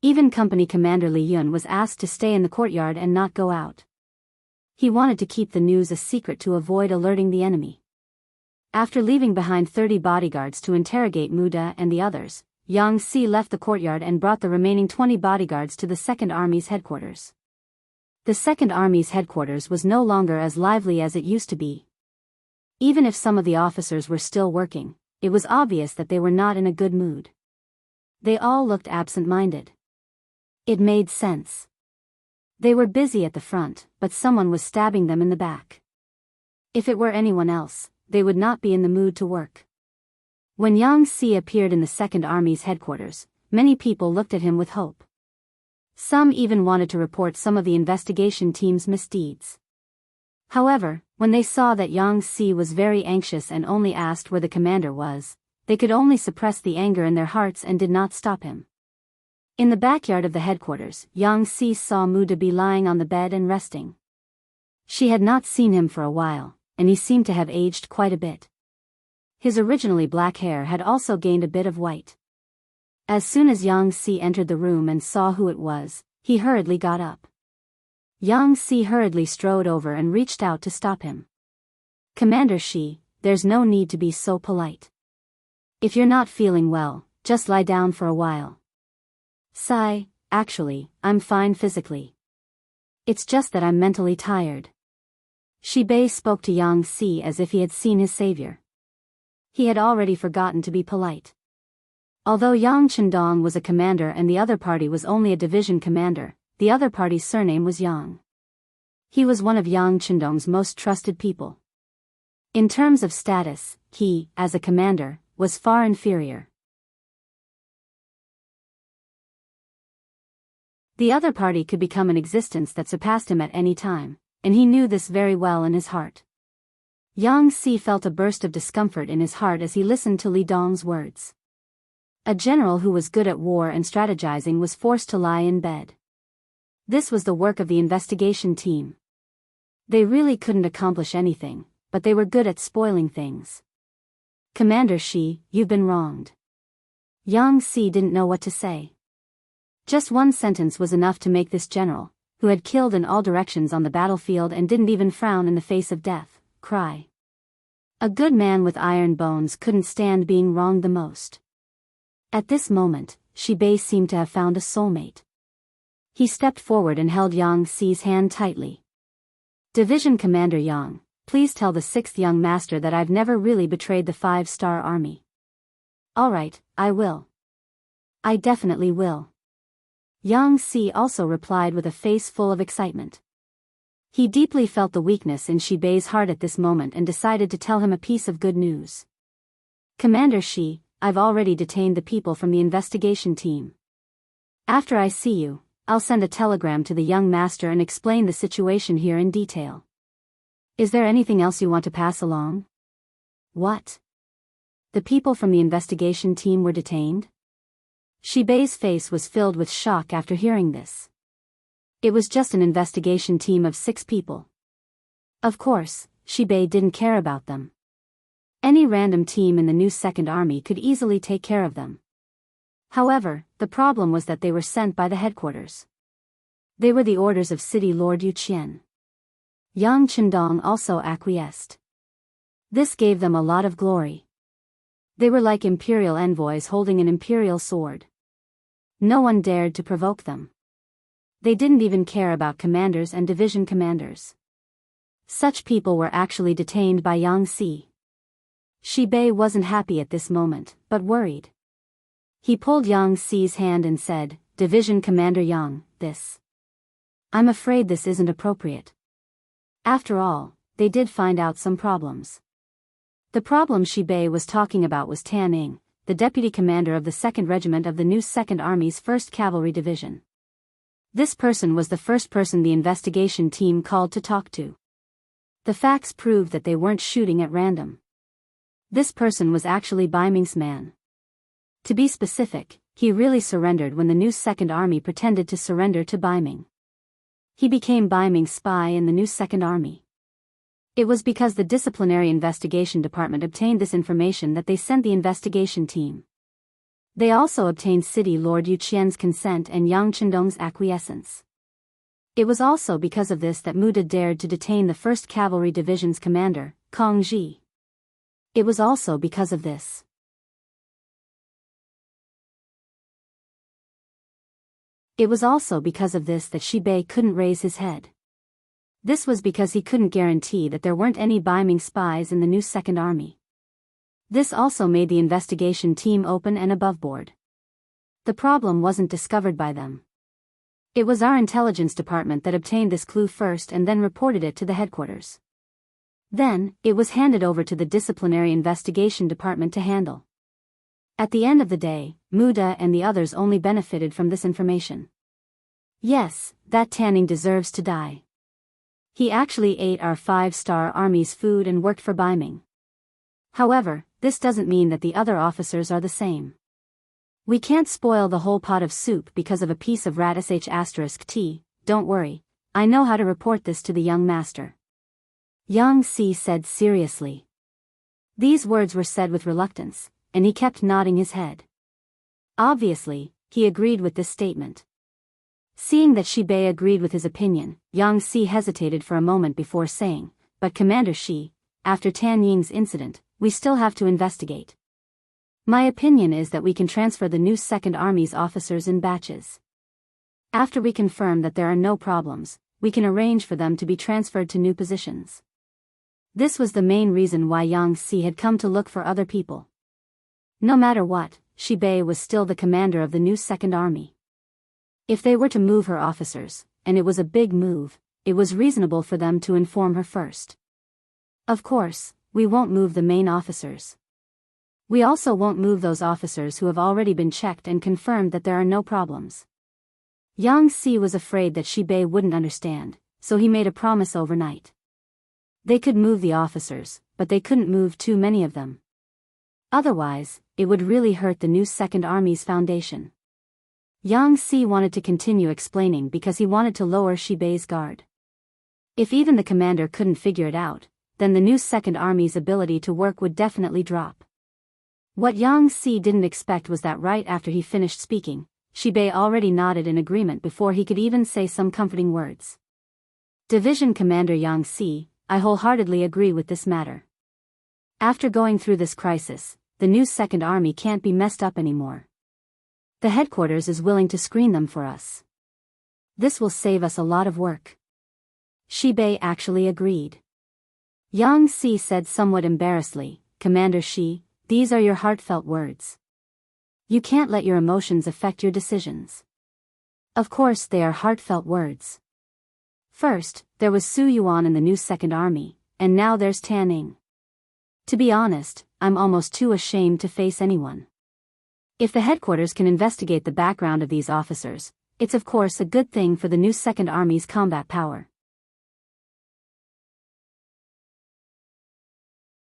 Even Company Commander Li Yun was asked to stay in the courtyard and not go out. He wanted to keep the news a secret to avoid alerting the enemy. After leaving behind 30 bodyguards to interrogate Muda and the others, Yang Si left the courtyard and brought the remaining 20 bodyguards to the Second Army's headquarters. The Second Army's headquarters was no longer as lively as it used to be. Even if some of the officers were still working, it was obvious that they were not in a good mood. They all looked absent-minded. It made sense. They were busy at the front, but someone was stabbing them in the back. If it were anyone else, they would not be in the mood to work. When Yang Si appeared in the Second Army's headquarters, many people looked at him with hope. Some even wanted to report some of the investigation team's misdeeds. However, when they saw that Yang Si was very anxious and only asked where the commander was, they could only suppress the anger in their hearts and did not stop him. In the backyard of the headquarters, Yang Si saw Muda be lying on the bed and resting. She had not seen him for a while, and he seemed to have aged quite a bit. His originally black hair had also gained a bit of white. As soon as Yang Si entered the room and saw who it was, he hurriedly got up. Yang Si hurriedly strode over and reached out to stop him. Commander Shi, there's no need to be so polite. If you're not feeling well, just lie down for a while. Sigh, actually, I'm fine physically. It's just that I'm mentally tired. Shibei spoke to Yang Si as if he had seen his savior. He had already forgotten to be polite. Although Yang Chendong was a commander and the other party was only a division commander, the other party's surname was Yang. He was one of Yang Chendong's most trusted people. In terms of status, he, as a commander, was far inferior. The other party could become an existence that surpassed him at any time, and he knew this very well in his heart. Yang Si felt a burst of discomfort in his heart as he listened to Li Dong's words. A general who was good at war and strategizing was forced to lie in bed. This was the work of the investigation team. They really couldn't accomplish anything, but they were good at spoiling things. Commander Shi, you've been wronged. Yang Si didn't know what to say. Just one sentence was enough to make this general, who had killed in all directions on the battlefield and didn't even frown in the face of death, cry. A good man with iron bones couldn't stand being wronged the most. At this moment, Shibei seemed to have found a soulmate. He stepped forward and held Yang Si's hand tightly. Division Commander Yang, please tell the 6th young master that I've never really betrayed the 5-star army. All right, I will. I definitely will. Yang Si also replied with a face full of excitement. He deeply felt the weakness in Shibei's heart at this moment and decided to tell him a piece of good news. Commander Shi, I've already detained the people from the investigation team. After I see you, I'll send a telegram to the young master and explain the situation here in detail. Is there anything else you want to pass along? What? The people from the investigation team were detained? Shibei's face was filled with shock after hearing this. It was just an investigation team of 6 people. Of course, Shibei didn't care about them. Any random team in the new Second Army could easily take care of them. However, the problem was that they were sent by the headquarters. They were the orders of City Lord Yu Qian. Yang Chendong also acquiesced. This gave them a lot of glory. They were like imperial envoys holding an imperial sword. No one dared to provoke them. They didn't even care about commanders and division commanders. Such people were actually detained by Yang Si. Shibei wasn't happy at this moment, but worried. He pulled Yang Si's hand and said, Division Commander Yang, I'm afraid this isn't appropriate. After all, they did find out some problems. The problem Shibei was talking about was Tan Ing, the deputy commander of the 2nd Regiment of the new 2nd Army's 1st Cavalry Division. This person was the first person the investigation team called to talk to. The facts proved that they weren't shooting at random. This person was actually Biming's man. To be specific, he really surrendered when the new 2nd Army pretended to surrender to Biming. He became Biming's spy in the new 2nd Army. It was because the Disciplinary Investigation Department obtained this information that they sent the investigation team. They also obtained City Lord Yu Qian's consent and Yang Chendong's acquiescence. It was also because of this that Muda dared to detain the 1st Cavalry Division's commander, Kong Ji. It was also because of this. It was also because of this that Shibei couldn't raise his head. This was because he couldn't guarantee that there weren't any Biming spies in the new 2nd Army. This also made the investigation team open and aboveboard. The problem wasn't discovered by them. It was our intelligence department that obtained this clue first and then reported it to the headquarters. Then, it was handed over to the Disciplinary Investigation Department to handle. At the end of the day, Muda and the others only benefited from this information. Yes, that Tan Ing deserves to die. He actually ate our 5-star Army's food and worked for Biming. However, this doesn't mean that the other officers are the same. We can't spoil the whole pot of soup because of a piece of rat *T. Don't worry, I know how to report this to the young master. Yang Si said seriously. These words were said with reluctance, and he kept nodding his head. Obviously, he agreed with this statement. Seeing that Shibei agreed with his opinion, Yang Si hesitated for a moment before saying, "But Commander Shi, after Tan Ying's incident, we still have to investigate. My opinion is that we can transfer the new 2nd Army's officers in batches. After we confirm that there are no problems, we can arrange for them to be transferred to new positions." This was the main reason why Yang Si had come to look for other people. No matter what, Shibei was still the commander of the new 2nd Army. If they were to move her officers, and it was a big move, it was reasonable for them to inform her first. Of course, we won't move the main officers. We also won't move those officers who have already been checked and confirmed that there are no problems. Yang Si was afraid that Shibei wouldn't understand, so he made a promise overnight. They could move the officers, but they couldn't move too many of them. Otherwise, it would really hurt the new 2nd Army's foundation. Yang Si wanted to continue explaining because he wanted to lower Shibei's guard. If even the commander couldn't figure it out, then the new 2nd Army's ability to work would definitely drop. What Yang Si didn't expect was that right after he finished speaking, Shibei already nodded in agreement before he could even say some comforting words. Division Commander Yang Si, I wholeheartedly agree with this matter. After going through this crisis, the new 2nd Army can't be messed up anymore. The headquarters is willing to screen them for us. This will save us a lot of work. Shibei actually agreed. Yang Si said somewhat embarrassedly, "Commander Shi, these are your heartfelt words. You can't let your emotions affect your decisions." Of course they are heartfelt words. First, there was Su Yuan in the new 2nd Army, and now there's Tan Ing. To be honest, I'm almost too ashamed to face anyone. If the headquarters can investigate the background of these officers, it's of course a good thing for the new 2nd Army's combat power.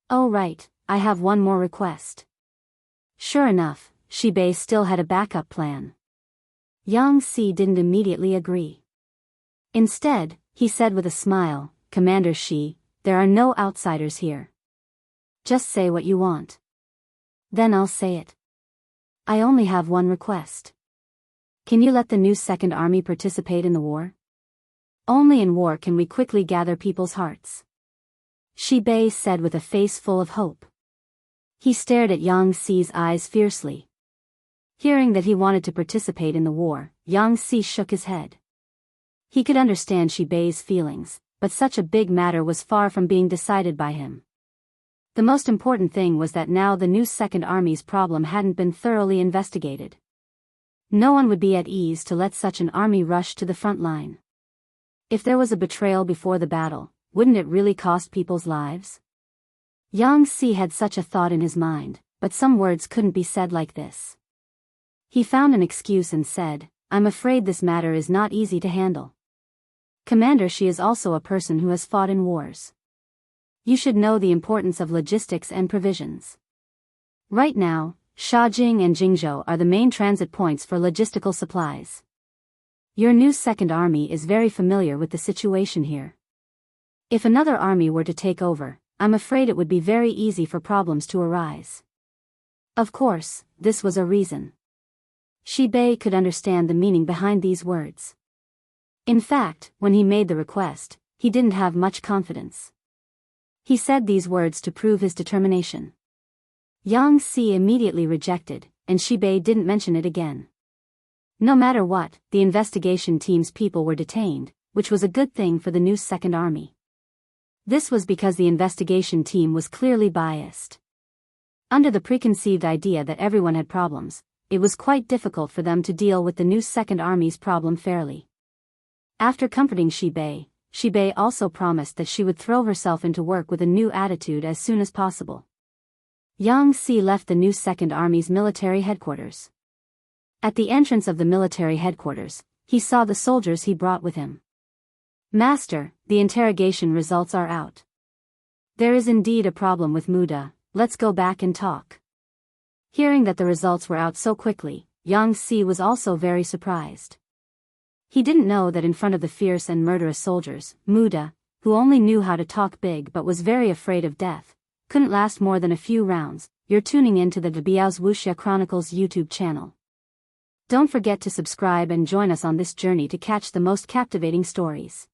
Oh right, I have one more request. Sure enough, Shibei still had a backup plan. Yang Si didn't immediately agree. Instead, he said with a smile, "Commander Shi, there are no outsiders here. Just say what you want. Then I'll say it. I only have one request. Can you let the new 2nd Army participate in the war? Only in war can we quickly gather people's hearts." Shibei said with a face full of hope. He stared at Yang Si's eyes fiercely. Hearing that he wanted to participate in the war, Yang Si shook his head. He could understand Shibei's feelings, but such a big matter was far from being decided by him. The most important thing was that now the new 2nd Army's problem hadn't been thoroughly investigated. No one would be at ease to let such an army rush to the front line. If there was a betrayal before the battle, wouldn't it really cost people's lives? Yang Si had such a thought in his mind, but some words couldn't be said like this. He found an excuse and said, I'm afraid this matter is not easy to handle. Commander, she is also a person who has fought in wars. You should know the importance of logistics and provisions. Right now, Shaojing and Jingzhou are the main transit points for logistical supplies. Your new Second Army is very familiar with the situation here. If another army were to take over, I'm afraid it would be very easy for problems to arise. Of course, this was a reason. Shi Bei could understand the meaning behind these words. In fact, when he made the request, he didn't have much confidence. He said these words to prove his determination. Yang Si immediately rejected, and Shi Bei didn't mention it again. No matter what, the investigation team's people were detained, which was a good thing for the new Second Army. This was because the investigation team was clearly biased. Under the preconceived idea that everyone had problems, it was quite difficult for them to deal with the new Second Army's problem fairly. After comforting Shi Bei also promised that she would throw herself into work with a new attitude as soon as possible. Yang Si left the new Second Army's military headquarters. At the entrance of the military headquarters, he saw the soldiers he brought with him. Master, the interrogation results are out. There is indeed a problem with Muda, let's go back and talk. Hearing that the results were out so quickly, Yang Si was also very surprised. He didn't know that in front of the fierce and murderous soldiers, Muda, who only knew how to talk big but was very afraid of death, couldn't last more than a few rounds. You're tuning in to the Biyao's Wuxia Chronicles YouTube channel. Don't forget to subscribe and join us on this journey to catch the most captivating stories.